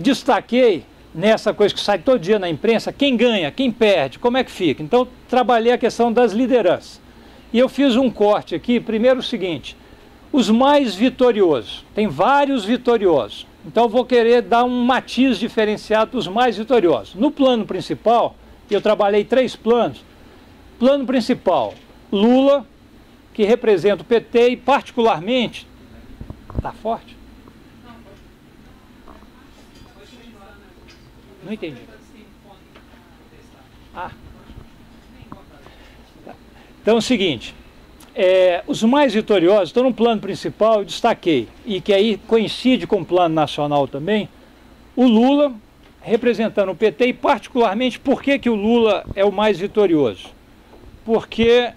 destaquei nessa coisa que sai todo dia na imprensa, quem ganha, quem perde, como é que fica. Então, trabalhei a questão das lideranças. E eu fiz um corte aqui, primeiro o seguinte, os mais vitoriosos, tem vários vitoriosos. Então, eu vou querer dar um matiz diferenciado dos mais vitoriosos. No plano principal, eu trabalhei 3 planos. Plano principal, Lula, que representa o PT e particularmente... Tá forte? Não entendi. Ah. Então é o seguinte, os mais vitoriosos, estão no plano principal, eu destaquei, e que aí coincide com o plano nacional também, o Lula representando o PT e particularmente por que o Lula é o mais vitorioso? Porque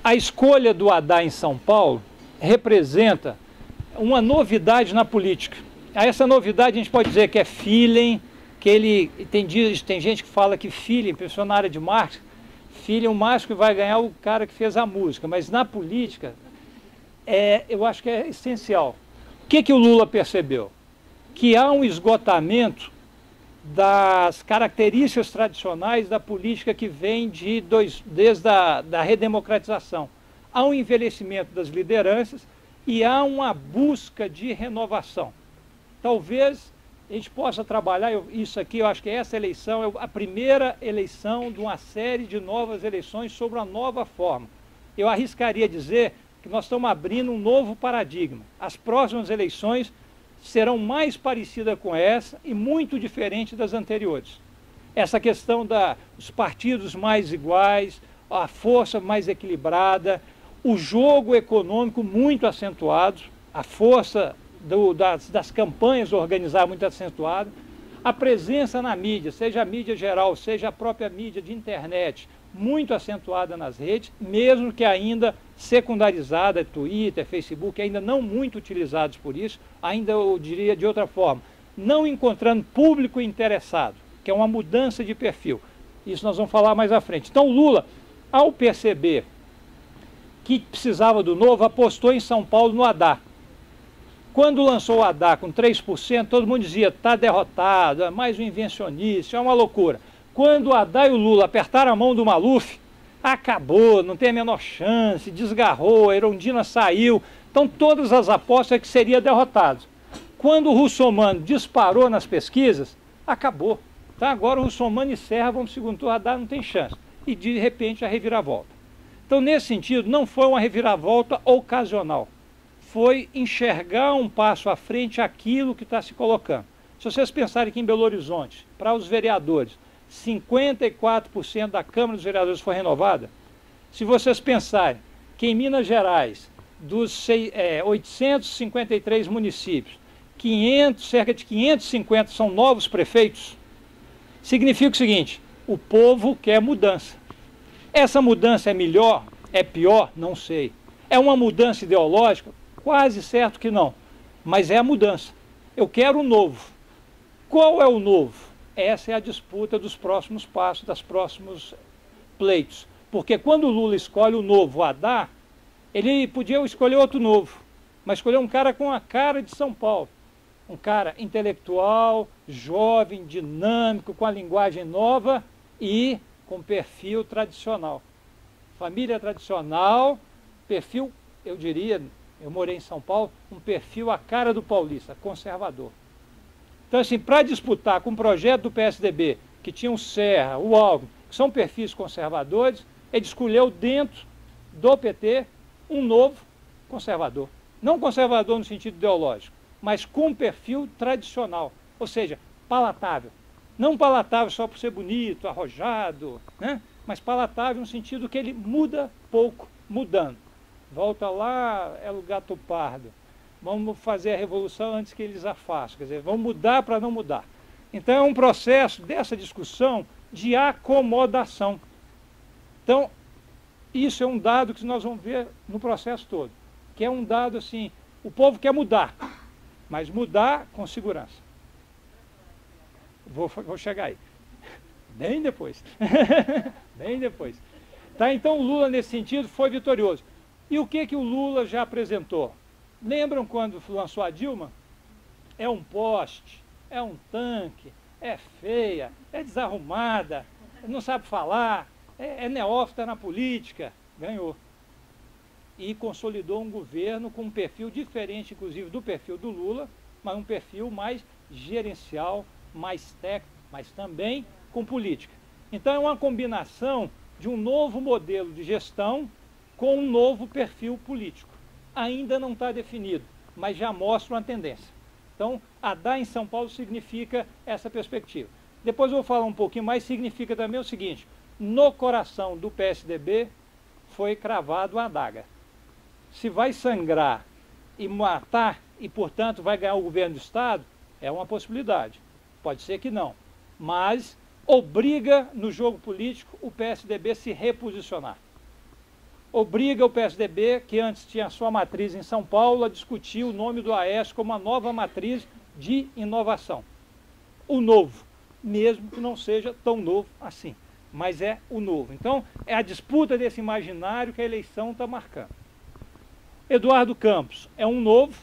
a escolha do Haddad em São Paulo representa uma novidade na política. Essa novidade a gente pode dizer que é feeling, que ele tem gente que fala que feeling, pessoal na área de marketing, feeling o máximo que vai ganhar o cara que fez a música, mas na política eu acho que é essencial. O que o Lula percebeu? Que há um esgotamento das características tradicionais da política que vem desde a redemocratização. Há um envelhecimento das lideranças e há uma busca de renovação. Talvez a gente possa trabalhar, isso aqui, eu acho que essa eleição é a primeira eleição de uma série de novas eleições sobre uma nova forma. Eu arriscaria dizer que nós estamos abrindo um novo paradigma. As próximas eleições serão mais parecidas com essa e muito diferentes das anteriores. Essa questão dos partidos mais iguais, a força mais equilibrada, o jogo econômico muito acentuado, a força das campanhas organizadas muito acentuada, a presença na mídia, seja a mídia geral, seja a própria mídia de internet, muito acentuada nas redes, mesmo que ainda secundarizada, Twitter, Facebook, ainda não muito utilizados por isso, ainda eu diria de outra forma, não encontrando público interessado, que é uma mudança de perfil. Isso nós vamos falar mais à frente. Então o Lula, ao perceber que precisava do novo, apostou em São Paulo no Haddad. Quando lançou o Haddad com 3%, todo mundo dizia, está derrotado, é mais um invencionista, é uma loucura. Quando o Haddad e o Lula apertaram a mão do Maluf, acabou, não tem a menor chance, desgarrou, a Erundina saiu. Então todas as apostas é que seria derrotado. Quando o Russomano disparou nas pesquisas, acabou. Tá? Agora o Russomano e Serra vão para o segundo turno, o Haddad não tem chance. E de repente a reviravolta. Então nesse sentido, não foi uma reviravolta ocasional. Foi enxergar um passo à frente aquilo que está se colocando. Se vocês pensarem que em Belo Horizonte, para os vereadores, 54% da Câmara dos Vereadores foi renovada, se vocês pensarem que em Minas Gerais, dos 853 municípios, cerca de 550 são novos prefeitos, significa o seguinte, o povo quer mudança. Essa mudança é melhor, é pior? Não sei. É uma mudança ideológica? Quase certo que não, mas é a mudança. Eu quero o novo. Qual é o novo? Essa é a disputa dos próximos passos, dos próximos pleitos. Porque quando o Lula escolhe o novo, o Haddad, ele podia escolher outro novo, mas escolheu um cara com a cara de São Paulo. Um cara intelectual, jovem, dinâmico, com a linguagem nova e com perfil tradicional. Família tradicional, perfil, eu diria, eu morei em São Paulo, um perfil à cara do paulista, conservador. Então, assim, para disputar com o projeto do PSDB, que tinha o Serra, o Alckmin, que são perfis conservadores, ele escolheu dentro do PT um novo conservador. Não conservador no sentido ideológico, mas com perfil tradicional, ou seja, palatável. Não palatável só por ser bonito, arrojado, né? Mas palatável no sentido que ele muda pouco, mudando. Volta lá, é o gato pardo. Vamos fazer a revolução antes que eles a façam. Quer dizer, vamos mudar para não mudar. Então é um processo dessa discussão de acomodação. Então, isso é um dado que nós vamos ver no processo todo. Que é um dado assim, o povo quer mudar, mas mudar com segurança. Vou chegar aí. Bem depois. Bem depois. Tá, então o Lula, nesse sentido, foi vitorioso. E o que o Lula já apresentou? Lembram quando lançou a Dilma? é um poste, é um tanque, é feia, é desarrumada, não sabe falar, é neófita na política, ganhou. E consolidou um governo com um perfil diferente, inclusive, do perfil do Lula, mas um perfil mais gerencial, mais técnico, mas também com política. Então é uma combinação de um novo modelo de gestão com um novo perfil político. Ainda não está definido, mas já mostra uma tendência. Então, Haddad em São Paulo significa essa perspectiva. Depois eu vou falar um pouquinho mais, significa também o seguinte: no coração do PSDB foi cravado a adaga. Se vai sangrar e matar e, portanto, vai ganhar o governo do Estado, é uma possibilidade. Pode ser que não. Mas obriga no jogo político o PSDB se reposicionar. Obriga o PSDB, que antes tinha sua matriz em São Paulo, a discutir o nome do Aécio como uma nova matriz de inovação. O novo, mesmo que não seja tão novo assim, mas é o novo. Então, é a disputa desse imaginário que a eleição está marcando. Eduardo Campos é um novo,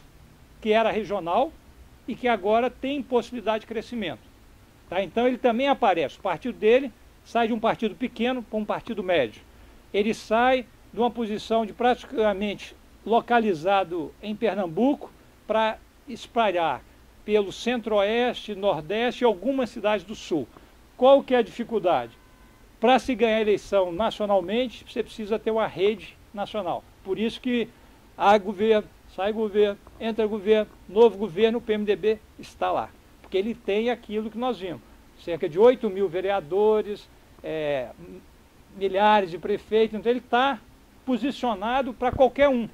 que era regional e que agora tem possibilidade de crescimento. Tá? Então, ele também aparece. O partido dele sai de um partido pequeno para um partido médio. Ele sai de uma posição de praticamente localizado em Pernambuco para espalhar pelo centro-oeste, nordeste e algumas cidades do sul. Qual que é a dificuldade? Para se ganhar a eleição nacionalmente, você precisa ter uma rede nacional. Por isso que há governo, sai governo, entra governo, novo governo, o PMDB está lá. Porque ele tem aquilo que nós vimos. Cerca de 8 mil vereadores, milhares de prefeitos, então ele está posicionado para qualquer um,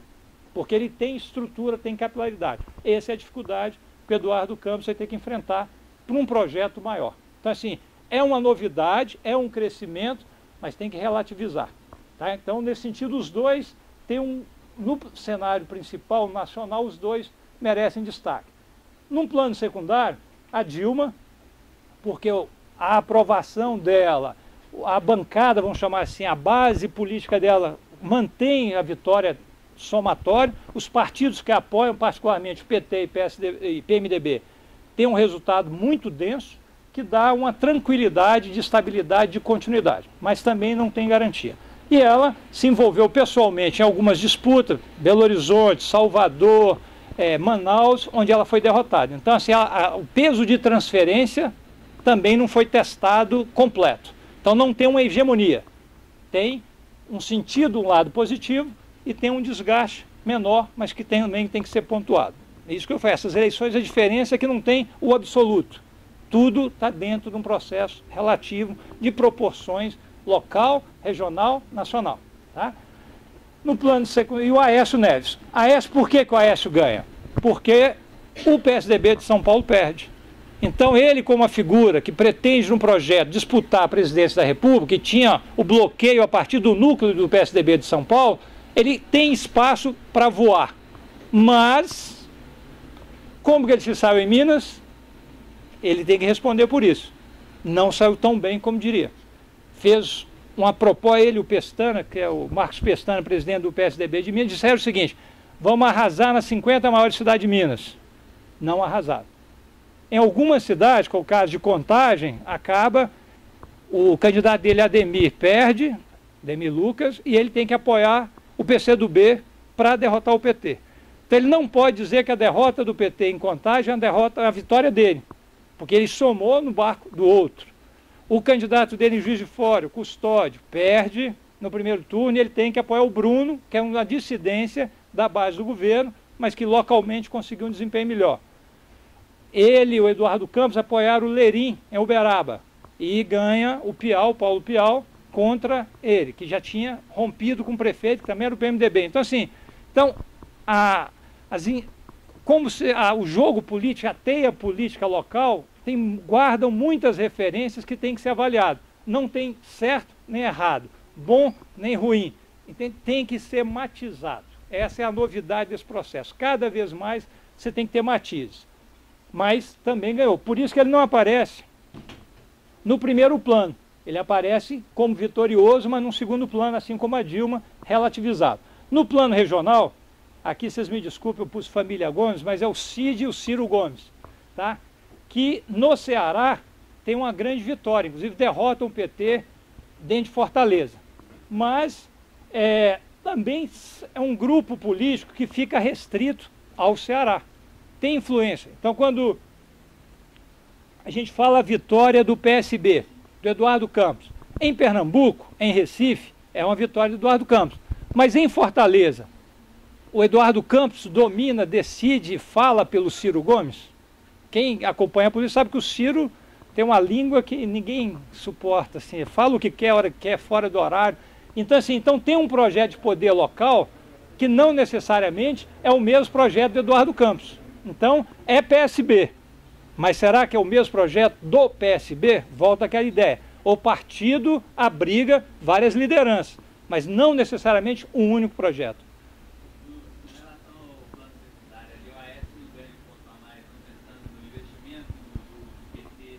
porque ele tem estrutura, tem capilaridade. Essa é a dificuldade que o Eduardo Campos vai ter que enfrentar para um projeto maior. Então, assim, é uma novidade, é um crescimento, mas tem que relativizar. Tá? Então, nesse sentido, os dois têm no cenário principal, nacional, os dois merecem destaque. Num plano secundário, a Dilma, porque a aprovação dela, a bancada, vamos chamar assim, a base política dela mantém a vitória somatória. Os partidos que apoiam, particularmente o PT e PMDB, têm um resultado muito denso, que dá uma tranquilidade de estabilidade, de continuidade, mas também não tem garantia. E ela se envolveu pessoalmente em algumas disputas, Belo Horizonte, Salvador, Manaus, onde ela foi derrotada. Então, assim, o peso de transferência também não foi testado completo. Então, não tem uma hegemonia. Tem um sentido, um lado positivo, e tem um desgaste menor, mas que também tem que ser pontuado. É isso que eu faço. Essas eleições, a diferença é que não tem o absoluto. Tudo está dentro de um processo relativo de proporções local, regional, nacional. Tá? No plano secundário, e o Aécio Neves. Aécio, por que o Aécio ganha? Porque o PSDB de São Paulo perde. Então ele, como uma figura que pretende num projeto disputar a presidência da República, que tinha o bloqueio a partir do núcleo do PSDB de São Paulo, ele tem espaço para voar. Mas, como que ele se saiu em Minas, ele tem que responder por isso. Não saiu tão bem como diria. Fez uma proposta, ele e o Pestana, que é o Marcos Pestana, presidente do PSDB de Minas, disseram o seguinte: vamos arrasar nas 50 maiores cidades de Minas. Não arrasaram. Em algumas cidades, com o caso de Contagem, acaba, o candidato dele, Ademir, perde, Ademir Lucas, e ele tem que apoiar o PCdoB para derrotar o PT. Então ele não pode dizer que a derrota do PT em Contagem é a vitória dele, porque ele somou no barco do outro. O candidato dele em Juiz de Fora, o Custódio, perde no primeiro turno e ele tem que apoiar o Bruno, que é uma dissidência da base do governo, mas que localmente conseguiu um desempenho melhor. Ele e o Eduardo Campos apoiaram o Lerim, em Uberaba, e ganha o Piau, Paulo Piau, contra ele, que já tinha rompido com o prefeito, que também era o PMDB. Então, assim, o jogo político, a teia política local, guardam muitas referências que têm que ser avaliadas. Não tem certo nem errado, bom nem ruim. Tem que ser matizado. Essa é a novidade desse processo. Cada vez mais você tem que ter matizes. Mas também ganhou. Por isso que ele não aparece no primeiro plano. Ele aparece como vitorioso, mas num segundo plano, assim como a Dilma, relativizado. No plano regional, aqui vocês me desculpem, eu pus família Gomes, mas é o Cid e o Ciro Gomes. tá? Que no Ceará tem uma grande vitória, inclusive derrotam o PT dentro de Fortaleza. Mas também é um grupo político que fica restrito ao Ceará. Tem influência. Então, quando a gente fala a vitória do PSB, do Eduardo Campos, em Pernambuco, em Recife, é uma vitória do Eduardo Campos. Mas em Fortaleza, o Eduardo Campos domina, decide, fala pelo Ciro Gomes. Quem acompanha a política sabe que o Ciro tem uma língua que ninguém suporta, assim, fala o que quer, a hora que quer, fora do horário. Então, assim, tem um projeto de poder local que não necessariamente é o mesmo projeto do Eduardo Campos. Então, é PSB. Mas será que é o mesmo projeto do PSB? Volta àquela ideia. O partido abriga várias lideranças, mas não necessariamente um único projeto. Em relação ao plano secundário, o Aécio ganha um pouco a mais, pensando no investimento do PT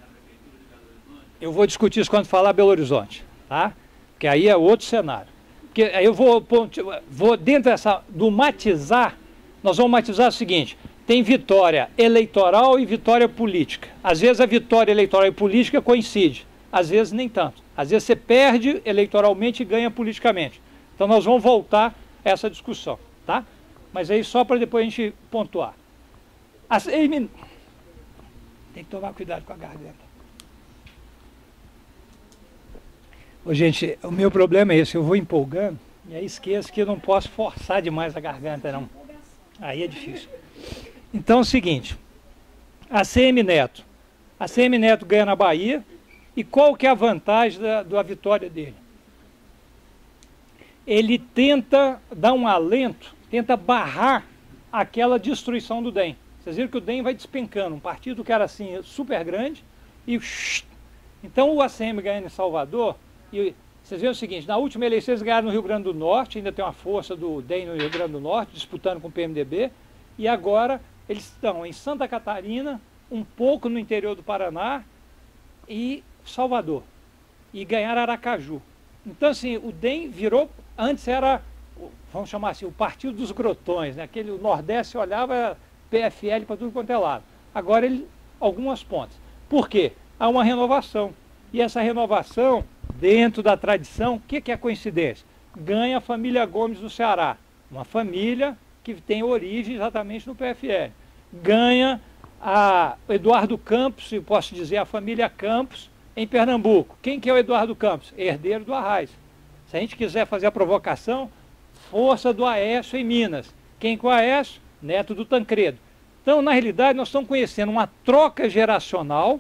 na Prefeitura de Belo Horizonte? Eu vou discutir isso quando falar Belo Horizonte, tá? Porque aí é outro cenário. Porque aí eu vou dentro do matizar, nós vamos matizar o seguinte: tem vitória eleitoral e vitória política. Às vezes a vitória eleitoral e política coincide, às vezes nem tanto. Às vezes você perde eleitoralmente e ganha politicamente. Então nós vamos voltar a essa discussão, tá? Mas aí só para depois a gente pontuar. Tem que tomar cuidado com a garganta. Ô, gente, o meu problema é esse, eu vou empolgando e aí esqueço que eu não posso forçar demais a garganta, não. Aí é difícil. Então é o seguinte, ACM Neto ganha na Bahia, e qual que é a vantagem da vitória dele? Ele tenta dar um alento, tenta barrar aquela destruição do DEM. Vocês viram que o DEM vai despencando, um partido que era assim super grande, e então o ACM ganha em Salvador, e vocês viram o seguinte, na última eleição eles ganharam no Rio Grande do Norte, ainda tem uma força do DEM no Rio Grande do Norte, disputando com o PMDB, e agora eles estão em Santa Catarina, um pouco no interior do Paraná e Salvador, e ganharam Aracaju. Então assim, o DEM virou, antes era, vamos chamar assim, o partido dos grotões, né? O Nordeste olhava PFL para tudo quanto é lado. Agora algumas pontas. Por quê? Há uma renovação. E essa renovação, dentro da tradição, o que é coincidência? Ganha a família Gomes do Ceará, uma família que tem origem exatamente no PFL. Ganha a Eduardo Campos, eu posso dizer a família Campos, em Pernambuco. Quem que é o Eduardo Campos? Herdeiro do Arraiz. Se a gente quiser fazer a provocação, força do Aécio em Minas. Quem que é o Aécio? Neto do Tancredo. Então, na realidade, nós estamos conhecendo uma troca geracional,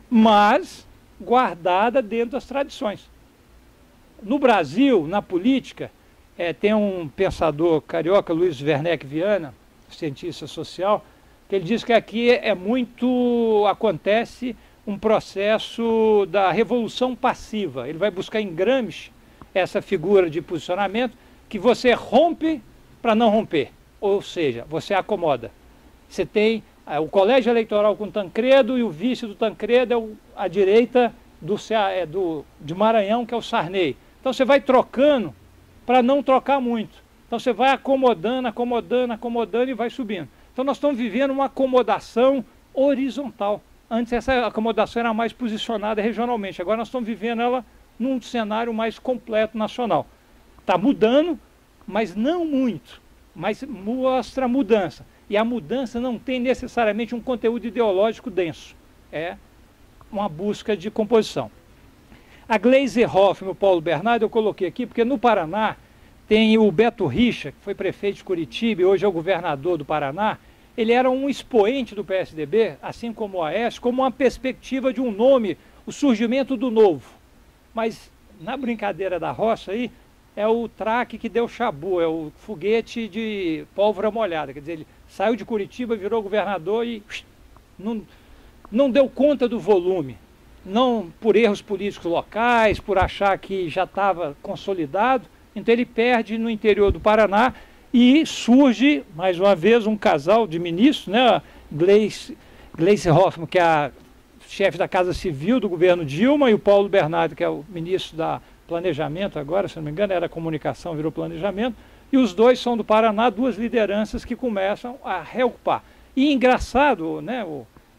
mas guardada dentro das tradições. No Brasil, na política, tem um pensador carioca, Luiz Werneck Viana, cientista social, que ele diz que aqui acontece um processo da revolução passiva. Ele vai buscar em Gramsci essa figura de posicionamento que você rompe para não romper, ou seja, você acomoda. Você tem o colégio eleitoral com Tancredo e o vice do Tancredo é a direita de Maranhão, que é o Sarney. Então você vai trocando para não trocar muito. Então você vai acomodando e vai subindo. Então nós estamos vivendo uma acomodação horizontal. Antes essa acomodação era mais posicionada regionalmente, agora nós estamos vivendo ela num cenário mais completo nacional. Está mudando, mas não muito, mas mostra mudança. E a mudança não tem necessariamente um conteúdo ideológico denso, é uma busca de composição. A Gleisi Hoffmann e o Paulo Bernardo eu coloquei aqui porque no Paraná tem o Beto Richa, que foi prefeito de Curitiba e hoje é o governador do Paraná. Ele era um expoente do PSDB, assim como o Aécio, como uma perspectiva de um nome, o surgimento do novo. Mas na brincadeira da roça aí, é o traque que deu chabu, é o foguete de pólvora molhada. Quer dizer, ele saiu de Curitiba, virou governador e não deu conta do volume. Não por erros políticos locais, por achar que já estava consolidado. Então ele perde no interior do Paraná e surge, mais uma vez, um casal de ministros, né? Gleisi Hoffmann, que é a chefe da Casa Civil do governo Dilma, e o Paulo Bernardo, que é o ministro da Planejamento agora, se não me engano, era comunicação, virou planejamento, e os dois são do Paraná, duas lideranças que começam a reocupar. E engraçado, né,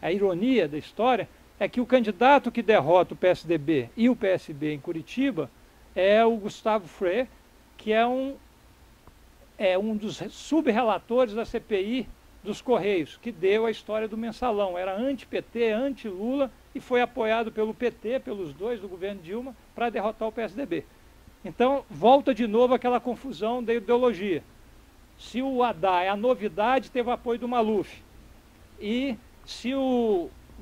a ironia da história é que o candidato que derrota o PSDB e o PSB em Curitiba é o Gustavo Frey, que é um dos subrelatores da CPI dos Correios, que deu a história do mensalão. Era anti-PT, anti-Lula e foi apoiado pelo PT, pelos dois do governo Dilma, para derrotar o PSDB. Então, volta de novo aquela confusão da ideologia. Se o Haddad é a novidade, teve apoio do Maluf. E se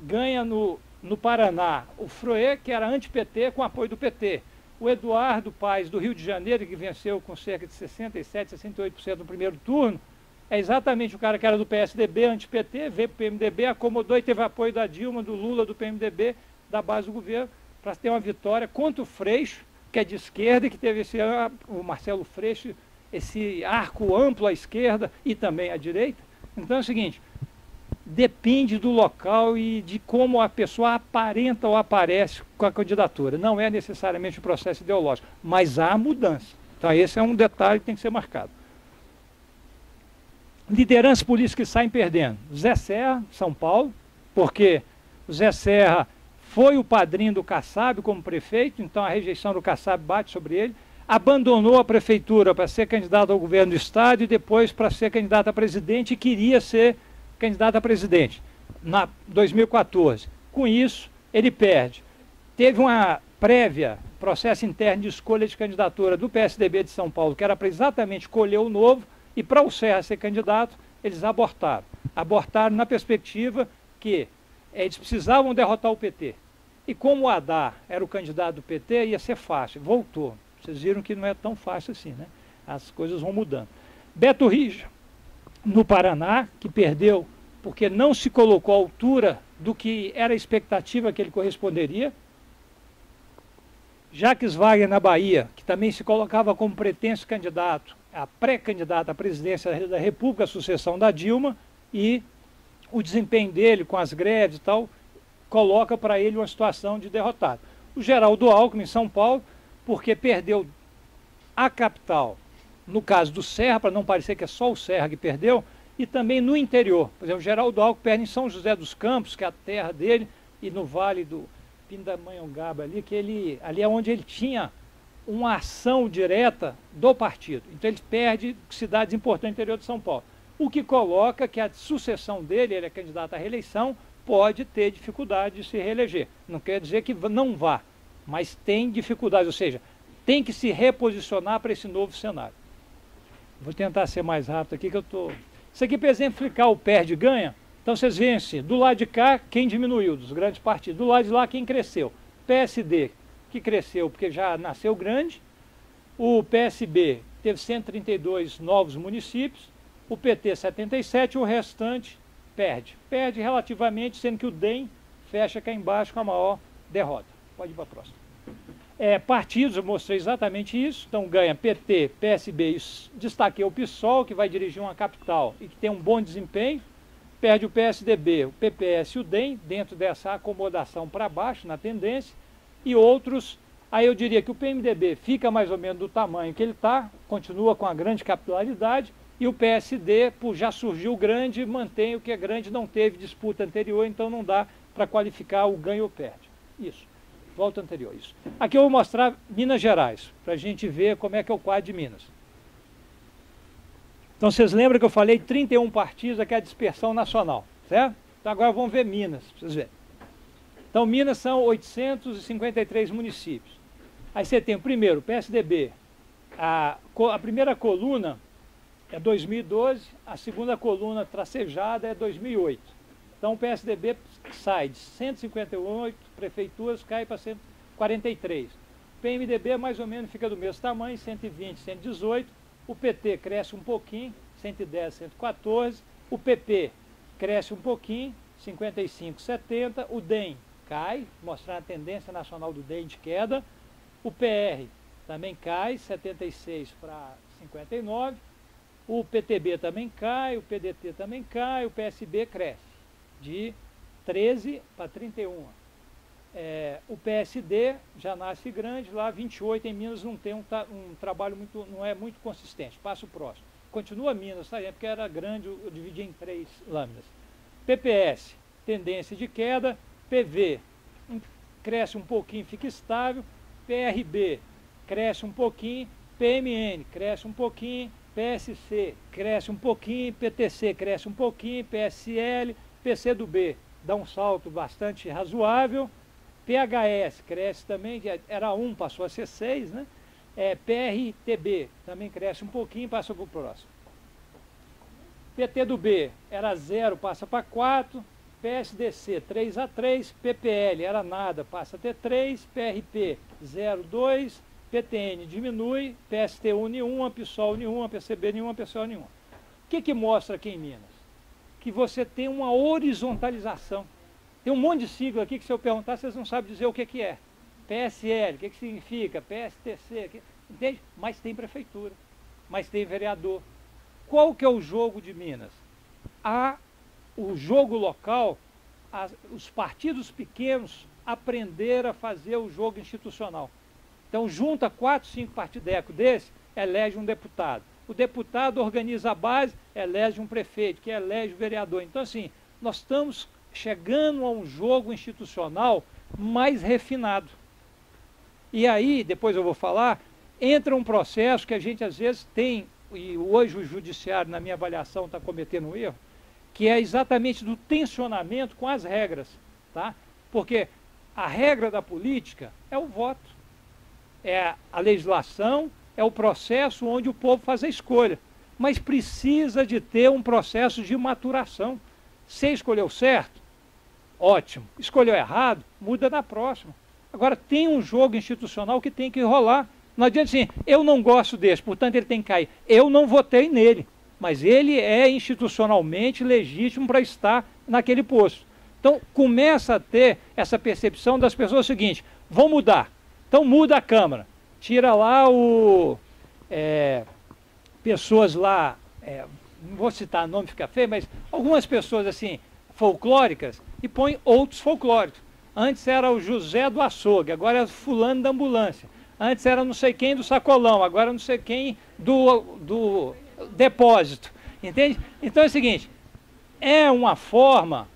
ganha no Paraná o Frey, que era anti-PT, com apoio do PT. O Eduardo Paes, do Rio de Janeiro, que venceu com cerca de 67%, 68% no primeiro turno, é exatamente o cara que era do PSDB, anti-PT, veio para o PMDB, acomodou e teve apoio da Dilma, do Lula, do PMDB, da base do governo, para ter uma vitória contra o Freixo, que é de esquerda, e que teve o Marcelo Freixo, esse arco amplo à esquerda e também à direita. Então é o seguinte, depende do local e de como a pessoa aparenta ou aparece com a candidatura. Não é necessariamente um processo ideológico, mas há mudança. Então esse é um detalhe que tem que ser marcado. Lideranças políticas que saem perdendo. Zé Serra, São Paulo, porque o Zé Serra foi o padrinho do Kassab como prefeito, então a rejeição do Kassab bate sobre ele. Abandonou a prefeitura para ser candidato ao governo do estado e depois para ser candidato a presidente e queria ser candidato a presidente na 2014. Com isso, ele perde. Teve uma prévia, processo interno de escolha de candidatura do PSDB de São Paulo, que era para exatamente escolher o novo, e para o Serra ser candidato, eles abortaram. Abortaram na perspectiva que eles precisavam derrotar o PT. E como o Haddad era o candidato do PT, ia ser fácil. Voltou. Vocês viram que não é tão fácil assim, né? As coisas vão mudando. Beto Richa, no Paraná, que perdeu porque não se colocou à altura do que era a expectativa que ele corresponderia. Jacques Wagner, na Bahia, que também se colocava como pretenso candidato, a pré-candidato à presidência da República, a sucessão da Dilma, e o desempenho dele com as greves e tal, coloca para ele uma situação de derrotado. O Geraldo Alckmin, em São Paulo, porque perdeu a capital, no caso do Serra, para não parecer que é só o Serra que perdeu, e também no interior. Por exemplo, o Geraldo Alckmin perde em São José dos Campos, que é a terra dele, e no Vale do Pindamonhangaba ali, ali é onde ele tinha uma ação direta do partido. Então ele perde cidades importantes no interior de São Paulo. O que coloca que a sucessão dele, ele é candidato à reeleição, pode ter dificuldade de se reeleger. Não quer dizer que não vá, mas tem dificuldade, ou seja, tem que se reposicionar para esse novo cenário. Vou tentar ser mais rápido aqui que eu estou... Isso aqui para exemplificar o perde e ganha. Então vocês veem assim, do lado de cá, quem diminuiu dos grandes partidos, do lado de lá, quem cresceu. PSD, que cresceu porque já nasceu grande, o PSB teve 132 novos municípios, o PT 77, o restante perde. Perde relativamente, sendo que o DEM fecha cá embaixo com a maior derrota. Pode ir para a próxima. Partidos, eu mostrei exatamente isso, então ganha PT, PSB, destaquei o PSOL, que vai dirigir uma capital e que tem um bom desempenho, perde o PSDB, o PPS e o DEM, dentro dessa acomodação para baixo, na tendência, e outros, aí eu diria que o PMDB fica mais ou menos do tamanho que ele está, continua com a grande capilaridade, e o PSD, por já surgiu grande, mantém o que é grande, não teve disputa anterior, então não dá para qualificar o ganho ou perde. Isso. Volta anterior, isso. Aqui eu vou mostrar Minas Gerais, para a gente ver como é que é o quadro de Minas. Então vocês lembram que eu falei 31 partidos, aqui é a dispersão nacional, certo? Então agora vamos ver Minas, para vocês verem. Então Minas são 853 municípios. Aí você tem o primeiro, PSDB, a primeira coluna é 2012, a segunda coluna tracejada é 2008. Então o PSDB sai de 158 prefeituras, cai para 143. O PMDB mais ou menos fica do mesmo tamanho, 120, 118. O PT cresce um pouquinho, 110, 114. O PP cresce um pouquinho, 55, 70. O DEM cai, mostrando a tendência nacional do DEM de queda. O PR também cai, 76 para 59. O PTB também cai, o PDT também cai, o PSB cresce de 13 para 31. O PSD já nasce grande, lá 28 em Minas não tem um trabalho muito, não é muito consistente. Passa o próximo. Continua Minas, tá? Porque era grande, eu dividi em 3 lâminas. PPS, tendência de queda. PV, cresce um pouquinho, fica estável. PRB, cresce um pouquinho. PMN, cresce um pouquinho. PSC, cresce um pouquinho. PTC, cresce um pouquinho. PSL, PCdoB, dá um salto bastante razoável. PHS, cresce também, era 1, passou a ser 6, né? PRTB, também cresce um pouquinho, passa para o próximo. PT do B era 0, passa para 4, PSDC 3 a 3, PPL era nada, passa a ter 3, PRP 0, 2, PTN diminui, PST une 1, PSOL une 1, PCB une 1, PSOL une 1. O que mostra aqui em Minas? Que você tem uma horizontalização. Tem um monte de sigla aqui que se eu perguntar, vocês não sabem dizer o que é. PSL, o que significa? PSTC, entende? Mas tem prefeitura, mas tem vereador. Qual que é o jogo de Minas? O jogo local, os partidos pequenos aprenderam a fazer o jogo institucional. Então junta 4, 5 partidecos desse, elege um deputado. O deputado organiza a base, elege um prefeito, que elege o vereador. Então assim, nós estamos chegando a um jogo institucional mais refinado. E aí, depois eu vou falar, entra um processo que a gente às vezes tem, e hoje o judiciário, na minha avaliação, está cometendo um erro, que é exatamente do tensionamento com as regras, tá? Porque a regra da política é o voto, é a legislação, é o processo onde o povo faz a escolha, mas precisa de ter um processo de maturação. Você escolheu certo? Ótimo. Escolheu errado? Muda na próxima. Agora, tem um jogo institucional que tem que rolar. Não adianta assim, eu não gosto desse, portanto ele tem que cair. Eu não votei nele, mas ele é institucionalmente legítimo para estar naquele posto. Então, começa a ter essa percepção das pessoas seguinte, vão mudar. Então, muda a Câmara. Tira lá pessoas lá, não vou citar nome, fica feio, mas algumas pessoas assim, folclóricas, e põe outros folclóricos. Antes era o José do açougue, agora é o fulano da ambulância. Antes era não sei quem do sacolão, agora não sei quem do depósito. Entende? Então é o seguinte, é uma forma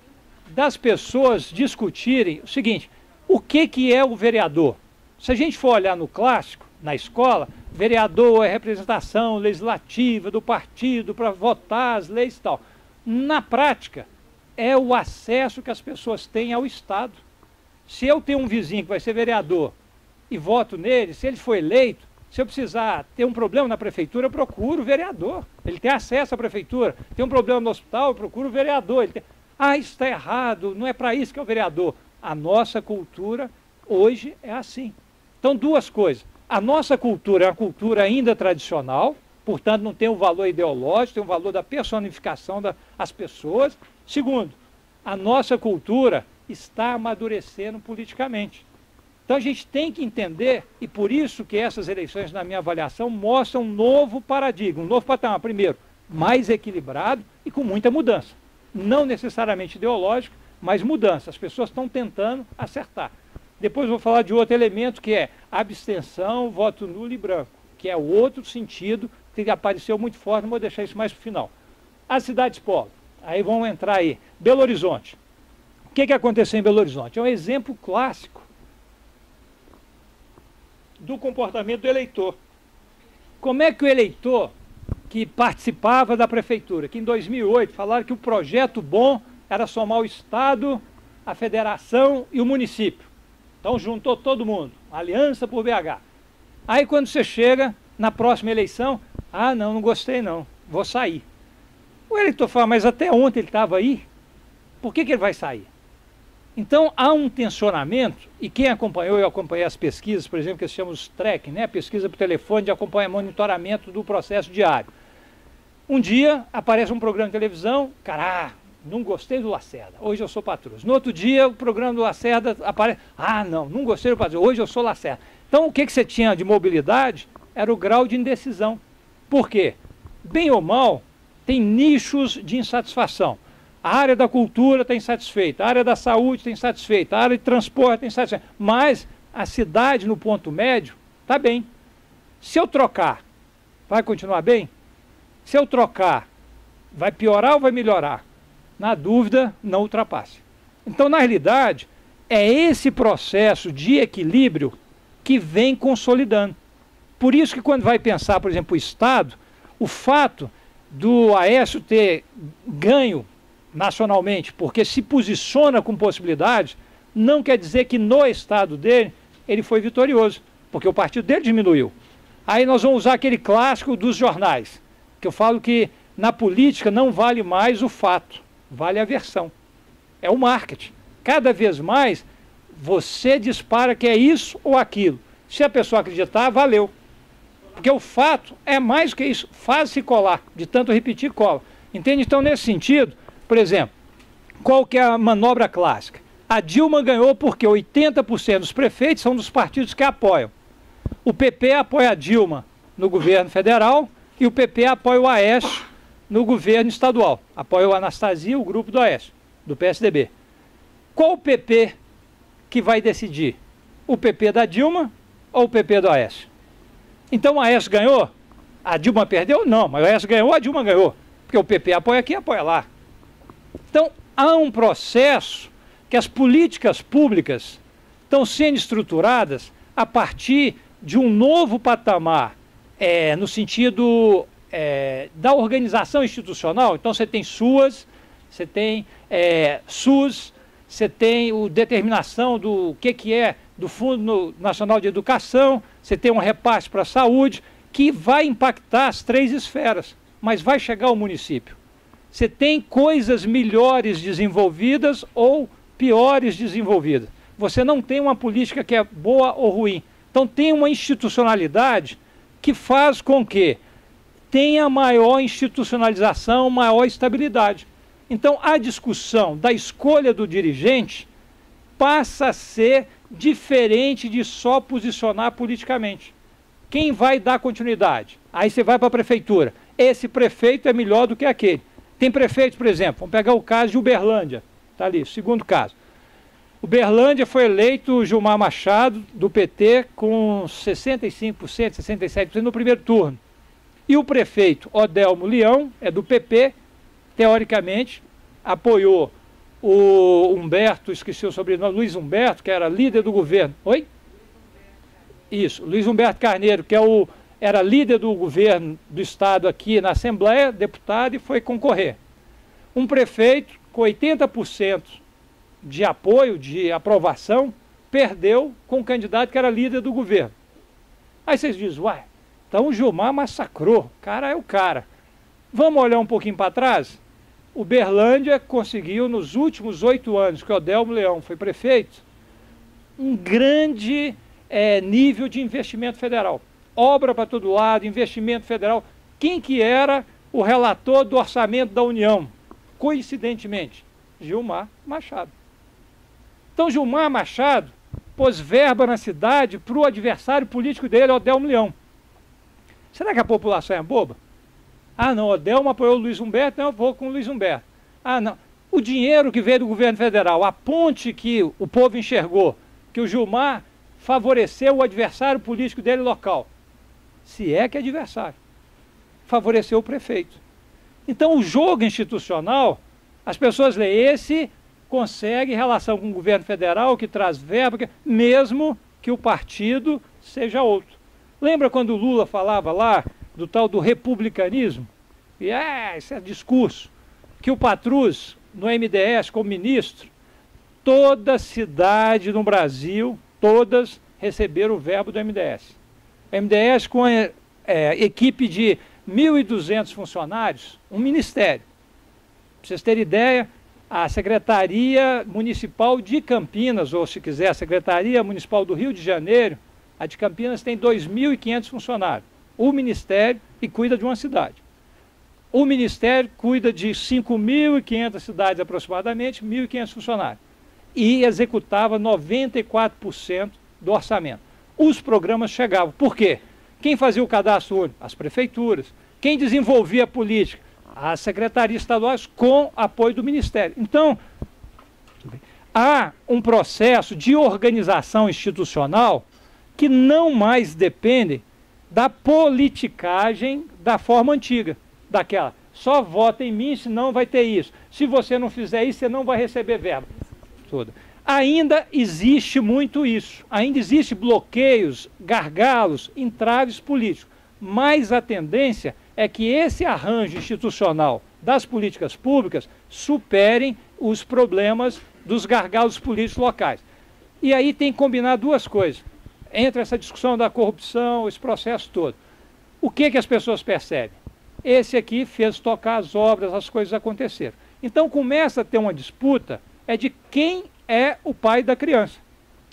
das pessoas discutirem o seguinte, o que é o vereador? Se a gente for olhar no clássico, na escola, vereador é representação legislativa do partido para votar as leis e tal. Na prática, é o acesso que as pessoas têm ao Estado. Se eu tenho um vizinho que vai ser vereador e voto nele, se ele for eleito, se eu precisar ter um problema na prefeitura, eu procuro o vereador. Ele tem acesso à prefeitura. Tem um problema no hospital, eu procuro o vereador. Isso está errado, não é para isso que é o vereador. A nossa cultura hoje é assim. Então, duas coisas. A nossa cultura é uma cultura ainda tradicional, portanto não tem o valor ideológico, tem o valor da personificação das pessoas. Segundo, a nossa cultura está amadurecendo politicamente. Então a gente tem que entender, e por isso que essas eleições, na minha avaliação, mostram um novo paradigma, um novo patamar. Primeiro, mais equilibrado e com muita mudança. Não necessariamente ideológico, mas mudança. As pessoas estão tentando acertar. Depois vou falar de outro elemento que é abstenção, voto nulo e branco, que é o outro sentido que apareceu muito forte, não vou deixar isso mais para o final. As cidades polo, aí vão entrar aí. Belo Horizonte. O que aconteceu em Belo Horizonte? É um exemplo clássico do comportamento do eleitor. Como é que o eleitor que participava da prefeitura, que em 2008 falaram que o projeto bom era somar o Estado, a federação e o município. Então juntou todo mundo, aliança por BH. Aí quando você chega na próxima eleição, não gostei não, vou sair. O eleitor fala, mas até ontem ele estava aí, por que ele vai sair? Então há um tensionamento, e quem acompanhou, eu acompanhei as pesquisas, por exemplo, que se chama os TREC, né? Pesquisa por telefone de acompanhamento, monitoramento do processo diário. Um dia aparece um programa de televisão, não gostei do Lacerda, hoje eu sou Patrus. No outro dia o programa do Lacerda aparece, não gostei do Patrus, hoje eu sou Lacerda. Então o que você tinha de mobilidade era o grau de indecisão. Por quê? Bem ou mal, tem nichos de insatisfação. A área da cultura está insatisfeita, a área da saúde está insatisfeita, a área de transporte está insatisfeita. Mas a cidade, no ponto médio, está bem. Se eu trocar, vai continuar bem? Se eu trocar, vai piorar ou vai melhorar? Na dúvida, não ultrapasse. Então, na realidade, é esse processo de equilíbrio que vem consolidando. Por isso que quando vai pensar, por exemplo, o Estado, o fato do Aécio ter ganho nacionalmente, porque se posiciona com possibilidades, não quer dizer que no Estado dele ele foi vitorioso, porque o partido dele diminuiu. Aí nós vamos usar aquele clássico dos jornais, que eu falo que na política não vale mais o fato, vale a versão. É o marketing. Cada vez mais você dispara que é isso ou aquilo. Se a pessoa acreditar, valeu. Porque o fato é mais do que isso, faz-se colar, de tanto repetir, cola. Entende? Então, nesse sentido, por exemplo, qual que é a manobra clássica? A Dilma ganhou porque 80% dos prefeitos são dos partidos que a apoiam. O PP apoia a Dilma no governo federal e o PP apoia o Aécio no governo estadual. Apoia o Anastasia, o grupo do Aécio, do PSDB. Qual o PP que vai decidir? O PP da Dilma ou o PP do Aécio? Então o Aécio ganhou? A Dilma perdeu? Não, mas o Aécio ganhou, a Dilma ganhou. Porque o PP apoia aqui, apoia lá. Então há um processo que as políticas públicas estão sendo estruturadas a partir de um novo patamar, no sentido da organização institucional. Então você tem SUAS, você tem SUS, você tem a determinação do que é do Fundo Nacional de Educação, você tem um repasse para a saúde, que vai impactar as 3 esferas, mas vai chegar ao município. Você tem coisas melhores desenvolvidas ou piores desenvolvidas. Você não tem uma política que é boa ou ruim. Então tem uma institucionalidade que faz com que tenha maior institucionalização, maior estabilidade. Então a discussão da escolha do dirigente passa a ser diferente de só posicionar politicamente. Quem vai dar continuidade? Aí você vai para a prefeitura. Esse prefeito é melhor do que aquele. Tem prefeitos, por exemplo, vamos pegar o caso de Uberlândia. Está ali, segundo caso. Uberlândia foi eleito Gilmar Machado, do PT, com 65%, 67% no primeiro turno. E o prefeito Odelmo Leão, é do PP, teoricamente, apoiou o Humberto, esqueci o sobrenome, Luiz Humberto, que era líder do governo. Oi? Isso, Luiz Humberto Carneiro, que era líder do governo do estado aqui na Assembleia, deputado, e foi concorrer. Um prefeito com 80% de apoio, de aprovação, perdeu com um candidato que era líder do governo. Aí vocês dizem, uai, então o Gilmar massacrou, o cara é o cara. Vamos olhar um pouquinho para trás? Uberlândia conseguiu, nos últimos 8 anos que o Odelmo Leão foi prefeito, um grande nível de investimento federal. Obra para todo lado, investimento federal. Quem que era o relator do orçamento da União? Coincidentemente, Gilmar Machado. Então Gilmar Machado pôs verba na cidade para o adversário político dele, Odelmo Leão. Será que a população é boba? Ah, não, Odelmo apoiou o Luiz Humberto, então eu vou com o Luiz Humberto. Ah, não. O dinheiro que veio do governo federal, a ponte que o povo enxergou, que o Gilmar favoreceu o adversário político dele local. Se é que é adversário. Favoreceu o prefeito. Então, o jogo institucional, as pessoas leem, esse consegue relação com o governo federal, que traz verba, mesmo que o partido seja outro. Lembra quando o Lula falava lá do tal do republicanismo? E esse é discurso. Que o Patrus, no MDS, como ministro, toda cidade no Brasil, todas receberam o verbo do MDS. O MDS com equipe de 1.200 funcionários, um ministério. Para vocês terem ideia, a Secretaria Municipal de Campinas, ou se quiser, a Secretaria Municipal do Rio de Janeiro, a de Campinas tem 2.500 funcionários. O Ministério e cuida de uma cidade. O Ministério cuida de 5.500 cidades aproximadamente, 1.500 funcionários. E executava 94% do orçamento. Os programas chegavam. Por quê? Quem fazia o cadastro único? As prefeituras. Quem desenvolvia a política? As secretarias estaduais com apoio do Ministério. Então, há um processo de organização institucional que não mais depende da politicagem da forma antiga, daquela só vota em mim, senão vai ter isso. Se você não fizer isso, você não vai receber verba. Tudo. Ainda existe muito isso. Ainda existe bloqueios, gargalos, entraves políticos. Mas a tendência é que esse arranjo institucional das políticas públicas superem os problemas dos gargalos políticos locais. E aí tem que combinar duas coisas. Entre essa discussão da corrupção, esse processo todo. O que as pessoas percebem? Esse aqui fez tocar as obras, as coisas aconteceram. Então começa a ter uma disputa, de quem é o pai da criança.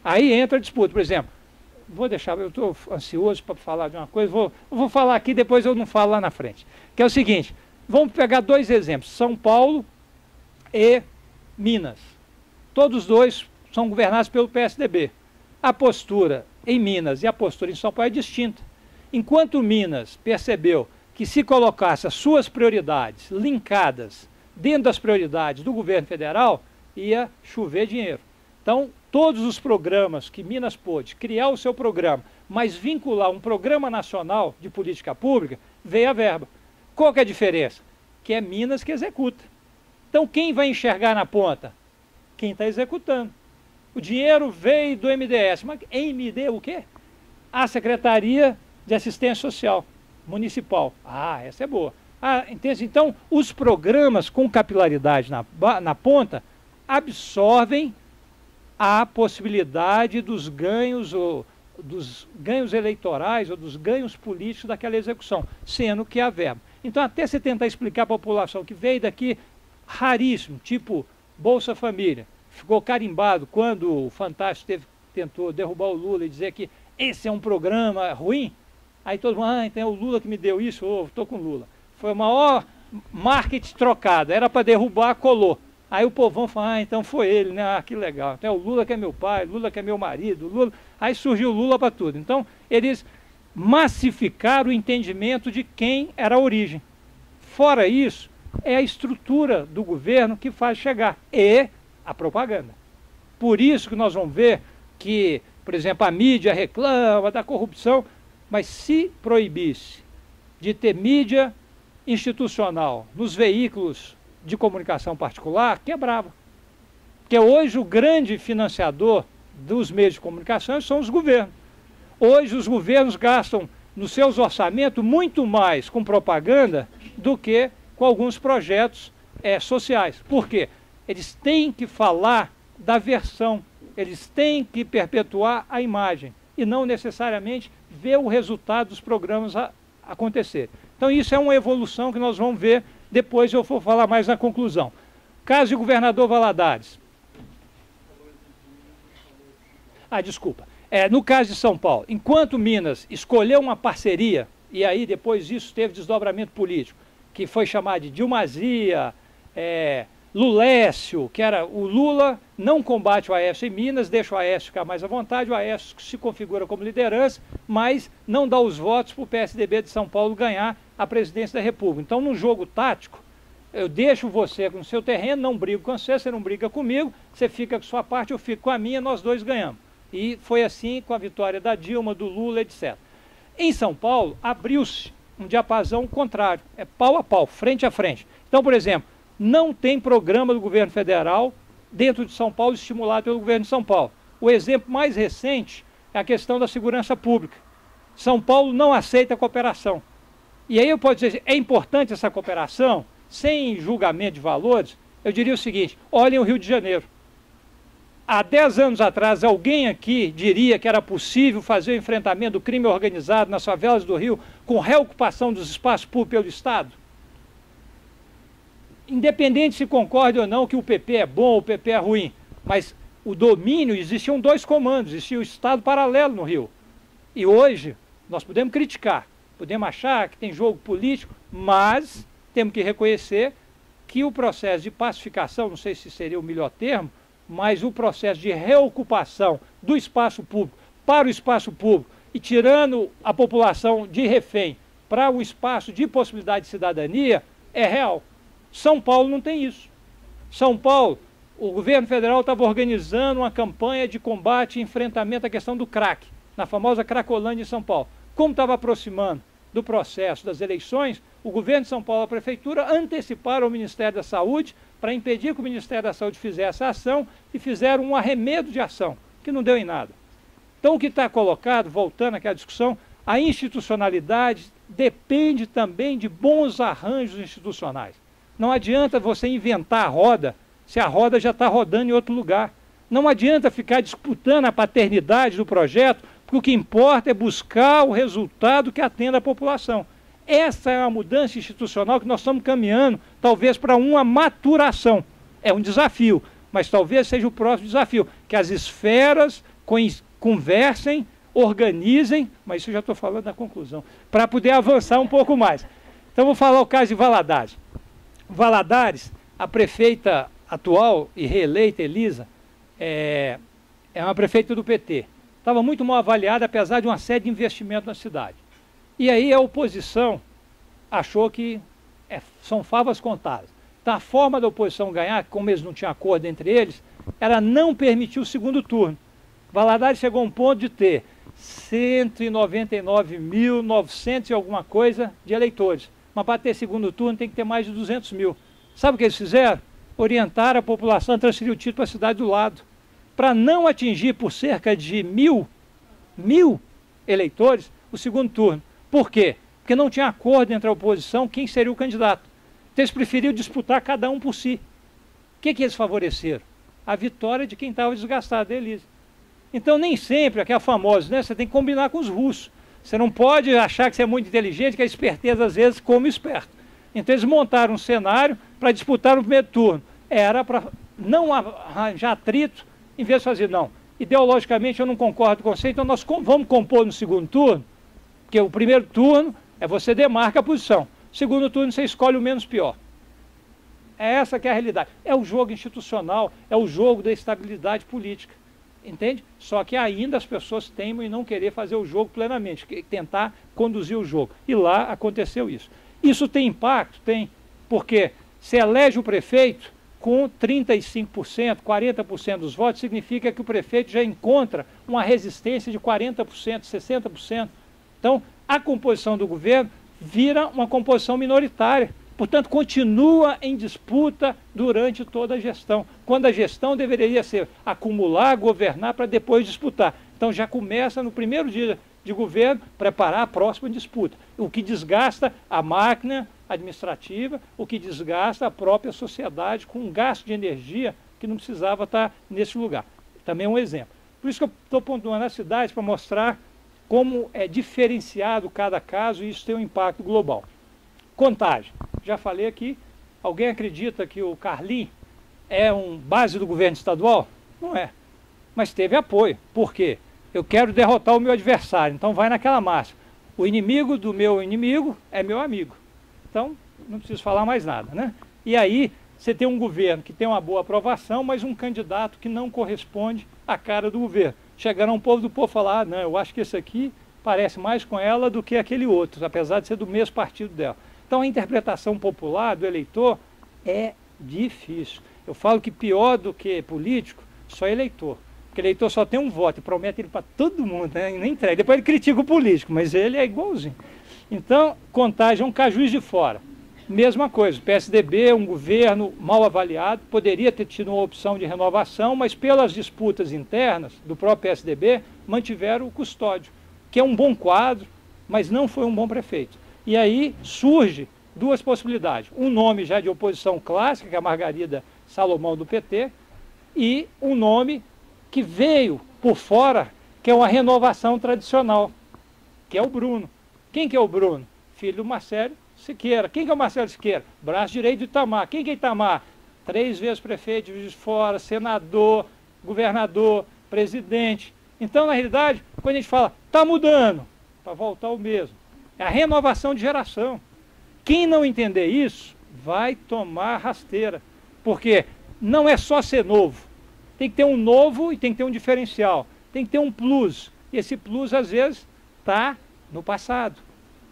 Aí entra a disputa, por exemplo, vou deixar, eu estou ansioso para falar de uma coisa, vou falar aqui, depois eu não falo lá na frente. Que é o seguinte, vamos pegar dois exemplos, São Paulo e Minas. Todos dois são governados pelo PSDB. A postura em Minas e a postura em São Paulo é distinta. Enquanto Minas percebeu que se colocasse as suas prioridades linkadas dentro das prioridades do governo federal, ia chover dinheiro. Então, todos os programas que Minas pôde criar o seu programa, mas vincular um programa nacional de política pública, veio a verba. Qual que é a diferença? Que é Minas que executa. Então, quem vai enxergar na ponta? Quem está executando. O dinheiro veio do MDS. Mas MD o quê? A Secretaria de Assistência Social Municipal. Ah, essa é boa. Ah, entende? Então, os programas com capilaridade na ponta absorvem a possibilidade dos ganhos, ou dos ganhos eleitorais ou dos ganhos políticos daquela execução, sendo que há verba. Então, até você tentar explicar à população que veio daqui raríssimo, tipo Bolsa Família, ficou carimbado quando o Fantástico tentou derrubar o Lula e dizer que esse é um programa ruim, aí todo mundo, então é o Lula que me deu isso, estou com o Lula. Foi o maior marketing trocado, era para derrubar, colou. Aí o povão fala, então foi ele, né? Ah, que legal. Então é o Lula que é meu pai, Lula que é meu marido, Lula. Aí surgiu o Lula para tudo. Então eles massificaram o entendimento de quem era a origem. Fora isso, é a estrutura do governo que faz chegar, e a propaganda. Por isso que nós vamos ver que, por exemplo, a mídia reclama da corrupção, mas se proibisse de ter mídia institucional nos veículos de comunicação particular, quebrava. Porque hoje o grande financiador dos meios de comunicação são os governos. Hoje os governos gastam nos seus orçamentos muito mais com propaganda do que com alguns projetos sociais. Por quê? Eles têm que falar da versão, eles têm que perpetuar a imagem e não necessariamente ver o resultado dos programas acontecer. Então isso é uma evolução que nós vamos ver, depois eu vou falar mais na conclusão. Caso de governador Valadares. Desculpa. No caso de São Paulo, enquanto Minas escolheu uma parceria, e aí depois isso teve desdobramento político, que foi chamado de Dilmazia, Lulécio, que era o Lula não combate o Aécio em Minas, deixa o Aécio ficar mais à vontade, o Aécio se configura como liderança, mas não dá os votos para o PSDB de São Paulo ganhar a presidência da República. Então, num jogo tático, eu deixo você no seu terreno, não brigo com você, você não briga comigo, você fica com sua parte, eu fico com a minha, nós dois ganhamos. E foi assim com a vitória da Dilma, do Lula, etc. Em São Paulo, abriu-se um diapasão contrário, pau a pau, frente a frente. Então, por exemplo, não tem programa do governo federal dentro de São Paulo estimulado pelo governo de São Paulo. O exemplo mais recente é a questão da segurança pública. São Paulo não aceita a cooperação. E aí eu posso dizer, é importante essa cooperação, sem julgamento de valores, eu diria o seguinte, olhem o Rio de Janeiro. Há 10 anos atrás, alguém aqui diria que era possível fazer o enfrentamento do crime organizado nas favelas do Rio com reocupação dos espaços públicos pelo Estado? Independente se concorde ou não que o PP é bom ou o PP é ruim, mas o domínio, existiam dois comandos, existia o Estado paralelo no Rio. E hoje, nós podemos criticar, podemos achar que tem jogo político, mas temos que reconhecer que o processo de pacificação, não sei se seria o melhor termo, mas o processo de reocupação do espaço público para o espaço público e tirando a população de refém para o espaço de possibilidade de cidadania é real. São Paulo não tem isso. São Paulo, o governo federal estava organizando uma campanha de combate e enfrentamento à questão do crack, na famosa Cracolândia em São Paulo. Como estava aproximando do processo das eleições, O governo de São Paulo e a prefeitura anteciparam o Ministério da Saúde para impedir que o Ministério da Saúde fizesse a ação e fizeram um arremedo de ação, que não deu em nada. Então o que está colocado, voltando àquela discussão, a institucionalidade depende também de bons arranjos institucionais. Não adianta você inventar a roda se a roda já está rodando em outro lugar. Não adianta ficar disputando a paternidade do projeto, porque o que importa é buscar o resultado que atenda a população. Essa é a mudança institucional que nós estamos caminhando, talvez para uma maturação. É um desafio, mas talvez seja o próximo desafio, que as esferas conversem, organizem, mas isso eu já estou falando da conclusão, para poder avançar um pouco mais. Então vou falar o caso de Valadares. Valadares, a prefeita atual e reeleita, Elisa, é uma prefeita do PT. Estava muito mal avaliada, apesar de uma série de investimentos na cidade. E aí a oposição achou que são favas contadas. Então a forma da oposição ganhar, como eles não tinham acordo entre eles, era não permitir o segundo turno. Valadares chegou a um ponto de ter 199.900 e alguma coisa de eleitores. Mas para ter segundo turno tem que ter mais de 200 mil. Sabe o que eles fizeram? Orientaram a população a transferir o título para a cidade do lado. Para não atingir por cerca de mil eleitores o segundo turno. Por quê? Porque não tinha acordo entre a oposição quem seria o candidato. Então eles preferiram disputar cada um por si. O que eles favoreceram? A vitória de quem estava desgastado, Elisa. Então nem sempre, aquela famosa, né? Você tem que combinar com os russos. Você não pode achar que você é muito inteligente, que a esperteza às vezes come esperto. Então eles montaram um cenário para disputar o primeiro turno. Era para não arranjar atrito, em vez de fazer, não, ideologicamente eu não concordo com você, então nós vamos compor no segundo turno, porque o primeiro turno é você demarca a posição, segundo turno você escolhe o menos pior. É essa que é a realidade. É o jogo institucional, é o jogo da estabilidade política, entende? Só que ainda as pessoas teimam em não querer fazer o jogo plenamente, tentar conduzir o jogo. E lá aconteceu isso. Isso tem impacto? Tem, porque se elege o prefeito com 35%, 40% dos votos, significa que o prefeito já encontra uma resistência de 40%, 60%. Então, a composição do governo vira uma composição minoritária. Portanto, continua em disputa durante toda a gestão, quando a gestão deveria ser acumular, governar para depois disputar. Então, já começa no primeiro dia de governo preparar a próxima disputa, o que desgasta a máquina administrativa, o que desgasta a própria sociedade com um gasto de energia que não precisava estar nesse lugar. Também é um exemplo. Por isso que eu estou pontuando as cidades para mostrar como é diferenciado cada caso e isso tem um impacto global. Contagem. Já falei aqui, alguém acredita que o Carlim é um base do governo estadual? Não é. Mas teve apoio. Por quê? Eu quero derrotar o meu adversário, então vai naquela máxima. O inimigo do meu inimigo é meu amigo. Então, não preciso falar mais nada, né? E aí, você tem um governo que tem uma boa aprovação, mas um candidato que não corresponde à cara do governo. Chegaram um povo do povo falar, não, eu acho que esse aqui parece mais com ela do que aquele outro, apesar de ser do mesmo partido dela. Então, a interpretação popular do eleitor é difícil. Eu falo que pior do que político, só eleitor. Porque eleitor só tem um voto e promete ele para todo mundo, né? E nem entrega. Depois ele critica o político, mas ele é igualzinho. Então, Contagem é um cajuiz de fora. Mesma coisa, o PSDB, um governo mal avaliado, poderia ter tido uma opção de renovação, mas pelas disputas internas do próprio PSDB, mantiveram o Custódio, que é um bom quadro, mas não foi um bom prefeito. E aí surge duas possibilidades. Um nome já de oposição clássica, que é a Margarida Salomão do PT, e um nome que veio por fora, que é uma renovação tradicional, que é o Bruno. Quem que é o Bruno? Filho do Marcelo Siqueira. Quem que é o Marcelo Siqueira? Braço direito do Itamar. Quem que é Itamar? 3 vezes prefeito de Juiz de Fora, senador, governador, presidente. Então, na realidade, quando a gente fala, está mudando, para voltar ao mesmo. É a renovação de geração. Quem não entender isso, vai tomar rasteira. Porque não é só ser novo. Tem que ter um novo e tem que ter um diferencial. Tem que ter um plus. E esse plus, às vezes, está no passado.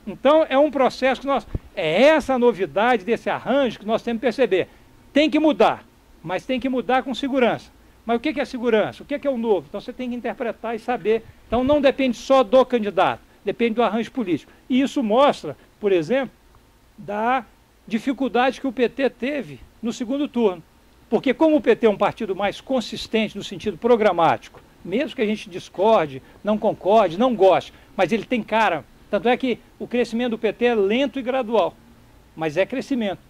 Então, é um processo que é essa a novidade desse arranjo que nós temos que perceber. Tem que mudar, mas tem que mudar com segurança. Mas o que é segurança? O que é o novo? Então, você tem que interpretar e saber. Então, não depende só do candidato, depende do arranjo político. E isso mostra, por exemplo, da dificuldade que o PT teve no segundo turno. Porque como o PT é um partido mais consistente no sentido programático, mesmo que a gente discorde, não concorde, não goste, mas ele tem cara. Tanto é que o crescimento do PT é lento e gradual, mas é crescimento.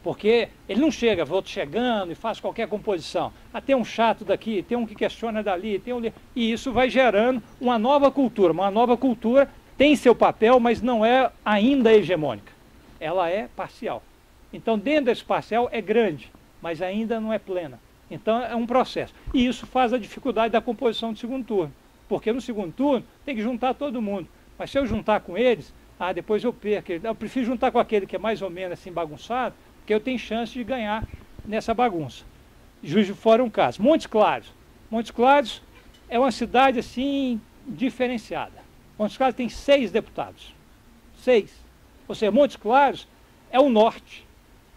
Porque ele não chega, vou chegando e faz qualquer composição. Ah, tem um chato daqui, tem um que questiona dali, tem um... E isso vai gerando uma nova cultura. Uma nova cultura tem seu papel, mas não é ainda hegemônica. Ela é parcial. Então, dentro desse parcial é grande, mas ainda não é plena. Então, é um processo. E isso faz a dificuldade da composição do segundo turno. Porque no segundo turno tem que juntar todo mundo. Mas se eu juntar com eles, depois eu perco. Eu prefiro juntar com aquele que é mais ou menos assim bagunçado, porque eu tenho chance de ganhar nessa bagunça. Juiz de Fora é um caso. Montes Claros. Montes Claros é uma cidade assim diferenciada. Montes Claros tem 6 deputados. 6. Ou seja, Montes Claros é o norte.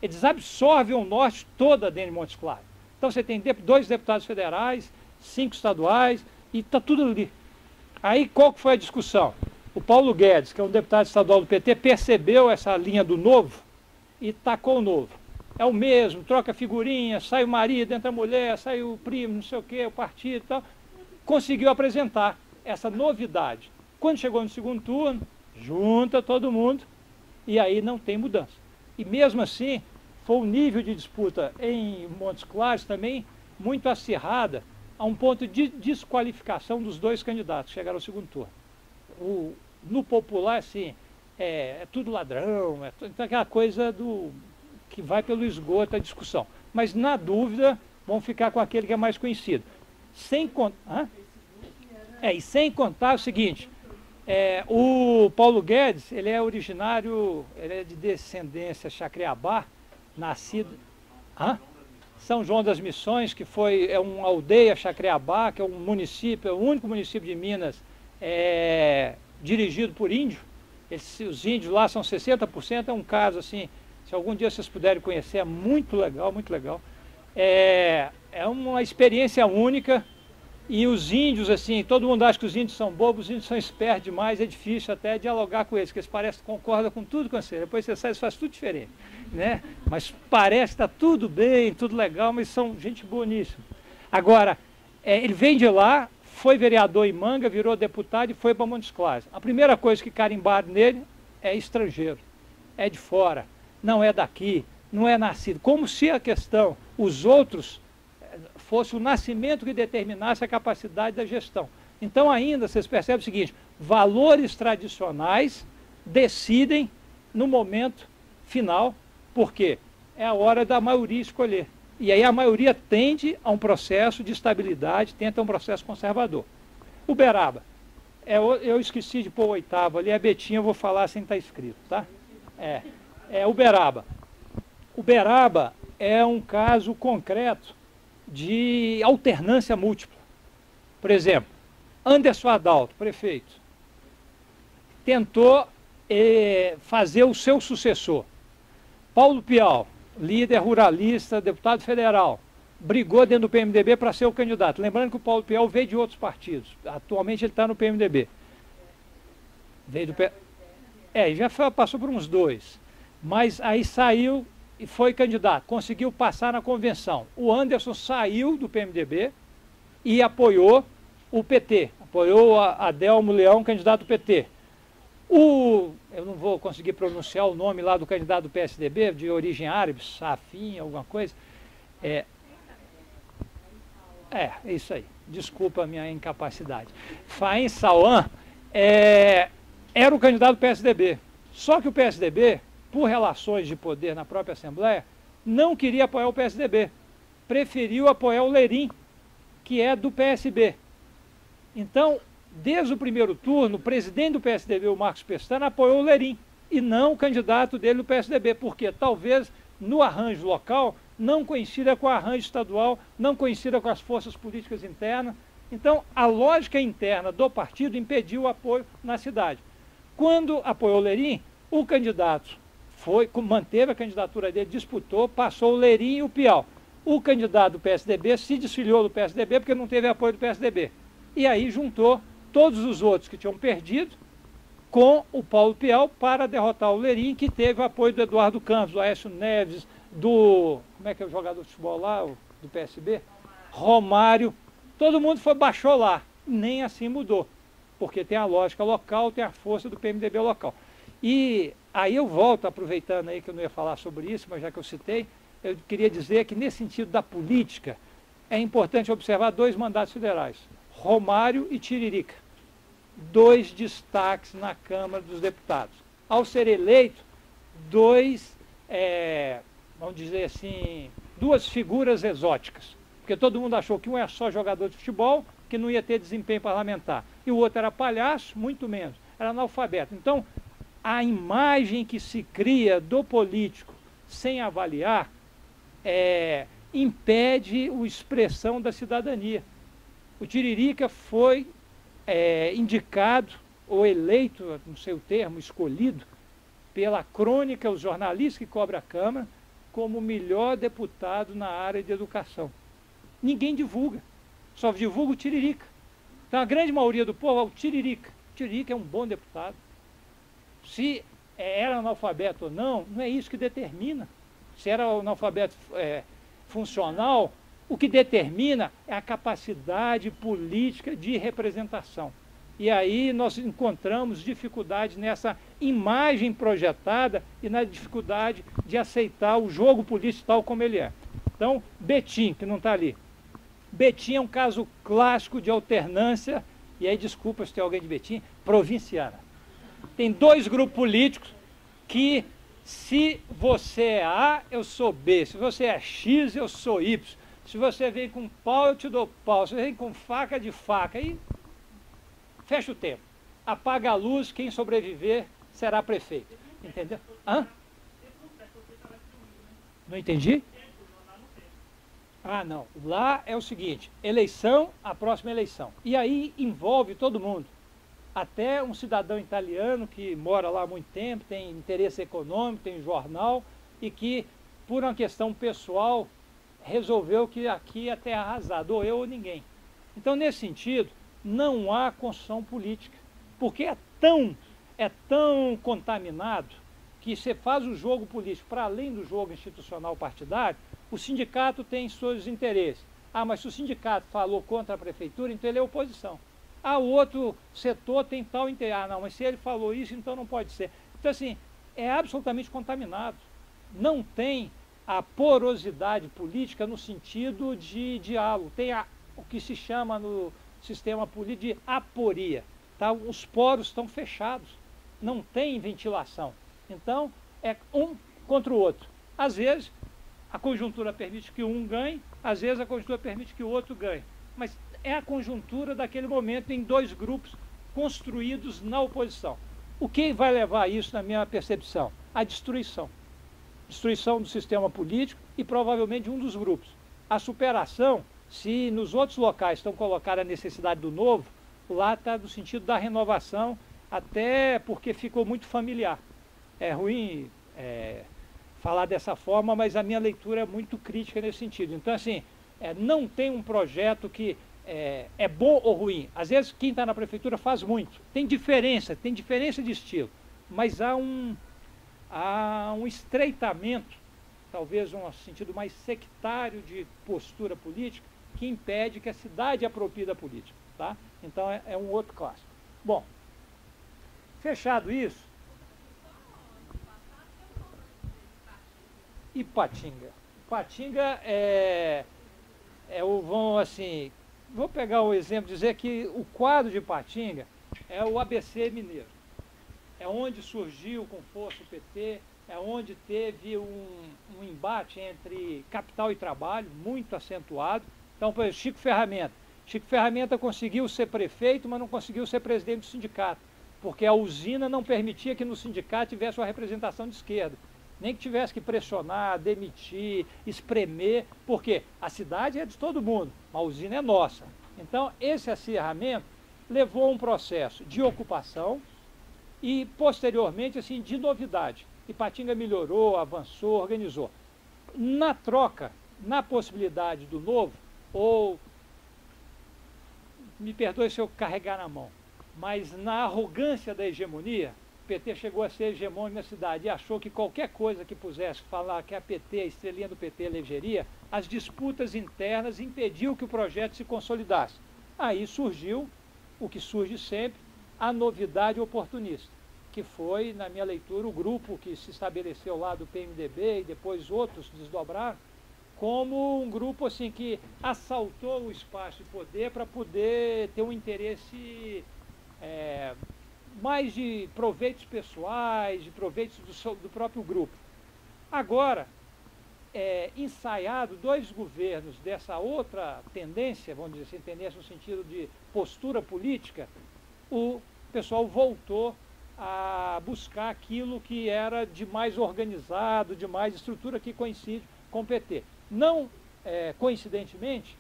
Eles absorvem o norte toda dentro de Montes Claros. Então você tem 2 deputados federais, 5 estaduais e está tudo ali. Aí qual que foi a discussão? O Paulo Guedes, que é um deputado estadual do PT, percebeu essa linha do novo e tacou o novo. É o mesmo, troca figurinha, sai o marido, entra a mulher, sai o primo, não sei o quê, o partido e tal. Conseguiu apresentar essa novidade. Quando chegou no segundo turno, junta todo mundo e aí não tem mudança. E mesmo assim, foi um nível de disputa em Montes Claros também muito acirrada, a um ponto de desqualificação dos 2 candidatos que chegaram ao segundo turno. No popular, assim, é tudo ladrão, então aquela coisa que vai pelo esgoto a discussão. Mas, na dúvida, vão ficar com aquele que é mais conhecido. Sem contar o seguinte, o Paulo Guedes, ele é originário, ele é de descendência Chacreabá, nascido... São João das Missões, que é uma aldeia, Chacreabá, que é um município, é o único município de Minas dirigido por índio. Os índios lá são 60%, é um caso assim, se algum dia vocês puderem conhecer, é muito legal, muito legal. É uma experiência única e os índios, assim, todo mundo acha que os índios são bobos, os índios são espertos demais, é difícil até dialogar com eles, porque eles parecem que concordam com tudo com você, depois você sai e faz tudo diferente, né? Mas parece que está tudo bem, tudo legal, mas são gente boníssima. Agora, ele vem de lá, foi vereador em Manga, virou deputado e foi para Montes Claros. A primeira coisa que carimbaram nele é estrangeiro, é de fora, não é daqui, não é nascido. Como se a questão, os outros, fosse o nascimento que determinasse a capacidade da gestão. Então ainda, vocês percebem o seguinte, valores tradicionais decidem no momento final, porque é a hora da maioria escolher. E aí a maioria tende a um processo de estabilidade, tenta um processo conservador. Uberaba, eu esqueci de pôr o 8º ali, a Betinha eu vou falar sem estar escrito, tá? Uberaba. Uberaba é um caso concreto de alternância múltipla. Por exemplo, Anderson Adalto, prefeito, tentou fazer o seu sucessor. Paulo Pial, líder ruralista, deputado federal, brigou dentro do PMDB para ser o candidato. Lembrando que o Paulo Pial veio de outros partidos. Atualmente ele está no PMDB. Veio do já passou por uns 2. Mas aí saiu e foi candidato. Conseguiu passar na convenção. O Anderson saiu do PMDB e apoiou o PT. Apoiou a Adelmo Leão, candidato do PT. Eu não vou conseguir pronunciar o nome lá do candidato do PSDB, de origem árabe, Safin, alguma coisa. É isso aí. Desculpa a minha incapacidade. Faim Sawan era o candidato do PSDB. Só que o PSDB, por relações de poder na própria Assembleia, não queria apoiar o PSDB. Preferiu apoiar o Lerim, que é do PSB. Então, desde o primeiro turno, o presidente do PSDB, o Marcos Pestana, apoiou o Lerim, e não o candidato dele do PSDB, porque talvez no arranjo local não coincida com o arranjo estadual, não coincida com as forças políticas internas. Então, a lógica interna do partido impediu o apoio na cidade. Quando apoiou o Lerim, o candidato manteve a candidatura dele, disputou, passou o Lerim e o Pial. O candidato do PSDB se desfiliou do PSDB porque não teve apoio do PSDB. E aí juntou todos os outros que tinham perdido com o Paulo Pial para derrotar o Lerim, que teve o apoio do Eduardo Campos, do Aécio Neves, do... como é que é o jogador de futebol lá, do PSB? Romário. Todo mundo baixou lá. Nem assim mudou, porque tem a lógica local, tem a força do PMDB local. E aí eu volto, aproveitando aí que eu não ia falar sobre isso, mas já que eu citei, eu queria dizer que nesse sentido da política, é importante observar 2 mandatos federais, Romário e Tiririca. 2 destaques na Câmara dos Deputados. Ao ser eleito, 2, vamos dizer assim, 2 figuras exóticas. Porque todo mundo achou que um é só jogador de futebol, que não ia ter desempenho parlamentar. E o outro era palhaço, muito menos, era analfabeto. Então, a imagem que se cria do político sem avaliar impede a expressão da cidadania. O Tiririca foi indicado, ou eleito, não sei o termo, escolhido, pela crônica, os jornalistas que cobrem a Câmara, como o melhor deputado na área de educação. Ninguém divulga, só divulga o Tiririca. Então a grande maioria do povo é o Tiririca. O Tiririca é um bom deputado. Se era analfabeto ou não, não é isso que determina. Se era analfabeto funcional, o que determina é a capacidade política de representação. E aí nós encontramos dificuldades nessa imagem projetada e na dificuldade de aceitar o jogo político tal como ele é. Então, Betim, que não está ali. Betim é um caso clássico de alternância, e aí desculpa se tem alguém de Betim, provinciana. Tem 2 grupos políticos que, se você é A, eu sou B, se você é X, eu sou Y. Se você vem com pau, eu te dou pau. Se você vem com faca, de faca. Aí fecha o tempo. Apaga a luz, quem sobreviver será prefeito. Entendeu? Hã? Não entendi? Ah, não. Lá é o seguinte, eleição, a próxima eleição. E aí envolve todo mundo. Até um cidadão italiano que mora lá há muito tempo, tem interesse econômico, tem jornal, e que, por uma questão pessoal, resolveu que aqui é terra arrasada, ou eu ou ninguém. Então, nesse sentido, não há construção política, porque é tão contaminado que você faz o jogo político para além do jogo institucional partidário. O sindicato tem seus interesses. Ah, mas se o sindicato falou contra a prefeitura, então ele é oposição. Ah, o outro setor tem tal interesse. Ah, não, mas se ele falou isso, então não pode ser. Então, assim, é absolutamente contaminado. Não tem a porosidade política no sentido de diálogo. Tem o que se chama no sistema político de aporia. Tá? Os poros estão fechados. Não tem ventilação. Então, é um contra o outro. Às vezes, a conjuntura permite que um ganhe, às vezes a conjuntura permite que o outro ganhe. Mas é a conjuntura daquele momento em 2 grupos construídos na oposição. O que vai levar a isso, na minha percepção? A destruição. Destruição do sistema político e provavelmente de um dos grupos. A superação, se nos outros locais estão colocadas a necessidade do novo, lá está no sentido da renovação, até porque ficou muito familiar. É ruim falar dessa forma, mas a minha leitura é muito crítica nesse sentido. Então, assim, não tem um projeto que é bom ou ruim. Às vezes, quem está na prefeitura faz muito. Tem diferença de estilo, mas há um estreitamento, talvez um sentido mais sectário de postura política, que impede que a cidade aproprie da política. Tá? Então, é um outro clássico. Bom, fechado isso, Ipatinga. Ipatinga vou pegar o exemplo, dizer que o quadro de Ipatinga é o ABC mineiro. É onde surgiu com força o PT, é onde teve um embate entre capital e trabalho, muito acentuado. Então, por exemplo, Chico Ferramenta. Chico Ferramenta conseguiu ser prefeito, mas não conseguiu ser presidente do sindicato, porque a usina não permitia que no sindicato tivesse uma representação de esquerda. Nem que tivesse que pressionar, demitir, espremer, porque a cidade é de todo mundo, a usina é nossa. Então, esse acirramento levou a um processo de ocupação e, posteriormente, assim, de novidade. Ipatinga melhorou, avançou, organizou. Na troca, na possibilidade do novo, ou, me perdoe se eu carregar na mão, mas na arrogância da hegemonia, o PT chegou a ser hegemônico na cidade e achou que qualquer coisa que pusesse falar que a PT, a estrelinha do PT elegeria, as disputas internas impediu que o projeto se consolidasse. Aí surgiu o que surge sempre, a novidade oportunista, que foi, na minha leitura, o grupo que se estabeleceu lá do PMDB e depois outros desdobraram, como um grupo assim que assaltou o espaço de poder para poder ter um interesse mais de proveitos pessoais, de proveitos do próprio grupo. Agora, ensaiado dois governos dessa outra tendência, vamos dizer assim, tendência no sentido de postura política, o pessoal voltou a buscar aquilo que era de mais organizado, de mais estrutura, que coincide com o PT. Não coincidentemente,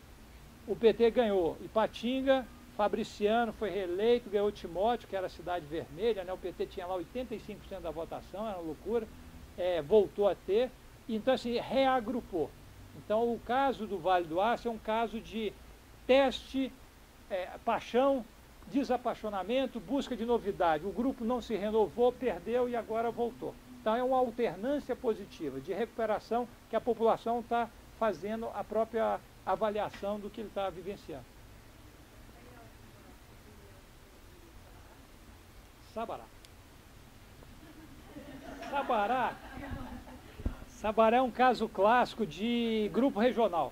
o PT ganhou Ipatinga, Fabriciano foi reeleito, ganhou Timóteo, que era a Cidade Vermelha, né? O PT tinha lá 85% da votação, era uma loucura, voltou a ter, então assim, reagrupou. Então o caso do Vale do Aço é um caso de teste, paixão, desapaixonamento, busca de novidade. O grupo não se renovou, perdeu e agora voltou. Então é uma alternância positiva, de recuperação, que a população está fazendo a própria avaliação do que ele está vivenciando. Sabará. Sabará é um caso clássico de grupo regional.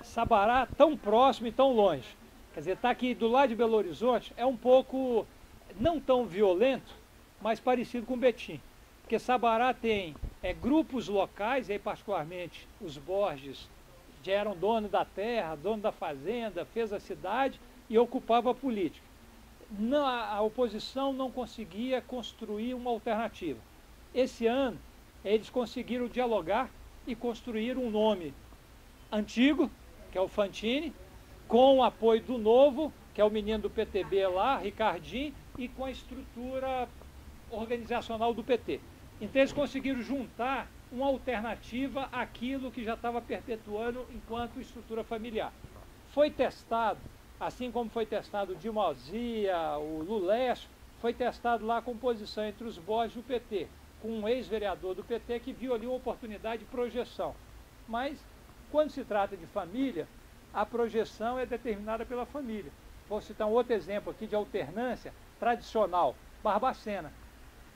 Sabará tão próximo e tão longe. Quer dizer, está aqui do lado de Belo Horizonte, é um pouco, não tão violento, mas parecido com Betim. Porque Sabará tem grupos locais, e aí particularmente os Borges, já eram dono da terra, dono da fazenda, fez a cidade e ocupava a política. A oposição não conseguia construir uma alternativa. Esse ano, eles conseguiram dialogar e construir um nome antigo, que é o Fantini, com o apoio do novo, que é o menino do PTB lá, Ricardinho, e com a estrutura organizacional do PT. Então eles conseguiram juntar uma alternativa àquilo que já estava perpetuando enquanto estrutura familiar. Foi testado, assim como foi testado o Dilma Alzia, o Lulés, foi testado lá a composição entre os Borges e o PT, com um ex-vereador do PT que viu ali uma oportunidade de projeção. Mas, quando se trata de família, a projeção é determinada pela família. Vou citar um outro exemplo aqui de alternância tradicional, Barbacena.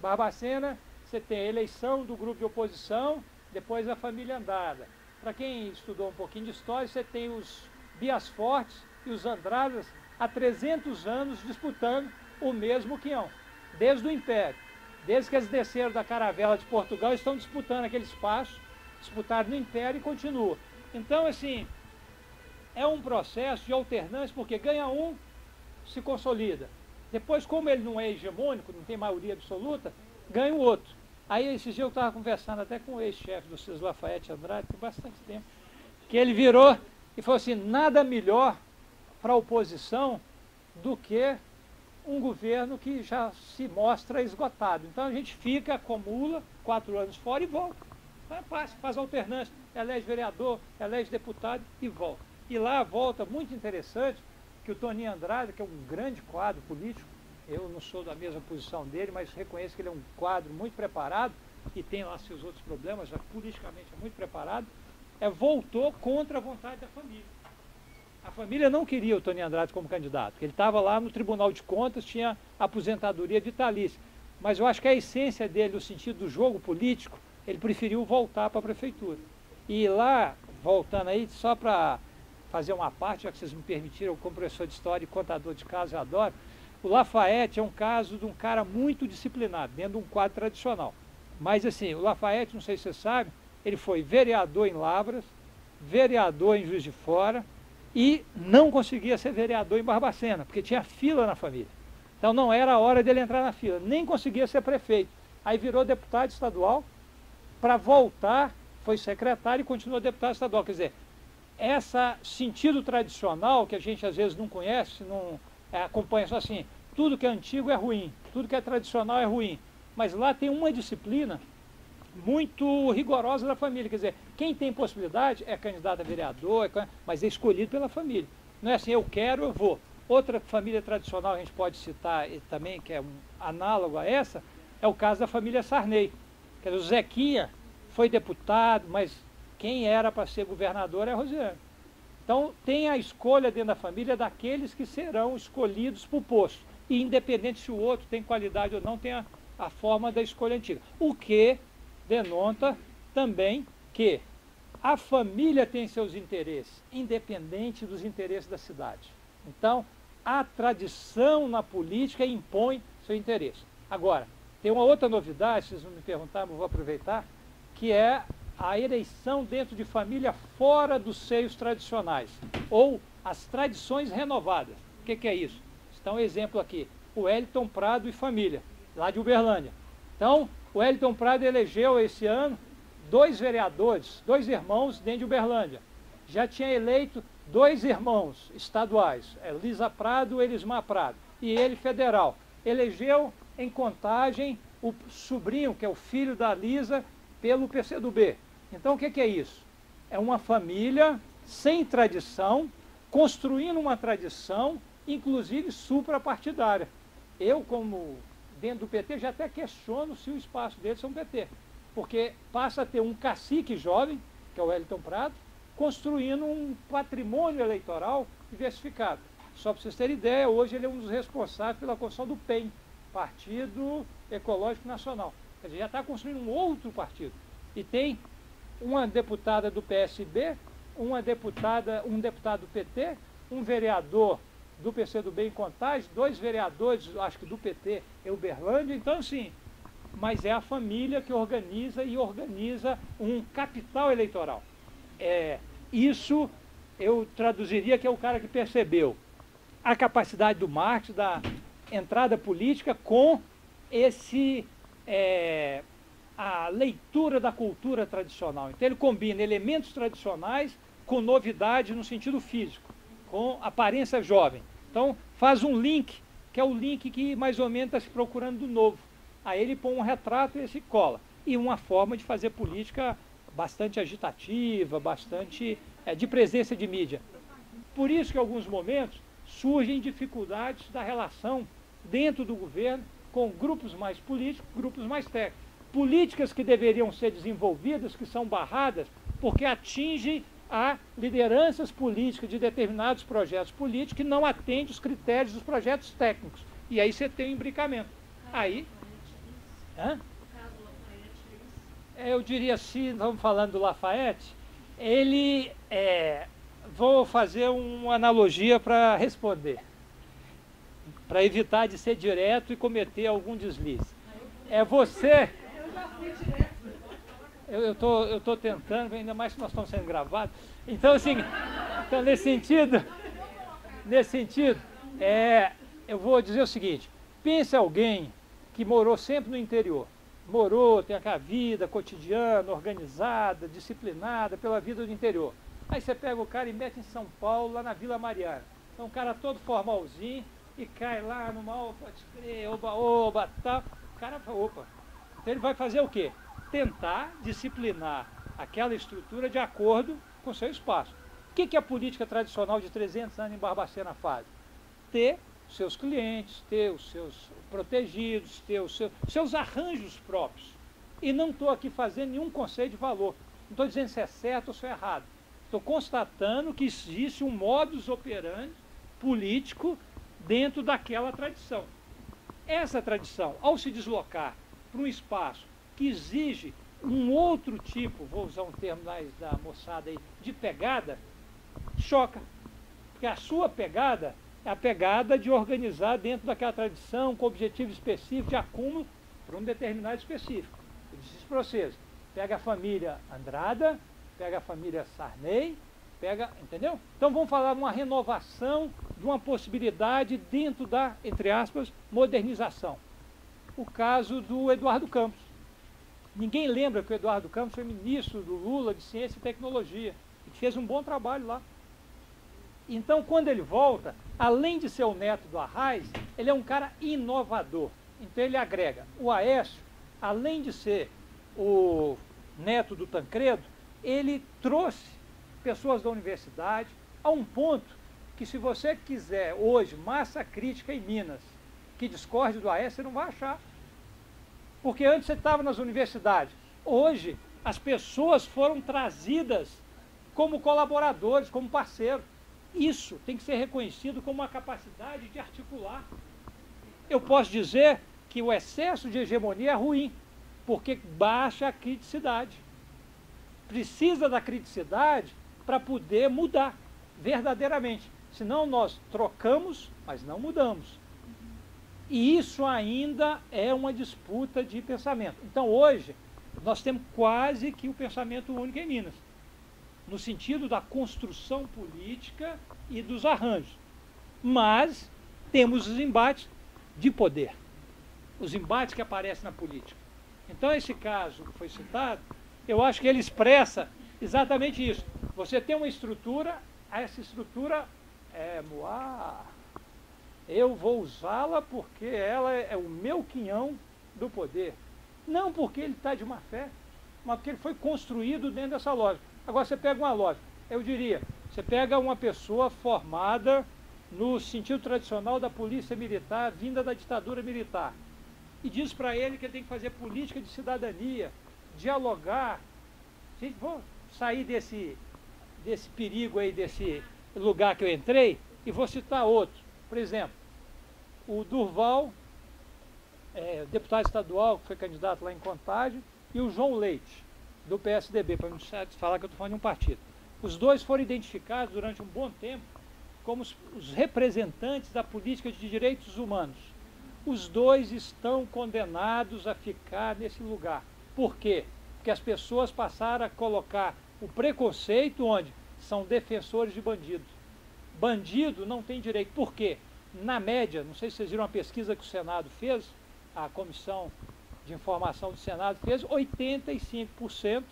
Barbacena, você tem a eleição do grupo de oposição, depois a família andada. Para quem estudou um pouquinho de história, você tem os Bias Fortes e os Andradas há 300 anos disputando o mesmo quião, desde o Império. Desde que eles desceram da caravela de Portugal, estão disputando aquele espaço, disputaram no Império e continuam. Então, assim, é um processo de alternância, porque ganha um, se consolida. Depois, como ele não é hegemônico, não tem maioria absoluta, ganha o outro. Aí, esses dias eu estava conversando até com o ex-chefe do Cis Lafayette Andrade, tem bastante tempo, que ele virou e falou assim, nada melhor para a oposição do que um governo que já se mostra esgotado. Então a gente fica, acumula 4 anos fora e volta. Faz alternância, elege vereador, elege deputado e volta. E lá volta muito interessante que o Toninho Andrade, que é um grande quadro político, eu não sou da mesma posição dele, mas reconheço que ele é um quadro muito preparado e tem lá seus outros problemas, já politicamente é muito preparado, voltou contra a vontade da família. A família não queria o Toninho Andrade como candidato, porque ele estava lá no Tribunal de Contas, tinha aposentadoria vitalícia. Mas eu acho que a essência dele, no sentido do jogo político, ele preferiu voltar para a prefeitura. E lá, voltando aí, só para fazer uma parte, já que vocês me permitiram, como professor de história e contador de casos, eu adoro, o Lafayette é um caso de um cara muito disciplinado, dentro de um quadro tradicional. Mas assim, o Lafayette, não sei se você sabe, ele foi vereador em Lavras, vereador em Juiz de Fora, e não conseguia ser vereador em Barbacena, porque tinha fila na família. Então não era a hora dele entrar na fila, nem conseguia ser prefeito. Aí virou deputado estadual, para voltar, foi secretário e continuou deputado estadual. Quer dizer, esse sentido tradicional, que a gente às vezes não conhece, não acompanha só assim, tudo que é antigo é ruim, tudo que é tradicional é ruim. Mas lá tem uma disciplina muito rigorosa da família, quer dizer, quem tem possibilidade é candidato a vereador, mas é escolhido pela família. Não é assim, eu quero, eu vou. Outra família tradicional a gente pode citar também, que é um análogo a essa, é o caso da família Sarney. Quer dizer, o Zequinha foi deputado, mas quem era para ser governador é a Rosiane. Então, tem a escolha dentro da família daqueles que serão escolhidos para o posto. E independente se o outro tem qualidade ou não, tem a forma da escolha antiga. O que denota também que a família tem seus interesses, independente dos interesses da cidade. Então, a tradição na política impõe seu interesse. Agora, tem uma outra novidade, vocês não me perguntaram, mas vou aproveitar, que é a eleição dentro de família fora dos seios tradicionais, ou as tradições renovadas. O que é isso? Então, exemplo aqui, o Wellington Prado e família, lá de Uberlândia. Então, o Wellington Prado elegeu esse ano 2 vereadores, 2 irmãos dentro de Uberlândia. Já tinha eleito 2 irmãos estaduais, Lisa Prado e Elismar Prado, e ele federal. Elegeu em Contagem o sobrinho, que é o filho da Lisa, pelo PCdoB. Então, o que é isso? É uma família sem tradição, construindo uma tradição, inclusive suprapartidária. Eu, como dentro do PT, já até questiono se o espaço deles é um PT, porque passa a ter um cacique jovem, que é o Wellington Prado, construindo um patrimônio eleitoral diversificado. Só para vocês terem ideia, hoje ele é um dos responsáveis pela construção do PEN, Partido Ecológico Nacional. Quer dizer, já está construindo um outro partido. E tem uma deputada do PSB, um deputado do PT, um vereador do PCdoB em Contagem, 2 vereadores, acho que do PT em Uberlândia. Então, assim, mas é a família que organiza um capital eleitoral. Isso eu traduziria que é o cara que percebeu a capacidade do Marx, da entrada política com a leitura da cultura tradicional. Então ele combina elementos tradicionais com novidade no sentido físico, com aparência jovem. Então faz um link, que é o link que mais ou menos está se procurando do novo. Aí ele põe um retrato e esse cola. E uma forma de fazer política bastante agitativa, bastante de presença de mídia. Por isso que em alguns momentos surgem dificuldades da relação dentro do governo com grupos mais políticos, grupos mais técnicos. Políticas que deveriam ser desenvolvidas, que são barradas, porque atingem a lideranças políticas de determinados projetos políticos que não atendem os critérios dos projetos técnicos. E aí você tem um imbricamento. Aí... Hã? Eu diria assim, estamos falando do Lafayette, vou fazer uma analogia para responder, para evitar de ser direto e cometer algum deslize. Você... Eu estou tentando, ainda mais que nós estamos sendo gravados. Então, assim, nesse sentido, eu vou dizer o seguinte, pense alguém que morou sempre no interior, tem aquela vida cotidiana, organizada, disciplinada pela vida do interior. Aí você pega o cara e mete em São Paulo, lá na Vila Mariana. Então, um cara todo formalzinho e cai lá numa, pode crer, oba, tal. O cara fala, opa. Então ele vai fazer o quê? Tentar disciplinar aquela estrutura de acordo com o seu espaço. O que a política tradicional de 300 anos em Barbacena faz? Ter os seus clientes, ter os seus protegidos, ter os seus arranjos próprios. E não estou aqui fazendo nenhum conceito de valor. Não estou dizendo se é certo ou se é errado. Estou constatando que existe um modus operandi político dentro daquela tradição. Essa tradição, ao se deslocar para um espaço que exige um outro tipo, vou usar um termo mais da moçada aí, de pegada, choca. Porque a sua pegada é a pegada de organizar dentro daquela tradição, com objetivo específico, de acúmulo para um determinado específico. Eu disse para vocês, pega a família Andrada, pega a família Sarney, entendeu? Então vamos falar de uma renovação, de uma possibilidade dentro da, entre aspas, modernização. O caso do Eduardo Campos. Ninguém lembra que o Eduardo Campos foi ministro do Lula de Ciência e Tecnologia, e que fez um bom trabalho lá. Então, quando ele volta, além de ser o neto do Arraes, ele é um cara inovador. Então ele agrega. O Aécio, além de ser o neto do Tancredo, ele trouxe pessoas da universidade a um ponto que se você quiser hoje massa crítica em Minas que discorde do Aécio, você não vai achar. Porque antes você estava nas universidades. Hoje, as pessoas foram trazidas como colaboradores, como parceiros. Isso tem que ser reconhecido como uma capacidade de articular. Eu posso dizer que o excesso de hegemonia é ruim, porque baixa a criticidade. Precisa da criticidade para poder mudar verdadeiramente. Senão nós trocamos, mas não mudamos. E isso ainda é uma disputa de pensamento. Então hoje nós temos quase que o pensamento único em Minas, no sentido da construção política e dos arranjos. Mas temos os embates de poder, os embates que aparecem na política. Então esse caso que foi citado, eu acho que ele expressa exatamente isso. Você tem uma estrutura, essa estrutura eu vou usá-la porque ela é o meu quinhão do poder. Não porque ele está de má fé, mas porque ele foi construído dentro dessa lógica. Agora você pega uma lógica, eu diria, você pega uma pessoa formada no sentido tradicional da polícia militar, vinda da ditadura militar, e diz para ele que ele tem que fazer política de cidadania, dialogar. Gente, vou sair desse perigo aí, desse lugar que eu entrei, e vou citar outro. Por exemplo, o Durval, deputado estadual, que foi candidato lá em Contagem, e o João Leite, do PSDB, para não falar que eu estou falando de um partido. Os dois foram identificados durante um bom tempo como os representantes da política de direitos humanos. Os dois estão condenados a ficar nesse lugar. Por quê? Porque as pessoas passaram a colocar o preconceito onde são defensores de bandidos. Bandido não tem direito. Por quê? Na média, não sei se vocês viram uma pesquisa que o Senado fez, a Comissão de Informação do Senado fez, 85%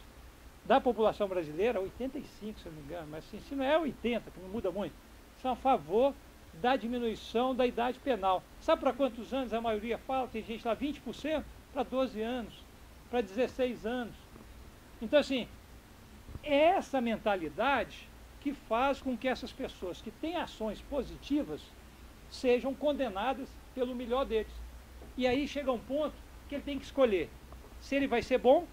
da população brasileira, 85% se eu não me engano, mas assim, se não é 80%, que não muda muito, são a favor da diminuição da idade penal. Sabe para quantos anos a maioria fala? Tem gente lá, 20%, para 12 anos, para 16 anos. Então, assim, é essa mentalidade que faz com que essas pessoas que têm ações positivas sejam condenadas pelo melhor deles. E aí chega um ponto que ele tem que escolher se ele vai ser bom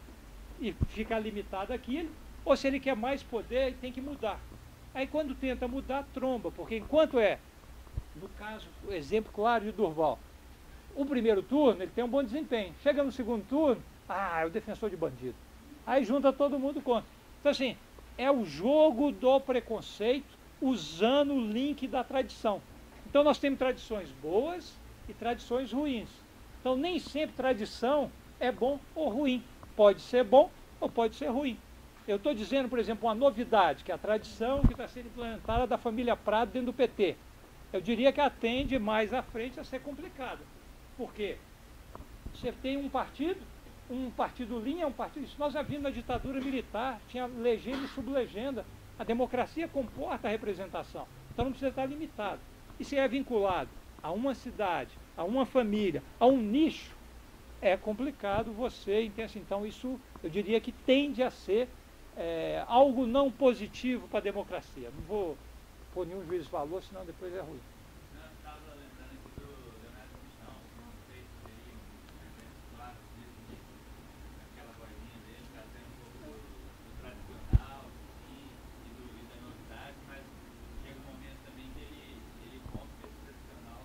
e ficar limitado àquilo, ou se ele quer mais poder e tem que mudar. Aí quando tenta mudar, tromba, porque enquanto no caso, o exemplo claro de Durval, o primeiro turno ele tem um bom desempenho, chega no segundo turno, é o defensor de bandido. Aí junta todo mundo contra. Então assim, é o jogo do preconceito usando o link da tradição. Então nós temos tradições boas e tradições ruins. Então nem sempre tradição é bom ou ruim. Pode ser bom ou pode ser ruim. Eu estou dizendo, por exemplo, uma novidade, que é a tradição que está sendo implementada da família Prado dentro do PT. Eu diria que atende mais à frente a ser complicada. Por quê? Você tem um partido linha, um partido... Isso nós já vimos na ditadura militar, tinha legenda e sublegenda. A democracia comporta a representação. Então não precisa estar limitado. E se é vinculado a uma cidade, a uma família, a um nicho, é complicado você entender. Então isso, eu diria que tende a ser algo não positivo para a democracia. Não vou pôr nenhum juízo de valor, senão depois é ruim. Eu estava lembrando aqui do Leonardo Cristão, não sei se seria um exemplo claro disso, aquela vozinha dele, trazendo um pouco do tradicional e da novidade, mas chega um momento também que ele rompe esse tradicional,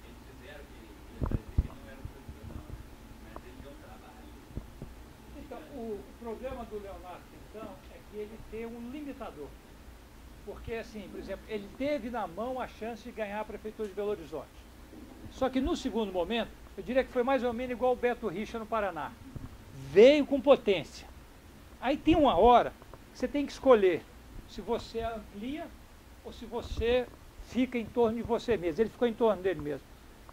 eles fizeram que ele parecia que não era o tradicional, mas ele deu trabalho. Então, o problema do Leonardo Cristão é que ele tem um limitador. Porque, assim, por exemplo, ele teve na mão a chance de ganhar a Prefeitura de Belo Horizonte. Só que no segundo momento, eu diria que foi mais ou menos igual o Beto Richa no Paraná. Veio com potência. Aí tem uma hora que você tem que escolher se você amplia ou se você fica em torno de você mesmo. Ele ficou em torno dele mesmo.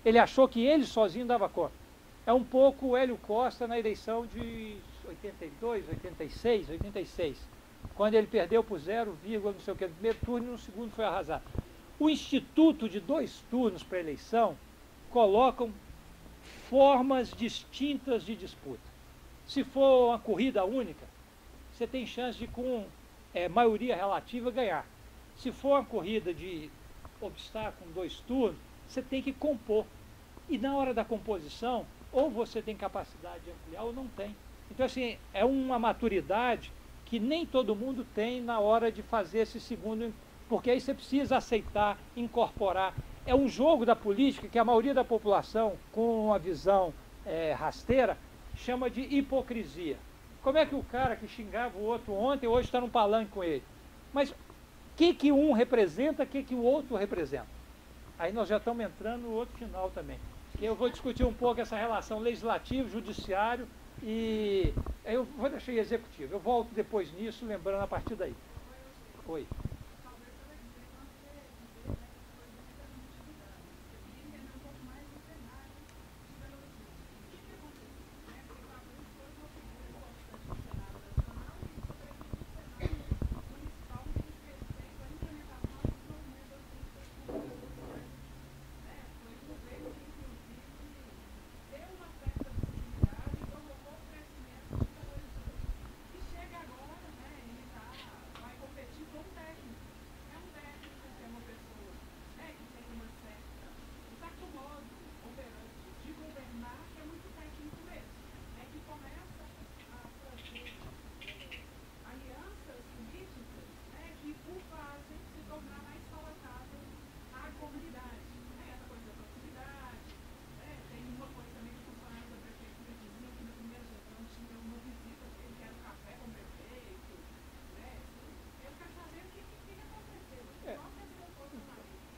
Ele achou que ele sozinho dava conta. É um pouco o Hélio Costa na eleição de 82, 86, quando ele perdeu por 0, não sei o que, no primeiro turno e no segundo foi arrasado. O instituto de 2 turnos para eleição colocam formas distintas de disputa. Se for uma corrida única, você tem chance de, com maioria relativa, ganhar. Se for uma corrida de obstáculo, 2 turnos, você tem que compor. E na hora da composição, ou você tem capacidade de ampliar ou não tem. Então, assim, é uma maturidade que nem todo mundo tem na hora de fazer esse segundo, porque aí você precisa aceitar, incorporar. É um jogo da política que a maioria da população, com uma visão rasteira, chama de hipocrisia. Como é que o cara que xingava o outro ontem, hoje está num palanque com ele? Mas o que um representa, o que o outro representa? Aí nós já estamos entrando no outro final também. Eu vou discutir um pouco essa relação legislativo, judiciário e eu vou deixar executivo. Eu volto depois nisso, lembrando a partir daí. Oi.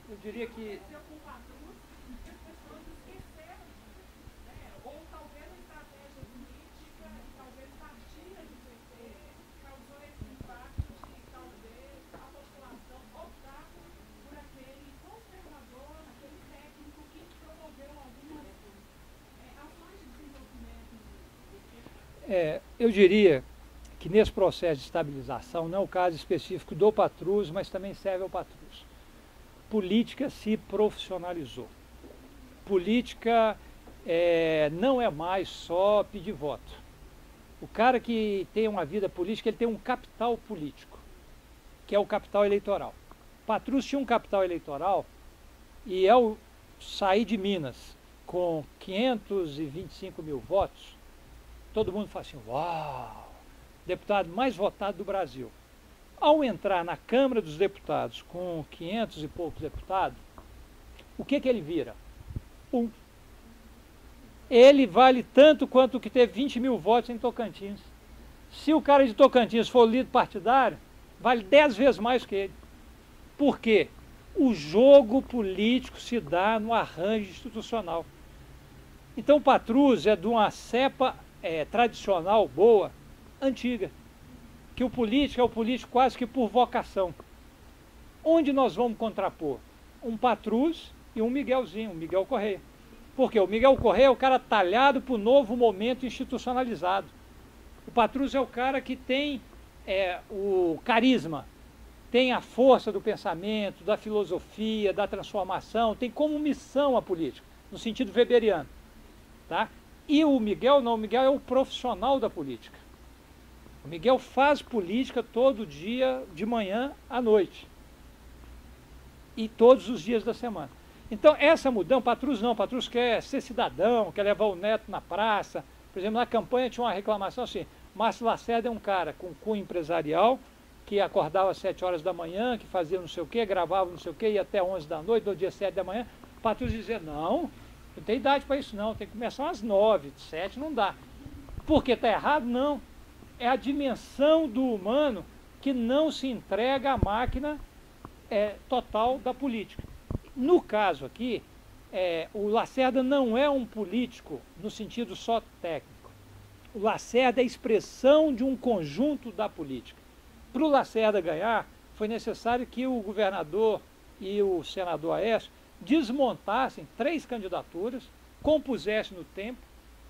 Eu diria que eu diria que nesse processo de estabilização, não é o caso específico do Patrus, mas também serve ao Patrus. Política se profissionalizou. Política não é mais só pedir voto. O cara que tem uma vida política, ele tem um capital político, que é o capital eleitoral. Patrus tinha um capital eleitoral e ao sair de Minas com 525 mil votos, todo mundo fala assim, uau, deputado mais votado do Brasil. Ao entrar na Câmara dos Deputados com 500 e poucos deputados, o que ele vira? Ele vale tanto quanto o que teve 20 mil votos em Tocantins. Se o cara de Tocantins for líder partidário, vale 10 vezes mais que ele. Por quê? O jogo político se dá no arranjo institucional. Então o Patrus é de uma cepa tradicional boa, antiga, que o político é o político quase que por vocação. Onde nós vamos contrapor? Um Patrus e um Miguelzinho, um Miguel Correia. Porque o Miguel Correia é o cara talhado para o novo momento institucionalizado. O Patrus é o cara que tem o carisma, tem a força do pensamento, da filosofia, da transformação, tem como missão a política, no sentido weberiano. Tá? E o Miguel não, o Miguel é o profissional da política. O Miguel faz política todo dia, de manhã à noite. E todos os dias da semana. Então essa mudança, Patrus não, Patrus quer ser cidadão, quer levar o neto na praça. Por exemplo, na campanha tinha uma reclamação assim, Márcio Lacerda é um cara com cunho empresarial, que acordava às 7 horas da manhã, que fazia não sei o quê, gravava não sei o quê, ia até 11 da noite, do dia 7 da manhã. Patrus dizia, não tem idade para isso não, tem que começar às 9, 7 não dá. Por que está errado? Não. É a dimensão do humano que não se entrega à máquina total da política. No caso aqui, o Lacerda não é um político no sentido só técnico. O Lacerda é a expressão de um conjunto da política. Para o Lacerda ganhar, foi necessário que o governador e o senador Aécio desmontassem 3 candidaturas, compusessem no tempo.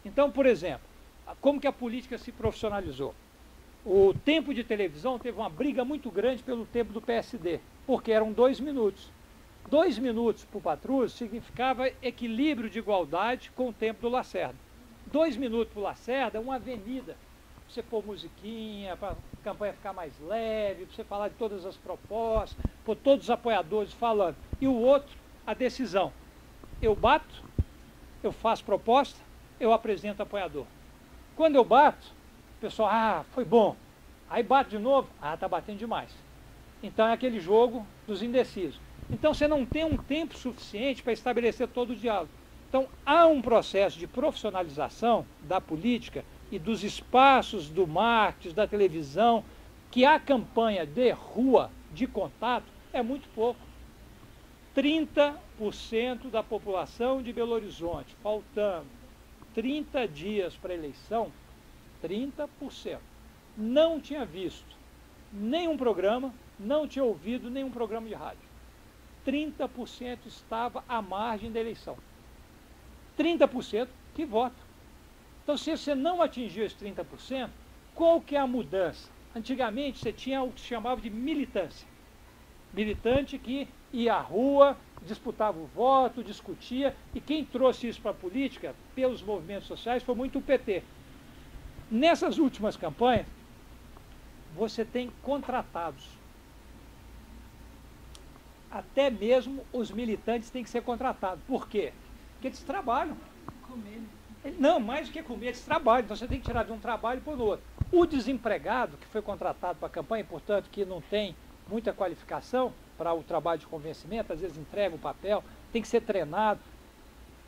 Então, por exemplo, como que a política se profissionalizou? O tempo de televisão teve uma briga muito grande pelo tempo do PSD, porque eram 2 minutos. 2 minutos para o Patrus significava equilíbrio de igualdade com o tempo do Lacerda. 2 minutos para o Lacerda é uma avenida. você pôr musiquinha, para a campanha ficar mais leve, para você falar de todas as propostas, pôr todos os apoiadores falando. E o outro, a decisão. Eu bato, eu faço proposta, eu apresento apoiador. Quando eu bato, o pessoal, ah, foi bom. Aí bato de novo, ah, está batendo demais. Então é aquele jogo dos indecisos. Então você não tem um tempo suficiente para estabelecer todo o diálogo. Então há um processo de profissionalização da política e dos espaços do marketing, da televisão, que a campanha de rua, de contato, é muito pouco. 30% da população de Belo Horizonte, faltando 30 dias para a eleição, 30%, não tinha visto nenhum programa, não tinha ouvido nenhum programa de rádio. 30% estava à margem da eleição. 30% que vota. Então, se você não atingiu esse 30%, qual que é a mudança? Antigamente, você tinha o que se chamava de militância. Militante que ia à rua, disputava o voto, discutia, e quem trouxe isso para a política, pelos movimentos sociais, foi muito o PT. Nessas últimas campanhas, você tem contratados. Até mesmo os militantes têm que ser contratados. Por quê? Porque eles trabalham. Comer. Não, mais do que comer, eles trabalham. Então você tem que tirar de um trabalho para o outro. O desempregado, que foi contratado para a campanha, portanto, que não tem muita qualificação para o trabalho de convencimento, às vezes entrega o papel, tem que ser treinado,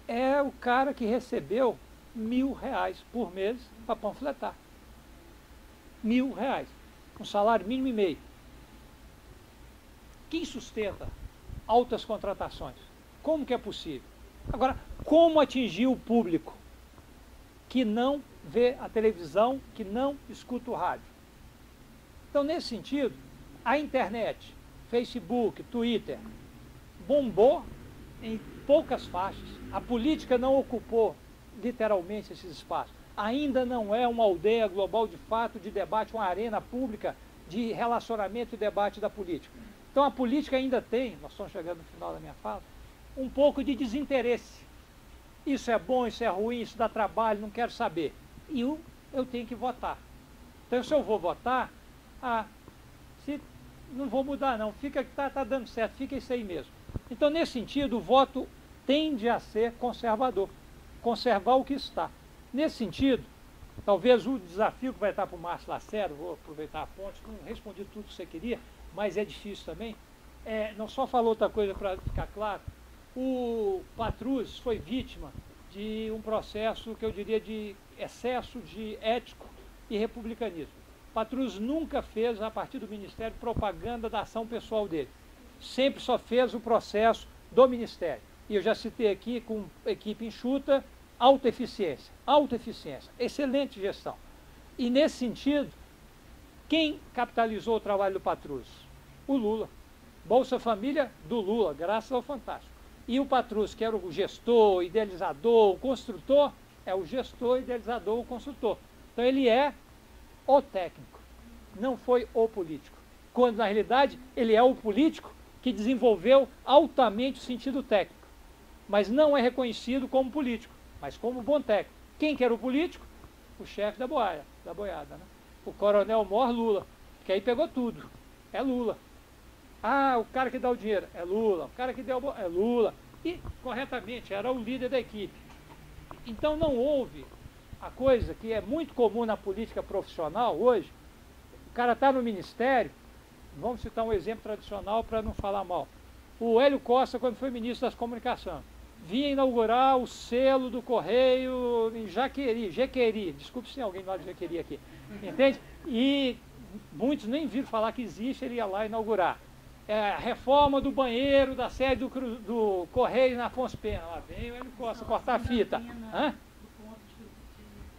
é o cara que recebeu R$1.000 por mês para panfletar. R$1.000. Um salário mínimo e meio. Quem sustenta altas contratações? Como que é possível? Agora, como atingir o público que não vê a televisão, que não escuta o rádio? Então, nesse sentido, a internet, Facebook, Twitter, bombou em poucas faixas. A política não ocupou literalmente esses espaços. Ainda não é uma aldeia global de fato de debate, uma arena pública de relacionamento e debate da política. Então a política ainda tem, nós estamos chegando no final da minha fala, um pouco de desinteresse. Isso é bom, isso é ruim, isso dá trabalho, não quero saber. E eu tenho que votar. Então se eu vou votar, se não vou mudar não, fica que tá dando certo, fica isso aí mesmo. Então nesse sentido o voto tende a ser conservador, conservar o que está. Nesse sentido, talvez o desafio que vai estar para o Márcio Lacerda, vou aproveitar a ponte, não respondi tudo que você queria, mas é difícil também, não só falou outra coisa para ficar claro, o Patrus foi vítima de um processo que eu diria de excesso de ético e republicanismo. Patrus nunca fez, a partir do Ministério, propaganda da ação pessoal dele. Sempre só fez o processo do Ministério. E eu já citei aqui com equipe enxuta, alta eficiência, excelente gestão. E nesse sentido, quem capitalizou o trabalho do Patrus? O Lula. Bolsa Família do Lula, graças ao Fantástico. E o Patrus, que era o gestor, idealizador, o construtor, é o gestor, idealizador, o construtor. Então ele é o técnico, não foi o político. Quando na realidade ele é o político que desenvolveu altamente o sentido técnico, mas não é reconhecido como político, mas como bom técnico. Quem que era o político? O chefe da boiada, né? O coronel Mor Lula, que aí pegou tudo, é Lula. Ah, o cara que dá o dinheiro, é Lula. O cara que deu é Lula. E, corretamente, era o líder da equipe. Então não houve a coisa que é muito comum na política profissional hoje. O cara está no ministério, vamos citar um exemplo tradicional para não falar mal. O Hélio Costa, quando foi ministro das Comunicações, vinha inaugurar o selo do Correio em Jequeri, desculpe se tem alguém lá de Jequeri aqui, entende? E muitos nem viram falar que existe, ele ia lá inaugurar. A reforma do banheiro da sede do Correio na Afonso Pena, lá vem o Hélio Costa cortar a fita. Hã?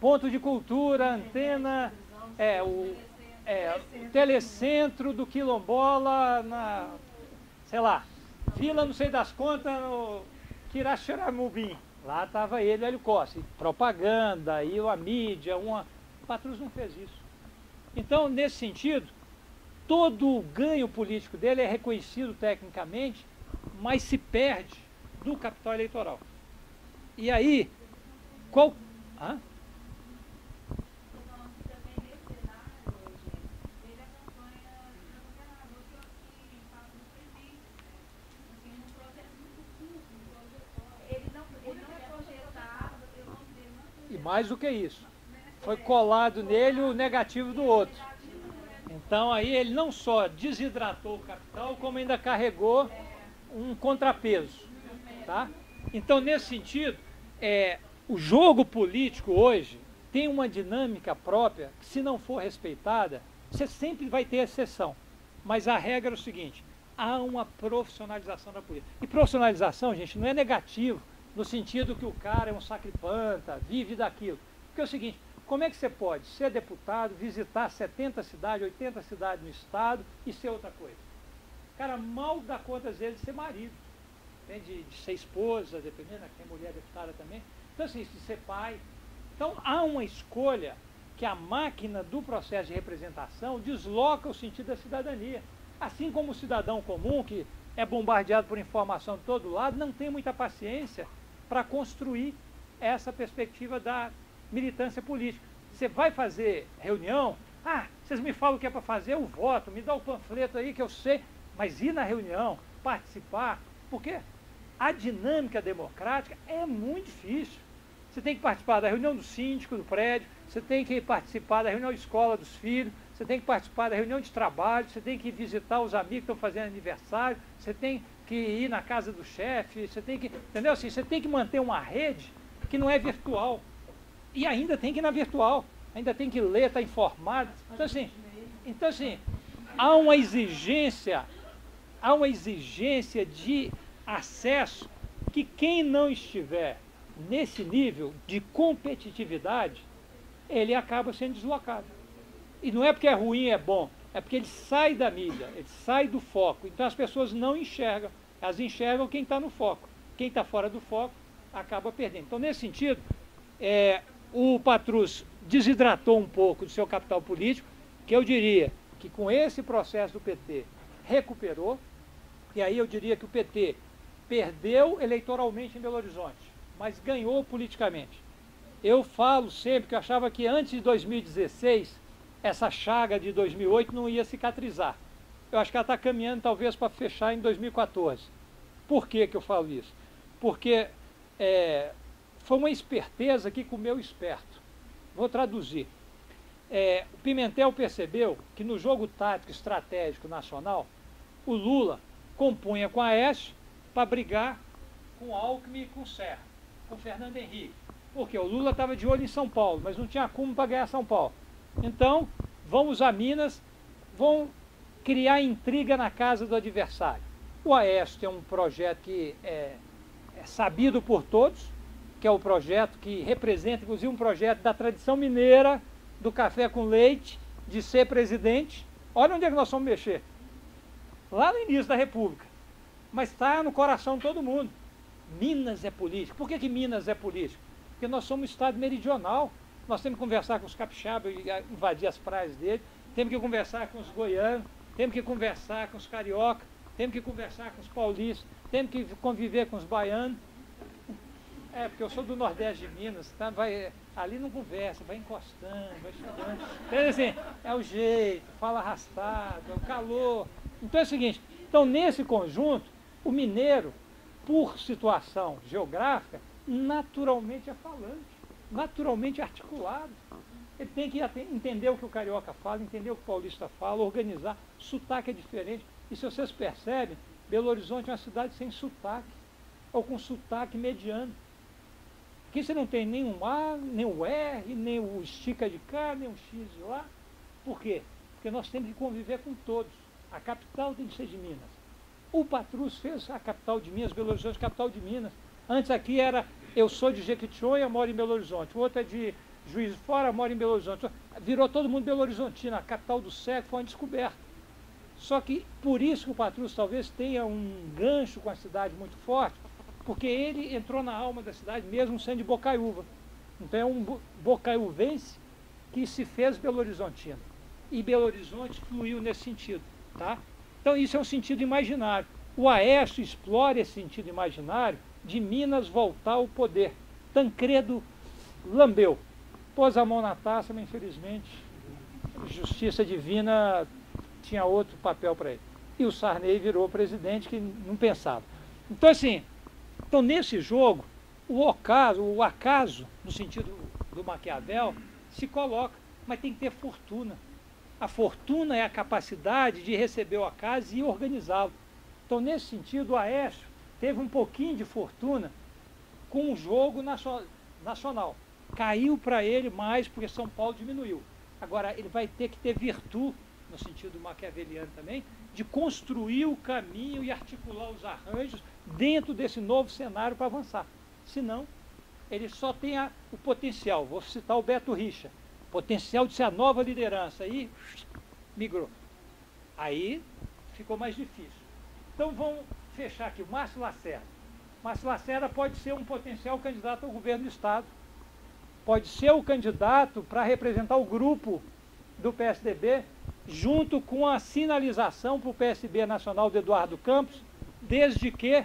Ponto de cultura, antena, o telecentro do Quilombola, sei lá, Vila não sei das contas, no Quiraxaramubim. Lá estava ele, Hélio Costa. E propaganda, e a mídia, o Patrus não fez isso. Então, nesse sentido, todo o ganho político dele é reconhecido tecnicamente, mas se perde do capital eleitoral. E aí, mais do que isso. Foi colado nele o negativo do outro. Então aí ele não só desidratou o capital, como ainda carregou um contrapeso. Tá? Então, nesse sentido, o jogo político hoje tem uma dinâmica própria que, se não for respeitada, você sempre vai ter exceção. Mas a regra é o seguinte: há uma profissionalização da política. E profissionalização, gente, não é negativo no sentido que o cara é um sacripanta, vive daquilo. Porque é o seguinte: como é que você pode ser deputado, visitar 70 cidades, 80 cidades no estado e ser outra coisa? O cara mal dá conta, às vezes, de ser marido, né? de ser esposa, dependendo, tem mulher deputada também. Então, assim, de ser pai. Então, há uma escolha que a máquina do processo de representação desloca o sentido da cidadania. Assim como o cidadão comum, que é bombardeado por informação de todo lado, não tem muita paciência para construir essa perspectiva da militância política. Você vai fazer reunião, vocês me falam o que é para fazer, eu voto, me dá o panfleto aí que eu sei, mas ir na reunião, participar, porque a dinâmica democrática é muito difícil. Você tem que participar da reunião do síndico do prédio, você tem que participar da reunião de escola dos filhos, você tem que participar da reunião de trabalho, você tem que visitar os amigos que estão fazendo aniversário, você tem que ir na casa do chefe, você tem que, entendeu? Assim, você tem que manter uma rede que não é virtual. E ainda tem que ir na virtual, ainda tem que ler, estar informado. Então assim, há uma exigência de acesso que quem não estiver nesse nível de competitividade, ele acaba sendo deslocado. E não é porque é ruim, é bom, é porque ele sai da mídia, ele sai do foco. Então as pessoas não enxergam, elas enxergam quem está no foco. Quem está fora do foco acaba perdendo. Então, nesse sentido, o Patrus desidratou um pouco do seu capital político, que eu diria que com esse processo do PT recuperou, e aí eu diria que o PT perdeu eleitoralmente em Belo Horizonte, mas ganhou politicamente. Eu falo sempre que eu achava que antes de 2016, essa chaga de 2008 não ia cicatrizar. Eu acho que ela está caminhando talvez para fechar em 2014. Por que eu falo isso? Porque foi uma esperteza que comeu esperto. Vou traduzir. O Pimentel percebeu que no jogo tático estratégico nacional, o Lula compunha com a Aécio para brigar com Alckmin e com Serra, com Fernando Henrique. Porque o Lula estava de olho em São Paulo, mas não tinha como para ganhar São Paulo. Então, vão usar Minas, vão criar intriga na casa do adversário. O Aécio tem um projeto que é sabido por todos, que é o projeto que representa, inclusive, um projeto da tradição mineira, do café com leite, de ser presidente. Olha onde é que nós vamos mexer. Lá no início da República. Mas está no coração de todo mundo. Minas é política. Por que Minas é política? Porque nós somos um estado meridional. Nós temos que conversar com os capixabas e invadir as praias dele. Temos que conversar com os goianos. Temos que conversar com os cariocas. Temos que conversar com os paulistas. Temos que conviver com os baianos. Porque eu sou do Nordeste de Minas, tá? Ali não conversa, vai encostando, vai chegando. Então, assim, é o jeito, fala arrastado, é o calor. Então é o seguinte, nesse conjunto, o mineiro, por situação geográfica, naturalmente é falante, naturalmente articulado. Ele tem que entender o que o carioca fala, entender o que o paulista fala, organizar. Sotaque é diferente. E se vocês percebem, Belo Horizonte é uma cidade sem sotaque, ou com sotaque mediano. Aqui você não tem nem um A, nem o R, nem o estica de cá, nem o X de lá. Por quê? Porque nós temos que conviver com todos. A capital tem que ser de Minas. O Patrus fez a capital de Minas, Belo Horizonte, capital de Minas. Antes aqui era, eu sou de Jequitinhonha, moro em Belo Horizonte. O outro é de Juiz de Fora, moro em Belo Horizonte. Virou todo mundo Belo Horizontino, a capital do século foi uma descoberta. Só que por isso que o Patrus talvez tenha um gancho com a cidade muito forte, porque ele entrou na alma da cidade, mesmo sendo de Bocaiúva. Então é um bocaiuvense que se fez Belo Horizontino. E Belo Horizonte fluiu nesse sentido. Tá? Então isso é um sentido imaginário. O Aécio explora esse sentido imaginário de Minas voltar ao poder. Tancredo lambeu, pôs a mão na taça, mas infelizmente justiça divina tinha outro papel para ele. E o Sarney virou presidente que não pensava. Então assim, nesse jogo, o acaso, no sentido do Maquiavel, se coloca, mas tem que ter fortuna. A fortuna é a capacidade de receber o acaso e organizá-lo. Então, nesse sentido, o Aécio teve um pouquinho de fortuna com o jogo nacional. Caiu para ele mais porque São Paulo diminuiu. Agora, ele vai ter que ter virtude, no sentido maquiaveliano também, de construir o caminho e articular os arranjos dentro desse novo cenário para avançar. Senão, ele só tem o potencial. Vou citar o Beto Richa. Potencial de ser a nova liderança. Aí, migrou. Aí, ficou mais difícil. Então, vamos fechar aqui. O Márcio Lacerda. Márcio Lacerda pode ser um potencial candidato ao governo do Estado. Pode ser o candidato para representar o grupo do PSDB, junto com a sinalização para o PSB nacional de Eduardo Campos, desde que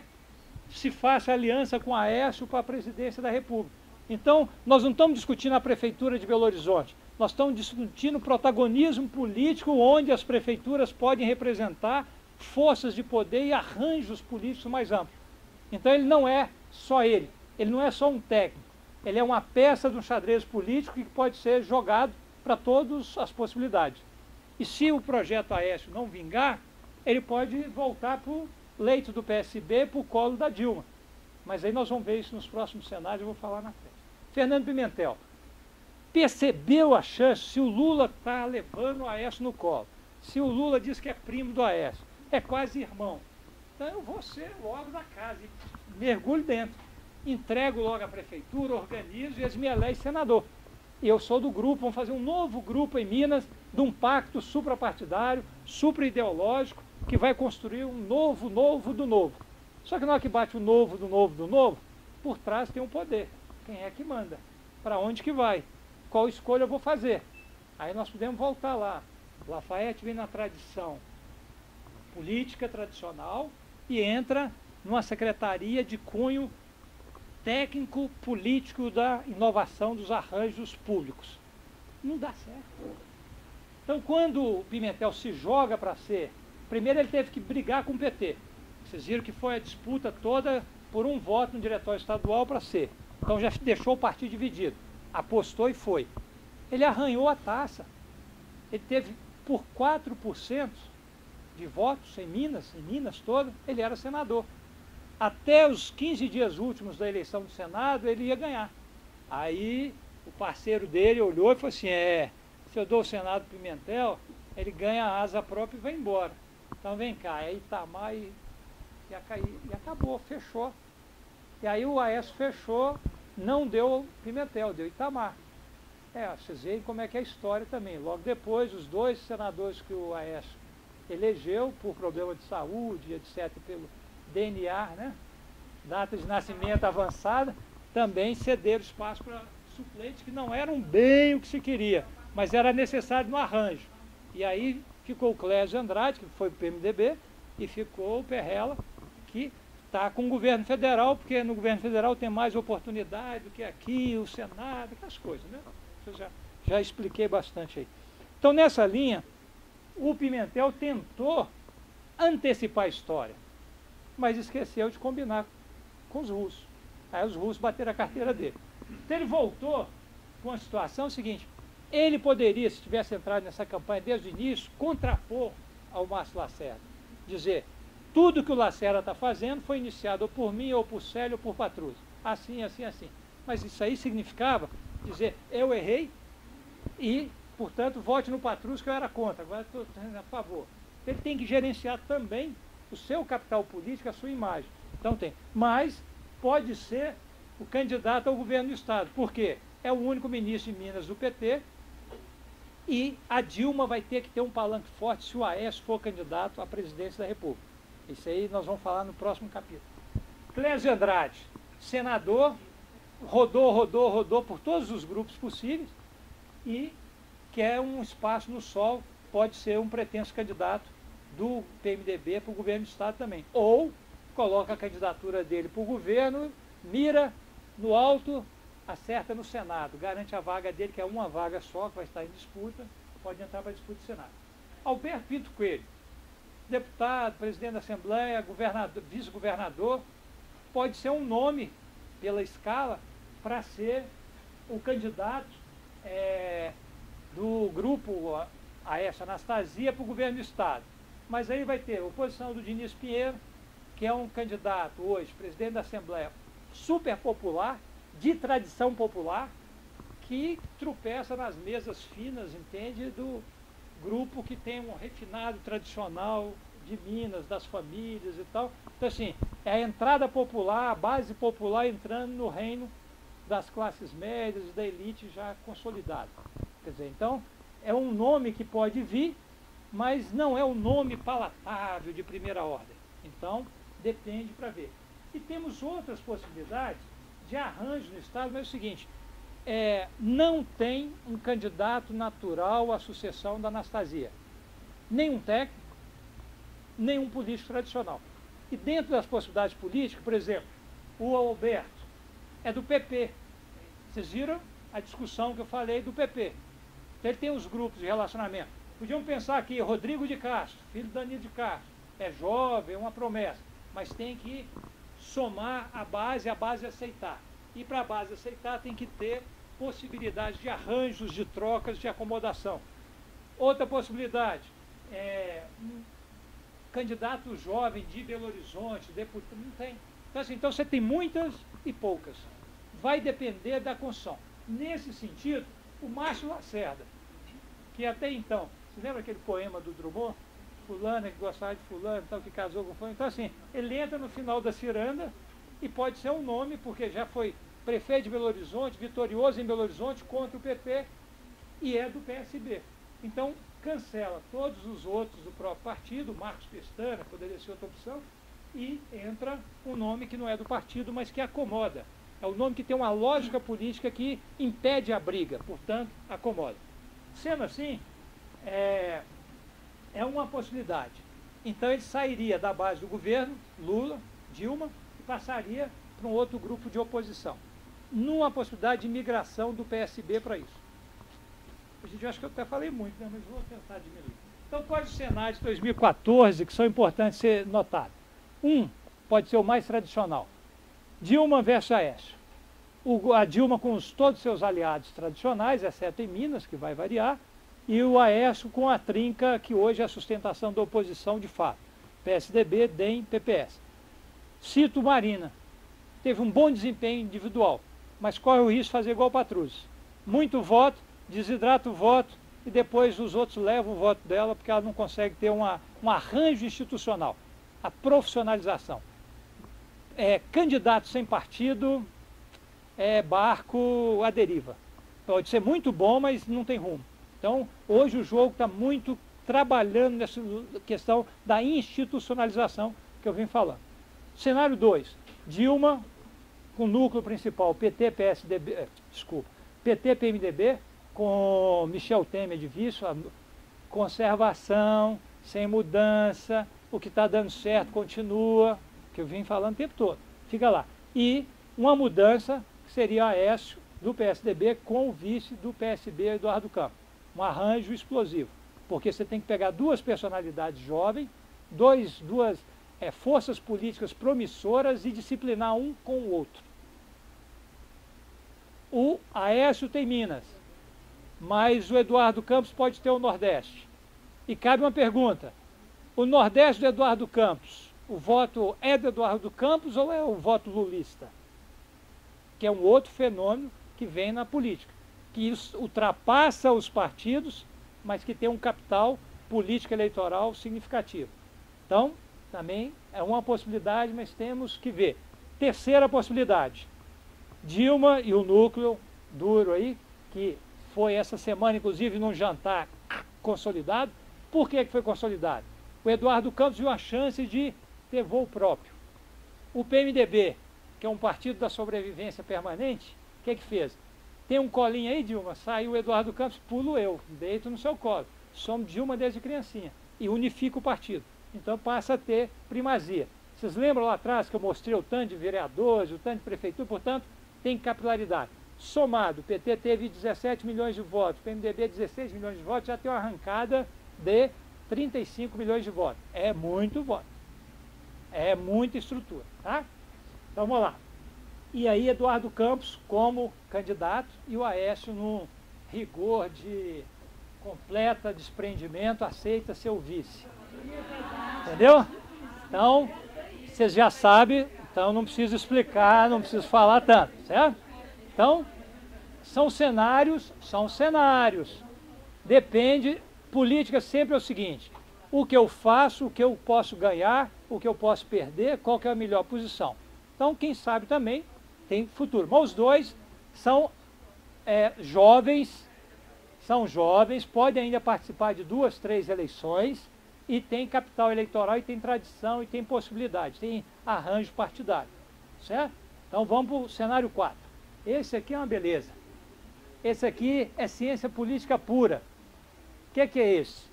se faça aliança com a Aécio para a presidência da República. Então, nós não estamos discutindo a prefeitura de Belo Horizonte, nós estamos discutindo o protagonismo político onde as prefeituras podem representar forças de poder e arranjos políticos mais amplos. Então, ele não é só ele não é só um técnico, ele é uma peça de um xadrez político que pode ser jogado para todas as possibilidades. E se o projeto Aécio não vingar, ele pode voltar para o leito do PSB, para o colo da Dilma. Mas aí nós vamos ver isso nos próximos cenários, eu vou falar na frente. Fernando Pimentel percebeu a chance, se o Lula está levando o Aécio no colo, se o Lula diz que é primo do Aécio, é quase irmão, então eu vou ser logo da casa, e mergulho dentro, entrego logo a prefeitura, organizo e eles me elegem senador. E eu sou do grupo, vamos fazer um novo grupo em Minas, de um pacto suprapartidário, supra-ideológico, que vai construir um novo do novo. Só que na hora que bate o novo do novo, por trás tem um poder. Quem é que manda? Para onde que vai? Qual escolha eu vou fazer? Aí nós podemos voltar lá. Lafayette vem na tradição política tradicional e entra numa secretaria de cunho técnico político da inovação dos arranjos públicos. Não dá certo. Então, quando o Pimentel se joga para ser, primeiro ele teve que brigar com o PT. Vocês viram que foi a disputa toda por um voto no diretório estadual para ser. Então já deixou o partido dividido. Apostou e foi. Ele arranhou a taça. Ele teve por 4% de votos em Minas toda, ele era senador. Até os 15 dias últimos da eleição do Senado, ele ia ganhar. Aí o parceiro dele olhou e falou assim, se eu dou o Senado para Pimentel, ele ganha a asa própria e vai embora. Então vem cá, aí Itamar e acabou, fechou. E aí o Aécio fechou, não deu Pimentel, deu Itamar. Vocês veem como é que é a história também. Logo depois, os dois senadores que o Aécio elegeu por problema de saúde, etc., pelo DNA, né? Data de nascimento avançada, também cederam espaço para suplentes que não eram bem o que se queria, mas era necessário no arranjo. E aí ficou o Clésio Andrade, que foi para o PMDB, e ficou o Perrella, que está com o governo federal, porque no governo federal tem mais oportunidade do que aqui, o Senado, aquelas coisas, né? Eu já expliquei bastante aí. Então, nessa linha, o Pimentel tentou antecipar a história, mas esqueceu de combinar com os russos. Aí os russos bateram a carteira dele. Então ele voltou com a situação seguinte, ele poderia, se tivesse entrado nessa campanha desde o início, contrapor ao Márcio Lacerda. Dizer, tudo que o Lacerda está fazendo foi iniciado ou por mim, ou por Célio, ou por Patrus. Assim, assim, assim. Mas isso aí significava dizer, eu errei e, portanto, vote no Patrus que eu era contra, agora estou a favor. Ele tem que gerenciar também o seu capital político, a sua imagem. Então tem. Mas pode ser o candidato ao governo do Estado. Por quê? É o único ministro em Minas do PT e a Dilma vai ter que ter um palanque forte se o Aécio for candidato à presidência da República. Isso aí nós vamos falar no próximo capítulo. Clésio Andrade, senador, rodou por todos os grupos possíveis e quer um espaço no sol, pode ser um pretenso candidato do PMDB para o governo do Estado também. Ou coloca a candidatura dele para o governo, mira no alto, acerta no Senado, garante a vaga dele, que é uma vaga só, que vai estar em disputa, pode entrar para a disputa do Senado. Alberto Pinto Coelho, deputado, presidente da Assembleia, vice-governador, pode ser um nome, pela escala, para ser o candidato do grupo Aécio Anastasia para o governo do Estado. Mas aí vai ter a oposição do Diniz Pinheiro, que é um candidato hoje, presidente da Assembleia, super popular, de tradição popular, que tropeça nas mesas finas, entende, do grupo que tem um refinado tradicional de Minas, das famílias e tal. Então, assim, é a entrada popular, a base popular entrando no reino das classes médias e da elite já consolidada. Quer dizer, então, é um nome que pode vir, mas não é um nome palatável de primeira ordem. Então, depende para ver. E temos outras possibilidades de arranjo no Estado, mas é o seguinte, não tem um candidato natural à sucessão da Anastasia. Nem um técnico, nem um político tradicional. E dentro das possibilidades políticas, por exemplo, o Alberto é do PP. Vocês viram a discussão que eu falei do PP. Então, ele tem os grupos de relacionamento. Podiam pensar aqui, Rodrigo de Castro, filho do Danilo de Castro, é jovem, é uma promessa, mas tem que somar a base aceitar. E para a base aceitar tem que ter possibilidade de arranjos, de trocas, de acomodação. Outra possibilidade, um candidato jovem de Belo Horizonte, deputado, não tem. Então você tem muitas e poucas. Vai depender da construção. Nesse sentido, o Márcio Lacerda, que até então, você lembra aquele poema do Drummond? Fulano que gostava de fulano, tal, que casou com fulano. Então assim, ele entra no final da ciranda e pode ser um nome, porque já foi prefeito de Belo Horizonte, vitorioso em Belo Horizonte contra o PP e é do PSB. Então cancela todos os outros do próprio partido, Marcos Pestana, poderia ser outra opção, e entra um nome que não é do partido, mas que acomoda. É um nome que tem uma lógica política que impede a briga, portanto, acomoda. Sendo assim, é uma possibilidade. Então ele sairia da base do governo, Lula, Dilma, e passaria para um outro grupo de oposição. Numa possibilidade de migração do PSB para isso. Eu acho que eu até falei muito, né? Mas vou tentar diminuir. Então, quais os cenários de 2014 que são importantes ser notados? Pode ser o mais tradicional. Dilma versus Aécio. A Dilma com todos os seus aliados tradicionais, exceto em Minas, que vai variar, e o Aécio com a trinca que hoje é a sustentação da oposição de fato. PSDB, DEM, PPS. Cito Marina. Teve um bom desempenho individual, mas corre o risco de fazer igual o Patrus. Muito voto, desidrata o voto e depois os outros levam o voto dela porque ela não consegue ter um arranjo institucional. A profissionalização. Candidato sem partido é barco à deriva. Pode ser muito bom, mas não tem rumo. Então, hoje o jogo está muito trabalhando nessa questão da institucionalização que eu vim falando. Cenário 2, Dilma com núcleo principal PT, PSDB, PT, PMDB, com Michel Temer de vice, conservação, sem mudança, o que está dando certo continua, que eu vim falando o tempo todo, fica lá. E uma mudança que seria Aécio do PSDB com o vice do PSB, Eduardo Campos. Um arranjo explosivo, porque você tem que pegar duas personalidades jovens, duas forças políticas promissoras e disciplinar um com o outro. O Aécio tem Minas, mas o Eduardo Campos pode ter o Nordeste. E cabe uma pergunta, o Nordeste do Eduardo Campos, o voto é do Eduardo Campos ou é o voto lulista? Que é um outro fenômeno que vem na política, que ultrapassa os partidos, mas que tem um capital político eleitoral significativo. Então, também é uma possibilidade, mas temos que ver. Terceira possibilidade, Dilma e o núcleo duro aí, que foi essa semana, inclusive, num jantar consolidado. Por que foi consolidado? O Eduardo Campos viu a chance de ter voo próprio. O PMDB, que é um partido da sobrevivência permanente, o que fez? Tem um colinho aí, Dilma? Saiu o Eduardo Campos, pulo eu, deito no seu colo. Somos Dilma desde criancinha. E unifica o partido. Então passa a ter primazia. Vocês lembram lá atrás que eu mostrei o tanto de vereadores, o tanto de prefeitura, portanto, tem capilaridade. Somado, o PT teve 17 milhões de votos, o PMDB 16 milhões de votos, já tem uma arrancada de 35 milhões de votos. É muito voto. É muita estrutura, tá? Então vamos lá. E aí Eduardo Campos como candidato e o Aécio, num rigor de completa desprendimento, aceita ser o vice. Entendeu? Então, vocês já sabem, então não preciso explicar, não preciso falar tanto, certo? Então, são cenários. Depende, política sempre é o seguinte, o que eu faço, o que eu posso ganhar, o que eu posso perder, qual que é a melhor posição. Então, quem sabe também tem futuro. Mas os dois são jovens, podem ainda participar de 2, 3 eleições e tem capital eleitoral e tem tradição e tem possibilidade, tem arranjo partidário, certo? Então vamos para o cenário 4. Esse aqui é uma beleza. Esse aqui é ciência política pura. O que é esse?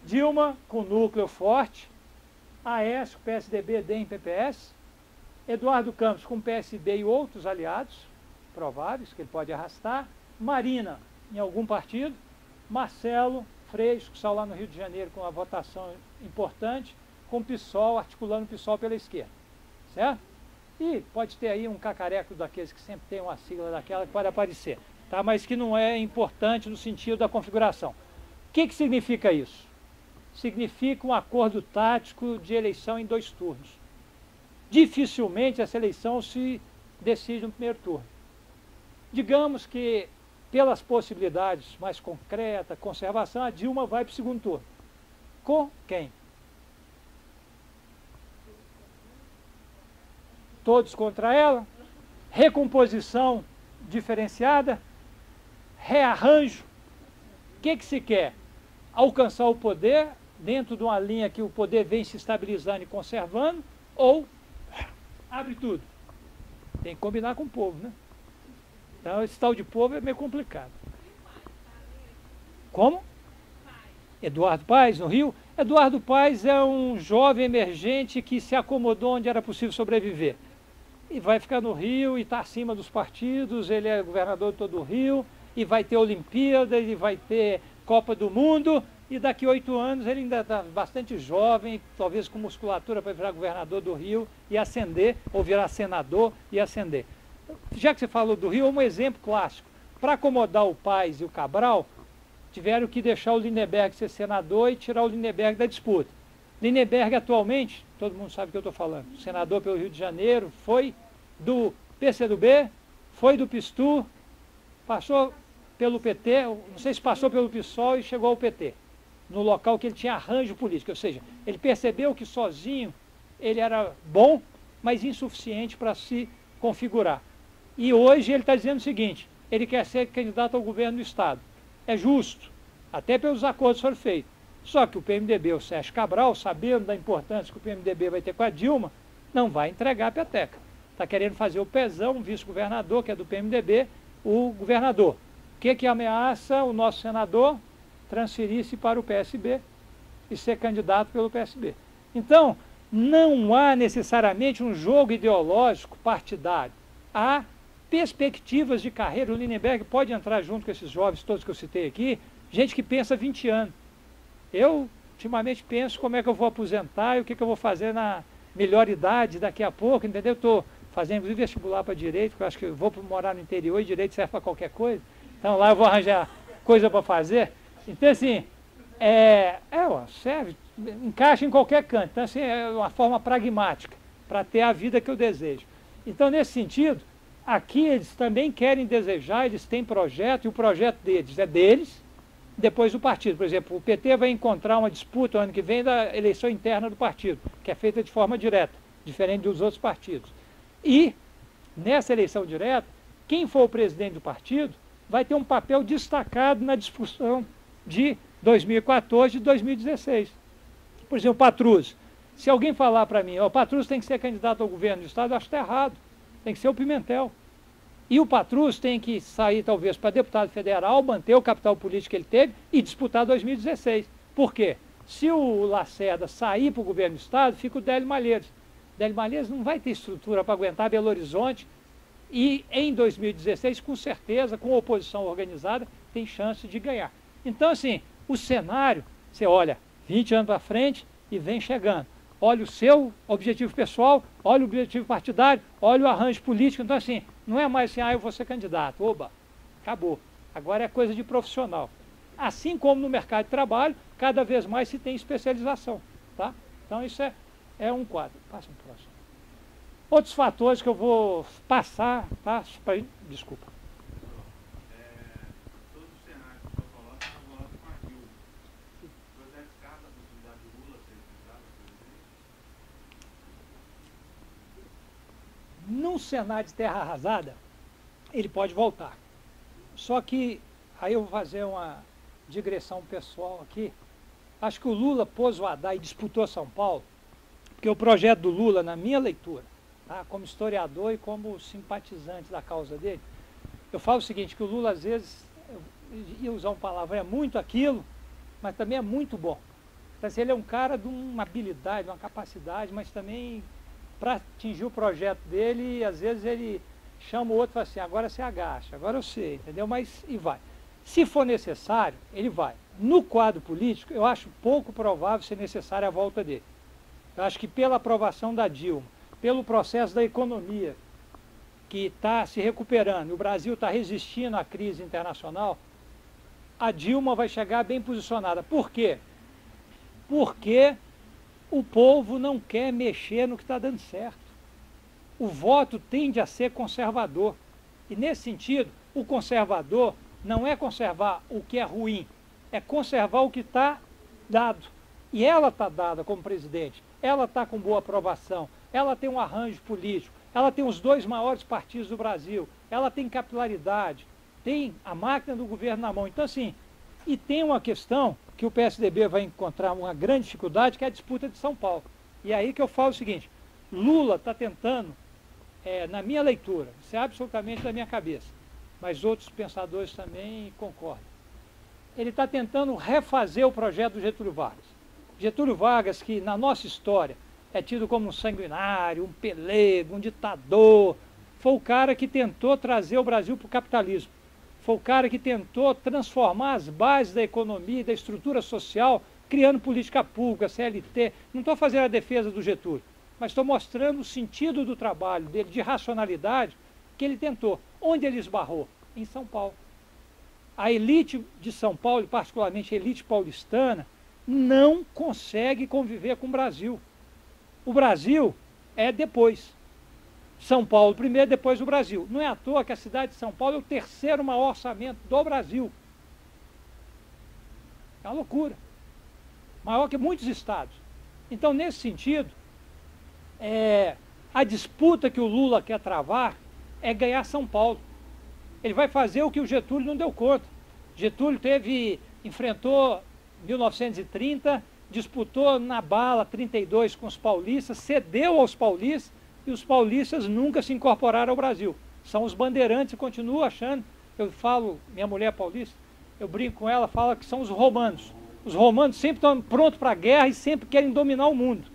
Dilma com núcleo forte, Aécio, PSDB, DEM, PPS, Eduardo Campos com PSB e outros aliados prováveis que ele pode arrastar, Marina em algum partido, Marcelo Freixo, que saiu lá no Rio de Janeiro com uma votação importante, com o PSOL, articulando o PSOL pela esquerda, certo? E pode ter aí um cacareco daqueles que sempre tem uma sigla daquela que pode aparecer, tá? Mas que não é importante no sentido da configuração. O que significa isso? Significa um acordo tático de eleição em 2 turnos. Dificilmente essa eleição se decide no primeiro turno. Digamos que, pelas possibilidades mais concretas, conservação, a Dilma vai para o segundo turno. Com quem? Todos contra ela, recomposição diferenciada, rearranjo. O que se quer? Alcançar o poder dentro de uma linha que o poder vem se estabilizando e conservando, ou abre tudo. Tem que combinar com o povo, né? Então esse tal de povo é meio complicado. Como? Eduardo Paes, no Rio. Eduardo Paes é um jovem emergente que se acomodou onde era possível sobreviver. E vai ficar no Rio e está acima dos partidos, ele é governador de todo o Rio, e vai ter Olimpíada, ele vai ter Copa do Mundo, e daqui a 8 anos ele ainda está bastante jovem, talvez com musculatura para virar governador do Rio e ascender, ou virar senador e ascender. Já que você falou do Rio, um exemplo clássico. Para acomodar o Paes e o Cabral, tiveram que deixar o Lindenberg ser senador e tirar o Lindenberg da disputa. Lindenberg atualmente, todo mundo sabe o que eu estou falando, senador pelo Rio de Janeiro, foi do PCdoB, foi do PSTU, passou pelo PT, não sei se passou pelo PSOL e chegou ao PT, no local que ele tinha arranjo político, ou seja, ele percebeu que sozinho ele era bom, mas insuficiente para se configurar. E hoje ele está dizendo o seguinte, ele quer ser candidato ao governo do Estado. É justo, até pelos acordos que foram feitos. Só que o PMDB, o Sérgio Cabral, sabendo da importância que o PMDB vai ter com a Dilma, não vai entregar a peteca. Está querendo fazer o Pezão, um vice-governador, que é do PMDB, o governador. O que ameaça o nosso senador? Transferir-se para o PSB e ser candidato pelo PSB. Então, não há necessariamente um jogo ideológico partidário. Há perspectivas de carreira. O Lindenberg pode entrar junto com esses jovens todos que eu citei aqui, gente que pensa 20 anos. Eu, ultimamente, penso como é que eu vou aposentar e o que eu vou fazer na melhor idade daqui a pouco, entendeu? Estou fazendo, inclusive, vestibular para Direito, porque eu acho que eu vou morar no interior e Direito serve para qualquer coisa. Então, lá eu vou arranjar coisa para fazer. Então, assim, serve, encaixa em qualquer canto. Então, assim, é uma forma pragmática para ter a vida que eu desejo. Então, nesse sentido, aqui eles também querem desejar, eles têm projeto, e o projeto deles é deles, depois do partido. Por exemplo, o PT vai encontrar uma disputa ano que vem da eleição interna do partido, que é feita de forma direta, diferente dos outros partidos. E, nessa eleição direta, quem for o presidente do partido vai ter um papel destacado na discussão de 2014 e 2016. Por exemplo, o Patrus. Se alguém falar para mim, o Patrus tem que ser candidato ao governo do Estado, eu acho que está errado. Tem que ser o Pimentel. E o Patrus tem que sair, talvez, para deputado federal, manter o capital político que ele teve e disputar 2016. Por quê? Se o Lacerda sair para o governo do Estado, fica o Délio Malheiros. Délio Malheiros não vai ter estrutura para aguentar Belo Horizonte e, em 2016, com certeza, com oposição organizada, tem chance de ganhar. Então, assim, o cenário, você olha 20 anos para frente e vem chegando. olha o seu objetivo pessoal, olha o objetivo partidário, olha o arranjo político. Então, assim, não é mais assim, eu vou ser candidato. Oba, acabou. Agora é coisa de profissional. Assim como no mercado de trabalho, cada vez mais se tem especialização, tá? Então, isso é um quadro. Passa um próximo. Outros fatores que eu vou passar, tá? Desculpa. Todos os cenários que o senhor coloca, eu coloco com a Dilma. O senhor descarta a possibilidade do Lula ser candidato a presidente? Num cenário de terra arrasada, ele pode voltar. Só que, aí eu vou fazer uma digressão pessoal aqui. Acho que o Lula pôs o Haddad e disputou São Paulo, porque o projeto do Lula, na minha leitura, tá, como historiador e como simpatizante da causa dele, eu falo o seguinte, que o Lula às vezes, eu ia usar uma palavra, é muito aquilo, mas também é muito bom. Então, assim, ele é um cara de uma habilidade, de uma capacidade, mas também para atingir o projeto dele, às vezes ele chama o outro e fala assim, agora você agacha, agora eu sei, entendeu? Mas, e vai. Se for necessário, ele vai. No quadro político, eu acho pouco provável ser necessária a volta dele. Eu acho que pela aprovação da Dilma, pelo processo da economia, que está se recuperando, e o Brasil está resistindo à crise internacional, a Dilma vai chegar bem posicionada. Por quê? Porque o povo não quer mexer no que está dando certo. O voto tende a ser conservador. E nesse sentido, o conservador não é conservar o que é ruim, é conservar o que está dado. E ela está dada como presidente, ela está com boa aprovação, ela tem um arranjo político, ela tem os 2 maiores partidos do Brasil, ela tem capilaridade, tem a máquina do governo na mão. Então, assim, e tem uma questão que o PSDB vai encontrar uma grande dificuldade, que é a disputa de São Paulo. E é aí que eu falo o seguinte, Lula está tentando, na minha leitura, isso é absolutamente da minha cabeça, mas outros pensadores também concordam. Ele está tentando refazer o projeto do Getúlio Vargas. Getúlio Vargas, que na nossa história é tido como um sanguinário, um pelego, um ditador, foi o cara que tentou trazer o Brasil para o capitalismo. Foi o cara que tentou transformar as bases da economia e da estrutura social, criando política pública, CLT. Não estou fazendo a defesa do Getúlio, mas estou mostrando o sentido do trabalho dele, de racionalidade, que ele tentou. Onde ele esbarrou? Em São Paulo. A elite de São Paulo, particularmente a elite paulistana, não consegue conviver com o Brasil. O Brasil é depois. São Paulo primeiro, depois o Brasil. Não é à toa que a cidade de São Paulo é o 3º maior orçamento do Brasil. É uma loucura. Maior que muitos estados. Então, nesse sentido, a disputa que o Lula quer travar é ganhar São Paulo. Ele vai fazer o que o Getúlio não deu conta. Getúlio enfrentou 1930, disputou na bala 32 com os paulistas, cedeu aos paulistas, e os paulistas nunca se incorporaram ao Brasil. São os bandeirantes e continuam achando, eu falo, minha mulher é paulista, eu brinco com ela, fala que são os romanos. Os romanos sempre estão prontos para a guerra e sempre querem dominar o mundo.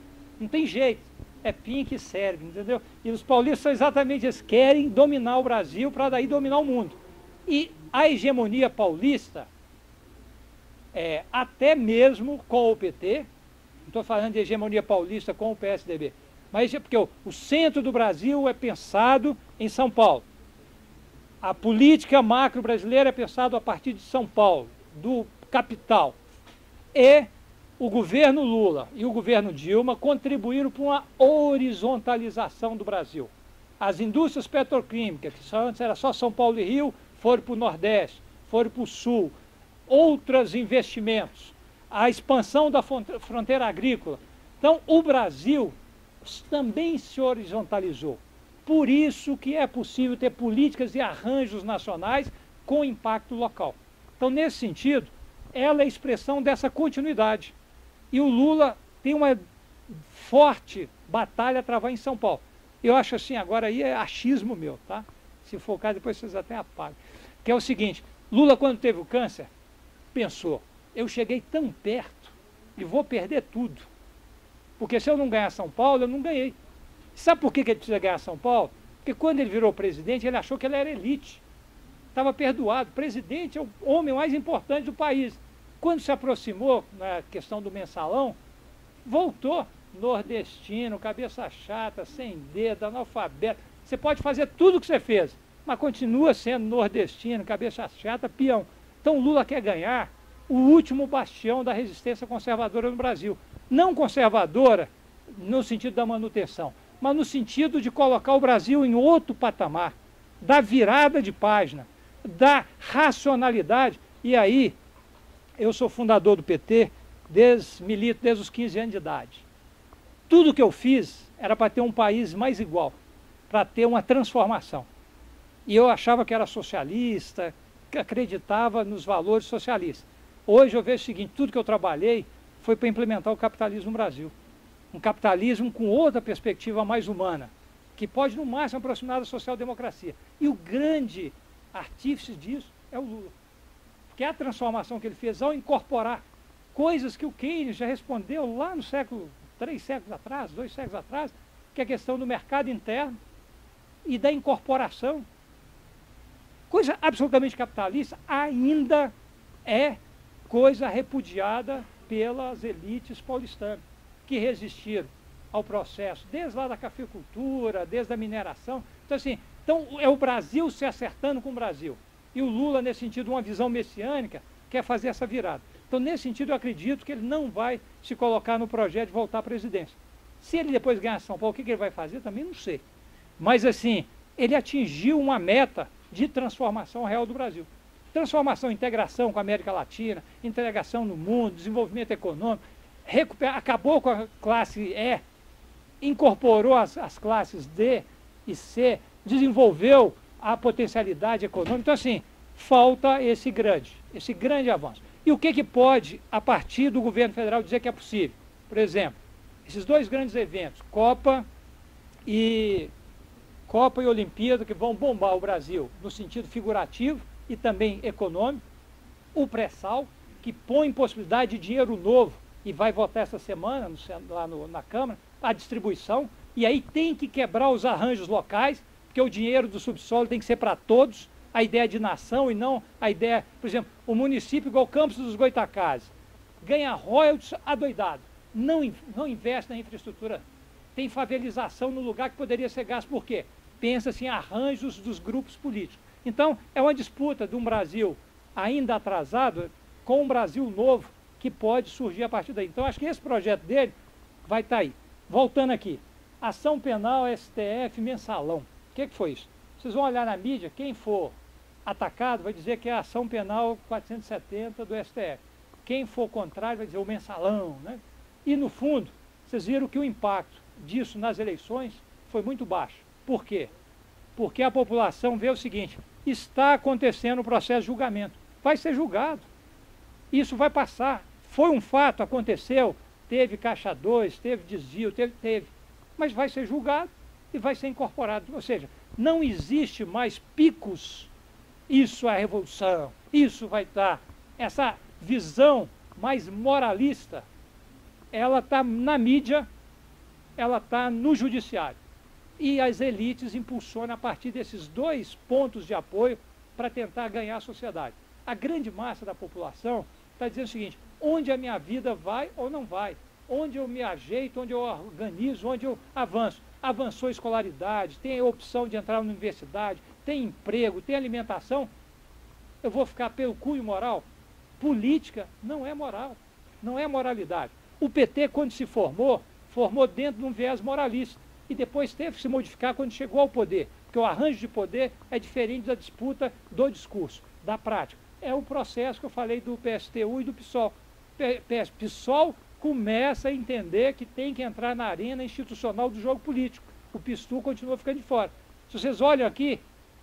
Não tem jeito, é PIN que serve, entendeu? E os paulistas são exatamente isso, querem dominar o Brasil para daí dominar o mundo. E a hegemonia paulista, até mesmo com o PT, não estou falando de hegemonia paulista com o PSDB, mas é porque o centro do Brasil é pensado em São Paulo. A política macro brasileira é pensada a partir de São Paulo, do capital. E o governo Lula e o governo Dilma contribuíram para uma horizontalização do Brasil. As indústrias petroquímicas, que antes era só São Paulo e Rio, foram para o Nordeste, foram para o Sul. Outros investimentos, a expansão da fronteira agrícola. Então, o Brasil também se horizontalizou. Por isso que é possível ter políticas e arranjos nacionais com impacto local. Então, nesse sentido, ela é a expressão dessa continuidade. E o Lula tem uma forte batalha a travar em São Paulo. Eu acho assim, agora aí é achismo meu, tá? Se for o caso, depois vocês até apagam. Que é o seguinte, Lula, quando teve o câncer, pensou, eu cheguei tão perto e vou perder tudo. Porque se eu não ganhar São Paulo, eu não ganhei. Sabe por que ele precisa ganhar São Paulo? Porque quando ele virou presidente, ele achou que ele era elite. Estava perdoado. O presidente é o homem mais importante do país. Quando se aproximou na questão do mensalão, voltou. nordestino, cabeça chata, sem dedo, analfabeto. Você pode fazer tudo o que você fez, mas continua sendo nordestino, cabeça chata, peão. Então o Lula quer ganhar o último bastião da resistência conservadora no Brasil. Não conservadora no sentido da manutenção, mas no sentido de colocar o Brasil em outro patamar, da virada de página, da racionalidade. E aí, eu sou fundador do PT, milito desde os 15 anos de idade. Tudo que eu fiz era para ter um país mais igual, para ter uma transformação. E eu achava que era socialista, que acreditava nos valores socialistas. Hoje eu vejo o seguinte, tudo que eu trabalhei foi para implementar o capitalismo no Brasil. Um capitalismo com outra perspectiva mais humana, que pode no máximo aproximar da social-democracia. E o grande artífice disso é o Lula. Porque a transformação que ele fez ao incorporar coisas que o Keynes já respondeu lá no século, 3 séculos atrás, 2 séculos atrás, que é a questão do mercado interno e da incorporação. Coisa absolutamente capitalista ainda é coisa repudiada pelas elites paulistanas, que resistiram ao processo, desde lá da cafeicultura, desde a mineração. Então, assim, é o Brasil se acertando com o Brasil. E o Lula, nesse sentido, uma visão messiânica, quer fazer essa virada. Então, nesse sentido, eu acredito que ele não vai se colocar no projeto de voltar à presidência. Se ele depois ganhar São Paulo, o que ele vai fazer, também não sei. Mas, assim, ele atingiu uma meta de transformação real do Brasil. Transformação, integração com a América Latina, integração no mundo, desenvolvimento econômico, acabou com a classe E, incorporou as classes D e C, desenvolveu a potencialidade econômica. Então, assim, falta esse grande avanço. E o que pode, a partir do governo federal, dizer que é possível? Por exemplo, esses 2 grandes eventos, Copa e Olimpíada, que vão bombar o Brasil no sentido figurativo e também econômico. O pré-sal, que põe possibilidade de dinheiro novo, e vai votar essa semana lá na Câmara, a distribuição, e aí tem que quebrar os arranjos locais, porque o dinheiro do subsolo tem que ser para todos, a ideia de nação e não a ideia, por exemplo, o município igual Campos dos Goytacazes, ganha royalties adoidado, não investe na infraestrutura, tem favelização no lugar que poderia ser gasto. Por quê? Pensa-se em arranjos dos grupos políticos. Então, é uma disputa de um Brasil ainda atrasado com um Brasil novo que pode surgir a partir daí. Então, acho que esse projeto dele vai estar aí. Voltando aqui, ação penal, STF, mensalão. O que foi isso? Vocês vão olhar na mídia, quem for atacado vai dizer que é a ação penal 470 do STF. Quem for contrário vai dizer o mensalão, né? E, no fundo, vocês viram que o impacto disso nas eleições foi muito baixo. Por quê? Porque a população vê o seguinte, está acontecendo o processo de julgamento, vai ser julgado, isso vai passar, foi um fato, aconteceu, teve caixa 2, teve desvio, teve, mas vai ser julgado e vai ser incorporado. Ou seja, não existe mais picos, isso é revolução, isso vai estar, essa visão mais moralista, ela está na mídia, ela está no judiciário. E as elites impulsionam a partir desses 2 pontos de apoio para tentar ganhar a sociedade. A grande massa da população está dizendo o seguinte, onde a minha vida vai ou não vai, onde eu me ajeito, onde eu organizo, onde eu avanço. Avançou a escolaridade, tem a opção de entrar na universidade, tem emprego, tem alimentação, eu vou ficar pelo cunho moral? Política não é moral, não é moralidade. O PT, quando se formou dentro de um viés moralista. E depois teve que se modificar quando chegou ao poder, porque o arranjo de poder é diferente da disputa do discurso, da prática. É o processo que eu falei do PSTU e do PSOL. PSOL começa a entender que tem que entrar na arena institucional do jogo político. O PSTU continua ficando de fora. Se vocês olham aqui,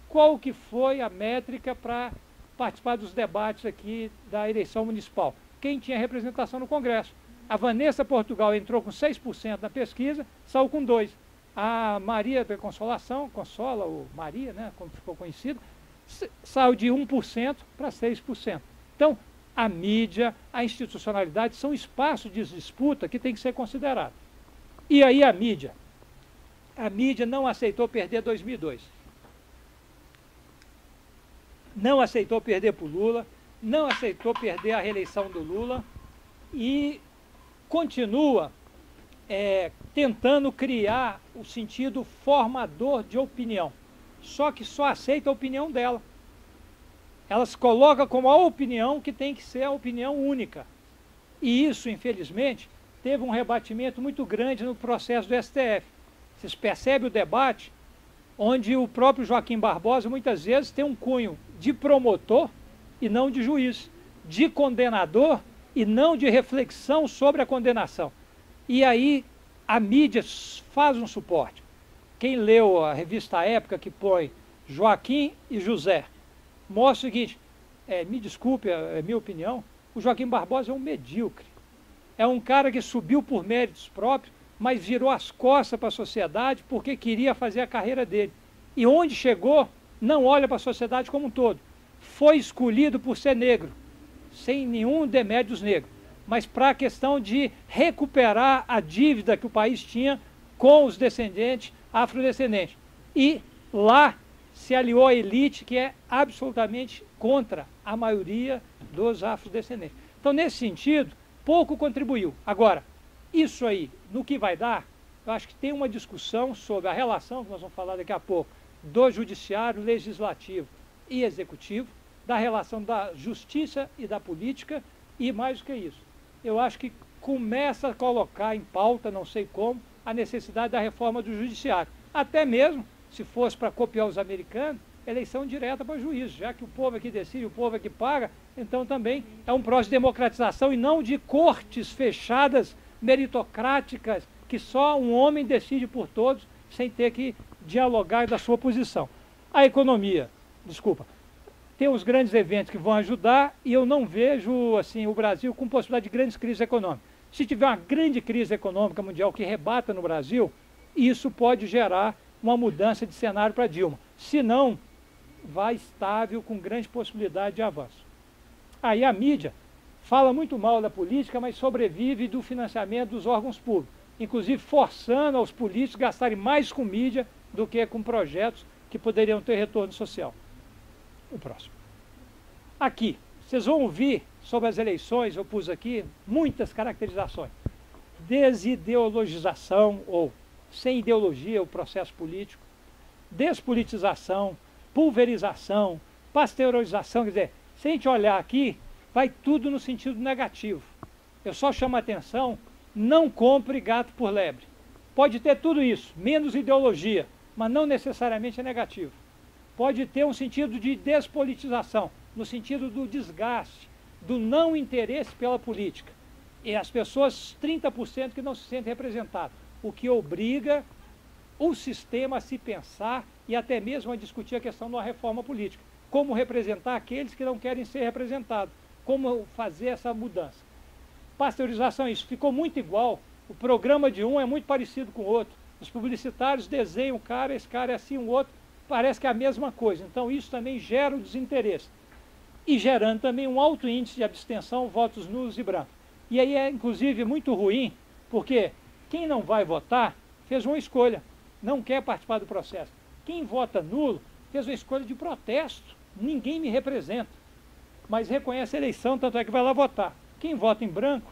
qual que foi a métrica para participar dos debates aqui da eleição municipal? Quem tinha representação no Congresso? A Vanessa Portugal entrou com 6% na pesquisa, saiu com 2%. A Maria da Consolação, Consola, ou Maria, né, como ficou conhecido, saiu de 1% para 6%. Então, a mídia, a institucionalidade são espaços de disputa que tem que ser considerado. E aí a mídia não aceitou perder 2002. Não aceitou perder para o Lula, não aceitou perder a reeleição do Lula e continua tentando criar o sentido formador de opinião, só que só aceita a opinião dela. Ela se coloca como a opinião que tem que ser a opinião única. E isso, infelizmente, teve um rebatimento muito grande no processo do STF. Vocês percebem o debate, onde o próprio Joaquim Barbosa muitas vezes tem um cunho de promotor e não de juiz, de condenador e não de reflexão sobre a condenação. E aí a mídia faz um suporte. Quem leu a revista Época, que põe Joaquim e José, mostra o seguinte, me desculpe, é minha opinião, o Joaquim Barbosa é um medíocre. É um cara que subiu por méritos próprios, mas virou as costas para a sociedade porque queria fazer a carreira dele. E onde chegou, não olha para a sociedade como um todo. Foi escolhido por ser negro, sem nenhum demérito dos negros, mas para a questão de recuperar a dívida que o país tinha com os descendentes afrodescendentes. E lá se aliou à elite que é absolutamente contra a maioria dos afrodescendentes. Então, nesse sentido, pouco contribuiu. Agora, isso aí, no que vai dar, eu acho que tem uma discussão sobre a relação, que nós vamos falar daqui a pouco, do judiciário, legislativo e executivo, da relação da justiça e da política, e mais do que isso. Eu acho que começa a colocar em pauta, não sei como, a necessidade da reforma do judiciário. Até mesmo, se fosse para copiar os americanos, eleição direta para juízo, já que o povo é que decide, o povo é que paga, então também é um processo de democratização e não de cortes fechadas, meritocráticas, que só um homem decide por todos, sem ter que dialogar da sua posição. A economia, desculpa, tem os grandes eventos que vão ajudar e eu não vejo assim, o Brasil com possibilidade de grandes crises econômicas. Se tiver uma grande crise econômica mundial que rebata no Brasil, isso pode gerar uma mudança de cenário para Dilma. Se não, vai estável com grande possibilidade de avanço. Aí a mídia fala muito mal da política, mas sobrevive do financiamento dos órgãos públicos, inclusive forçando aos políticos a gastarem mais com mídia do que com projetos que poderiam ter retorno social. O próximo. Aqui, vocês vão ouvir sobre as eleições, eu pus aqui muitas caracterizações. Desideologização, ou sem ideologia, o processo político, despolitização, pulverização, pasteurização, quer dizer, se a gente olhar aqui, vai tudo no sentido negativo. Eu só chamo a atenção, não compre gato por lebre. Pode ter tudo isso, menos ideologia, mas não necessariamente é negativo. Pode ter um sentido de despolitização, no sentido do desgaste, do não interesse pela política. E as pessoas, 30% que não se sentem representadas, o que obriga o sistema a se pensar e até mesmo a discutir a questão de uma reforma política. Como representar aqueles que não querem ser representados, como fazer essa mudança. Pasteurização, isso ficou muito igual, o programa de um é muito parecido com o outro, os publicitários desenham o cara, esse cara é assim, o outro, parece que é a mesma coisa, então isso também gera o desinteresse, e gerando também um alto índice de abstenção, votos nulos e brancos. E aí é inclusive muito ruim, porque quem não vai votar fez uma escolha, não quer participar do processo. Quem vota nulo fez uma escolha de protesto, ninguém me representa, mas reconhece a eleição, tanto é que vai lá votar. Quem vota em branco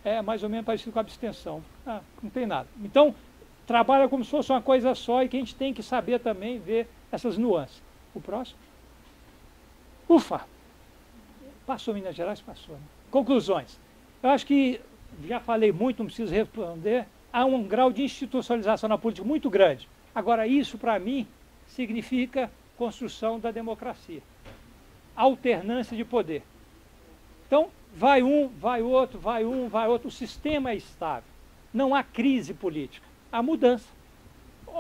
é mais ou menos parecido com a abstenção. Não tem nada. Então, trabalha como se fosse uma coisa só e que a gente tem que saber também ver essas nuances. O próximo. Ufa! Passou Minas Gerais? Passou. Né? Conclusões. Eu acho que, já falei muito, não preciso responder, há um grau de institucionalização na política muito grande. Agora, isso, para mim, significa construção da democracia. Alternância de poder. Então, vai um, vai outro, vai um, vai outro. O sistema é estável. Não há crise política. Há mudança.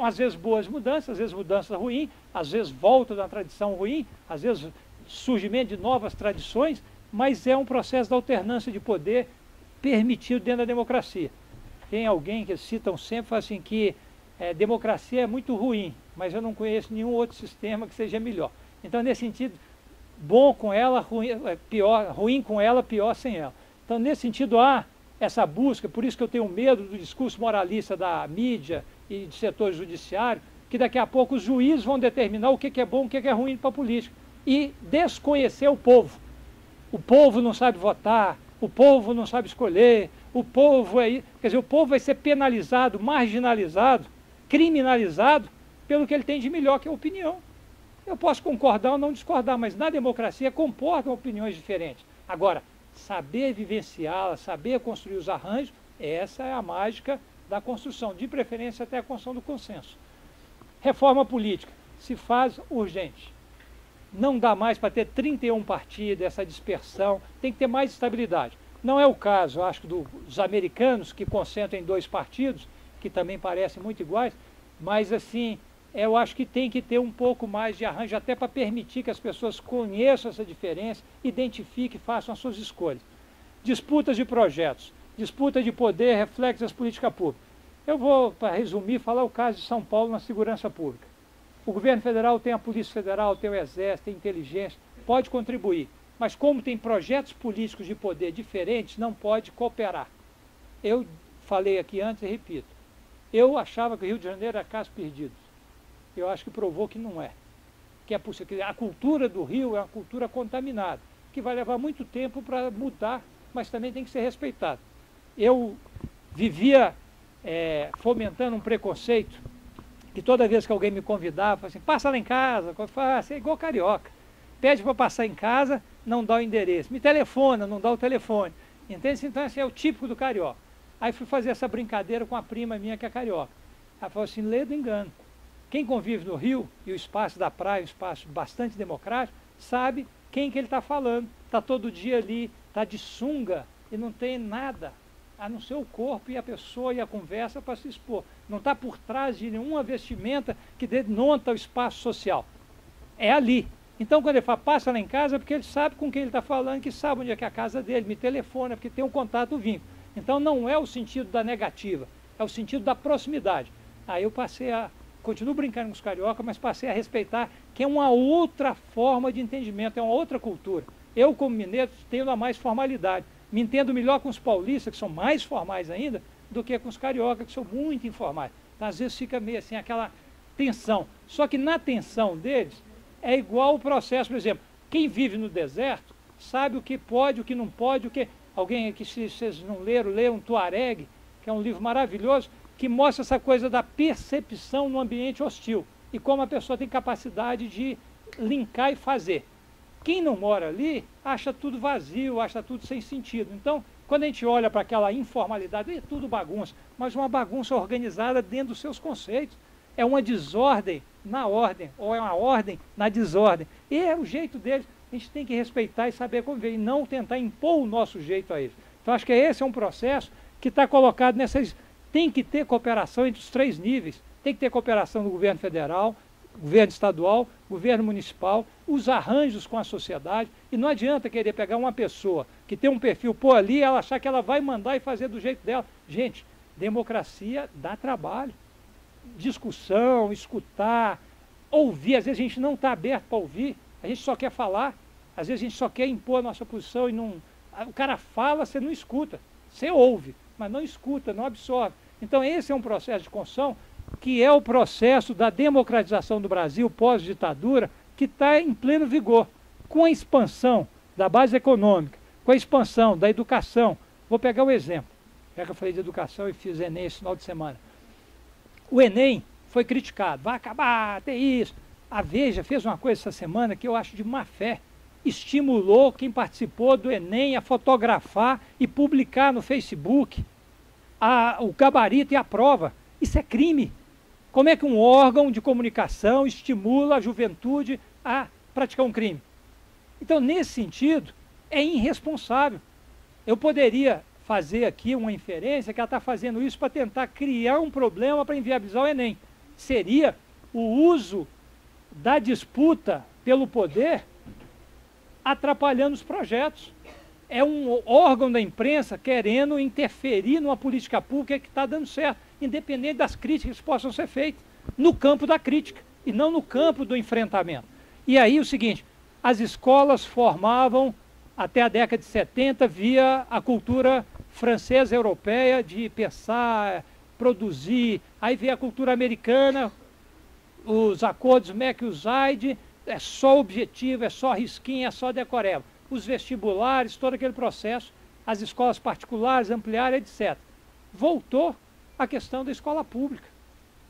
Às vezes boas mudanças, às vezes mudança ruim, às vezes volta da tradição ruim, às vezes surgimento de novas tradições, mas é um processo de alternância de poder permitido dentro da democracia. Tem alguém que citam sempre, fala assim, que democracia é muito ruim, mas eu não conheço nenhum outro sistema que seja melhor. Então, nesse sentido, bom com ela, ruim com ela, pior sem ela. Então, nesse sentido, há essa busca, por isso que eu tenho medo do discurso moralista da mídia e do setor judiciário, que daqui a pouco os juízes vão determinar o que é bom, o que é ruim para a política, e desconhecer o povo. O povo não sabe votar, o povo não sabe escolher, o povo aí, quer dizer, o povo vai ser penalizado, marginalizado, criminalizado pelo que ele tem de melhor, que é a opinião. Eu posso concordar ou não discordar, mas na democracia comportam opiniões diferentes. Agora, saber vivenciá-las, saber construir os arranjos, essa é a mágica da construção, de preferência até a construção do consenso. Reforma política se faz urgente. Não dá mais para ter 31 partidos, essa dispersão, tem que ter mais estabilidade. Não é o caso, acho, dos americanos, que concentram em 2 partidos, que também parecem muito iguais, mas assim, eu acho que tem que ter um pouco mais de arranjo, até para permitir que as pessoas conheçam essa diferença, identifiquem e façam as suas escolhas. Disputas de projetos, disputa de poder, reflexo das políticas públicas. Eu vou, para resumir, falar o caso de São Paulo na segurança pública. O governo federal tem a Polícia Federal, tem o Exército, tem inteligência, pode contribuir. Mas como tem projetos políticos de poder diferentes, não pode cooperar. Eu falei aqui antes e repito. Eu achava que o Rio de Janeiro era caso perdido. Eu acho que provou que não é. Que é possível. A cultura do Rio é uma cultura contaminada, que vai levar muito tempo para mudar, mas também tem que ser respeitado. Eu vivia fomentando um preconceito, que toda vez que alguém me convidava, assim, passa lá em casa, eu falava, é igual carioca. Pede para passar em casa, não dá o endereço. Me telefona, não dá o telefone. Entende? Então, esse é o típico do carioca. Aí fui fazer essa brincadeira com a prima minha que é carioca. Ela falou assim, lê do engano. Quem convive no Rio, e o espaço da praia, um espaço bastante democrático, sabe quem que ele está falando. Está todo dia ali, está de sunga e não tem nada, a não ser o corpo e a pessoa e a conversa para se expor. Não está por trás de nenhuma vestimenta que denota o espaço social. É ali. Então, quando ele fala, passa lá em casa, é porque ele sabe com quem ele está falando, que sabe onde é que é a casa dele, me telefona, porque tem um contato, vínculo. Então, não é o sentido da negativa, é o sentido da proximidade. Aí eu passei a, continuo brincando com os carioca, mas passei a respeitar que é uma outra forma de entendimento, é uma outra cultura. Eu, como mineiro, tenho a mais formalidade. Me entendo melhor com os paulistas, que são mais formais ainda, do que com os carioca, que são muito informais. Então, às vezes fica meio assim, aquela tensão. Só que na tensão deles, é igual o processo, por exemplo, quem vive no deserto sabe o que pode, o que não pode, o que... Alguém aqui, se vocês não leram, leiam Tuareg, que é um livro maravilhoso, que mostra essa coisa da percepção no ambiente hostil e como a pessoa tem capacidade de linkar e fazer. Quem não mora ali acha tudo vazio, acha tudo sem sentido. Então, quando a gente olha para aquela informalidade, é tudo bagunça, mas uma bagunça organizada dentro dos seus conceitos. É uma desordem na ordem, ou é uma ordem na desordem. E é o jeito deles. A gente tem que respeitar e saber conviver, e não tentar impor o nosso jeito a eles. Então, acho que esse é um processo que está colocado nessas... Tem que ter cooperação entre os 3 níveis. Tem que ter cooperação do governo federal, governo estadual, governo municipal, os arranjos com a sociedade. E não adianta querer pegar uma pessoa que tem um perfil, pôr ali, e ela achar que ela vai mandar e fazer do jeito dela. Gente, democracia dá trabalho. Discussão, escutar, ouvir. Às vezes a gente não está aberto para ouvir, a gente só quer falar, às vezes a gente só quer impor a nossa posição e não... O cara fala, você não escuta, você ouve, mas não escuta, não absorve. Então esse é um processo de construção que é o processo da democratização do Brasil pós-ditadura, que está em pleno vigor, com a expansão da base econômica, com a expansão da educação. Vou pegar um exemplo, já que eu falei de educação e fiz Enem esse final de semana. O Enem foi criticado, vai acabar, tem isso. A Veja fez uma coisa essa semana que eu acho de má fé. Estimulou quem participou do Enem a fotografar e publicar no Facebook o gabarito e a prova. Isso é crime. Como é que um órgão de comunicação estimula a juventude a praticar um crime? Então, nesse sentido, é irresponsável. Eu poderia fazer aqui uma inferência que ela está fazendo isso para tentar criar um problema para inviabilizar o Enem. Seria o uso da disputa pelo poder atrapalhando os projetos. É um órgão da imprensa querendo interferir numa política pública que está dando certo, independente das críticas que possam ser feitas, no campo da crítica e não no campo do enfrentamento. E aí o seguinte, as escolas formavam até a década de 70 via a cultura francesa europeia de pensar, produzir, aí veio a cultura americana, os acordos MEC-USAID, é só objetivo, é só risquinha, é só decoreba. Os vestibulares, todo aquele processo as escolas particulares ampliaram, etc. Voltou a questão da escola pública.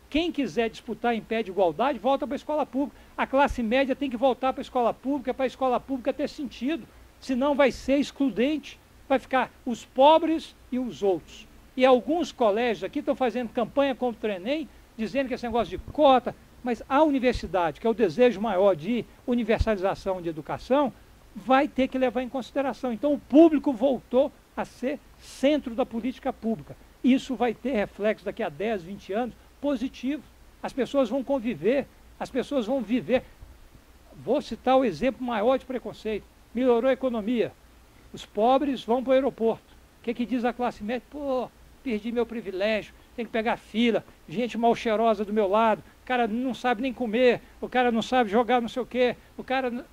Quem quiser disputar em pé de igualdade, volta para a escola pública. A classe média tem que voltar para a escola pública ter sentido. Senão vai ser excludente. Vai ficar os pobres e os outros. E alguns colégios aqui estão fazendo campanha contra o Enem, dizendo que esse negócio de cota, mas a universidade, que é o desejo maior de universalização de educação, vai ter que levar em consideração. Então o público voltou a ser centro da política pública. Isso vai ter reflexo daqui a 10, 20 anos positivo. As pessoas vão conviver, as pessoas vão viver. Vou citar o exemplo maior de preconceito. Melhorou a economia. Os pobres vão para o aeroporto. O que diz a classe média? Pô, perdi meu privilégio, tem que pegar fila, gente mal cheirosa do meu lado, o cara não sabe nem comer, o cara não sabe jogar não sei o quê, o cara...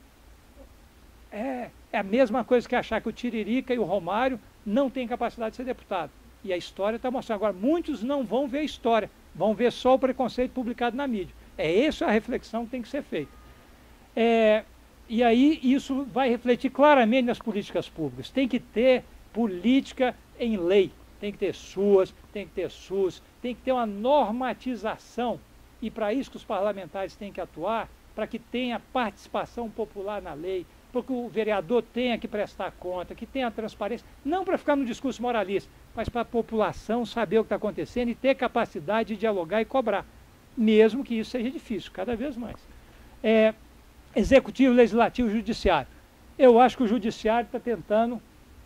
É a mesma coisa que achar que o Tiririca e o Romário não têm capacidade de ser deputado. E a história está mostrando. Agora, muitos não vão ver a história, vão ver só o preconceito publicado na mídia. É essa a reflexão que tem que ser feita. E aí isso vai refletir claramente nas políticas públicas. Tem que ter política em lei. Tem que ter SUAS, tem que ter SUS, tem que ter uma normatização. E para isso que os parlamentares têm que atuar, para que tenha participação popular na lei, para que o vereador tenha que prestar conta, que tenha transparência, não para ficar no discurso moralista, mas para a população saber o que está acontecendo e ter capacidade de dialogar e cobrar, mesmo que isso seja difícil, cada vez mais. Executivo, Legislativo e Judiciário. Eu acho que o Judiciário está tentando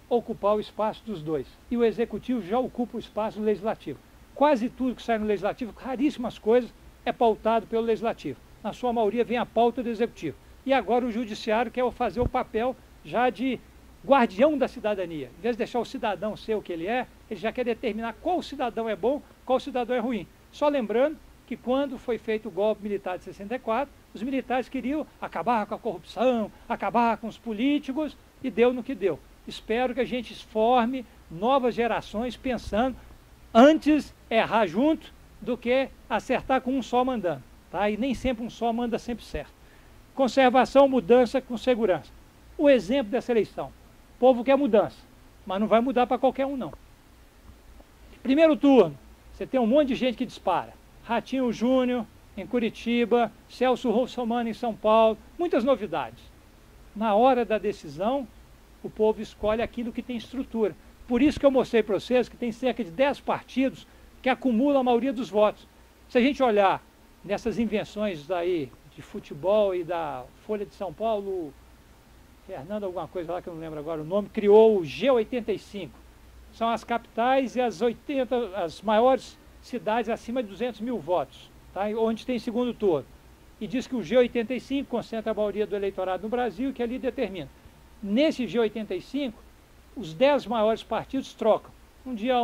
ocupar o espaço dos dois, e o Executivo já ocupa o espaço do Legislativo. Quase tudo que sai no Legislativo, raríssimas coisas, é pautado pelo Legislativo. Na sua maioria vem a pauta do Executivo. E agora o Judiciário quer fazer o papel já de guardião da cidadania. Em vez de deixar o cidadão ser o que ele já quer determinar qual cidadão é bom, qual cidadão é ruim. Só lembrando que quando foi feito o golpe militar de 64, os militares queriam acabar com a corrupção, acabar com os políticos, e deu no que deu. Espero que a gente forme novas gerações pensando antes errar junto do que acertar com um só mandando. Tá? E nem sempre um só manda sempre certo. Conservação, mudança com segurança. O exemplo dessa eleição. O povo quer mudança, mas não vai mudar para qualquer um, não. Primeiro turno, você tem um monte de gente que dispara. Ratinho Júnior, em Curitiba, Celso Russomano, em São Paulo, muitas novidades. Na hora da decisão, o povo escolhe aquilo que tem estrutura. Por isso que eu mostrei para vocês que tem cerca de 10 partidos que acumulam a maioria dos votos. Se a gente olhar nessas invenções aí de futebol e da Folha de São Paulo, Fernando alguma coisa lá que eu não lembro agora o nome, criou o G85. São as capitais e as maiores cidades acima de 200 mil votos, tá? Onde tem segundo turno. E diz que o G85 concentra a maioria do eleitorado no Brasil e que ali determina. Nesse G85, os 10 maiores partidos trocam. Um dia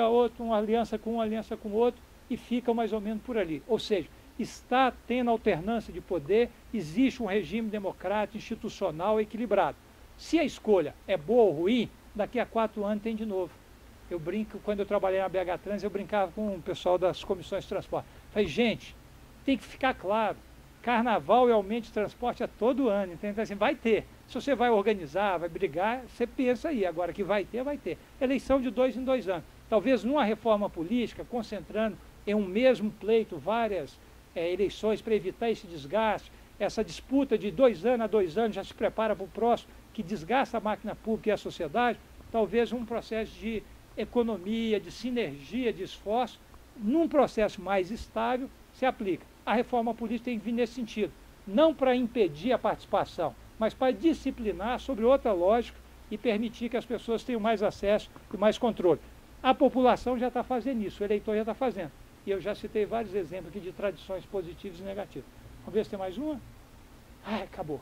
outro, uma aliança com outro, e ficam mais ou menos por ali. Ou seja, está tendo alternância de poder, existe um regime democrático, institucional, equilibrado. Se a escolha é boa ou ruim, daqui a 4 anos tem de novo. Eu brinco, quando eu trabalhei na BH Trans, eu brincava com o pessoal das comissões de transporte. Falei, gente, tem que ficar claro, carnaval e aumento de transporte é todo ano, então assim, vai ter. Se você vai organizar, vai brigar, você pensa aí, agora que vai ter, vai ter. Eleição de 2 em 2 anos. Talvez numa reforma política, concentrando em um mesmo pleito várias eleições para evitar esse desgaste, essa disputa de 2 anos a 2 anos, já se prepara para o próximo, que desgasta a máquina pública e a sociedade, talvez um processo de economia, de sinergia, de esforço, num processo mais estável, se aplica. A reforma política tem que vir nesse sentido, não para impedir a participação, mas para disciplinar sobre outra lógica e permitir que as pessoas tenham mais acesso e mais controle. A população já está fazendo isso, o eleitor já está fazendo. E eu já citei vários exemplos aqui de tradições positivas e negativas. Vamos ver se tem mais uma? Ai, acabou.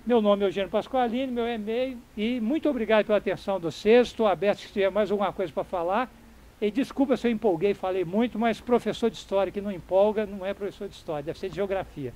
Meu nome é Eugênio Pasqualini, meu e-mail, e muito obrigado pela atenção de vocês. Estou aberto se tiver mais alguma coisa para falar. E desculpa se eu empolguei e falei muito, mas professor de história que não empolga não é professor de história, deve ser de geografia.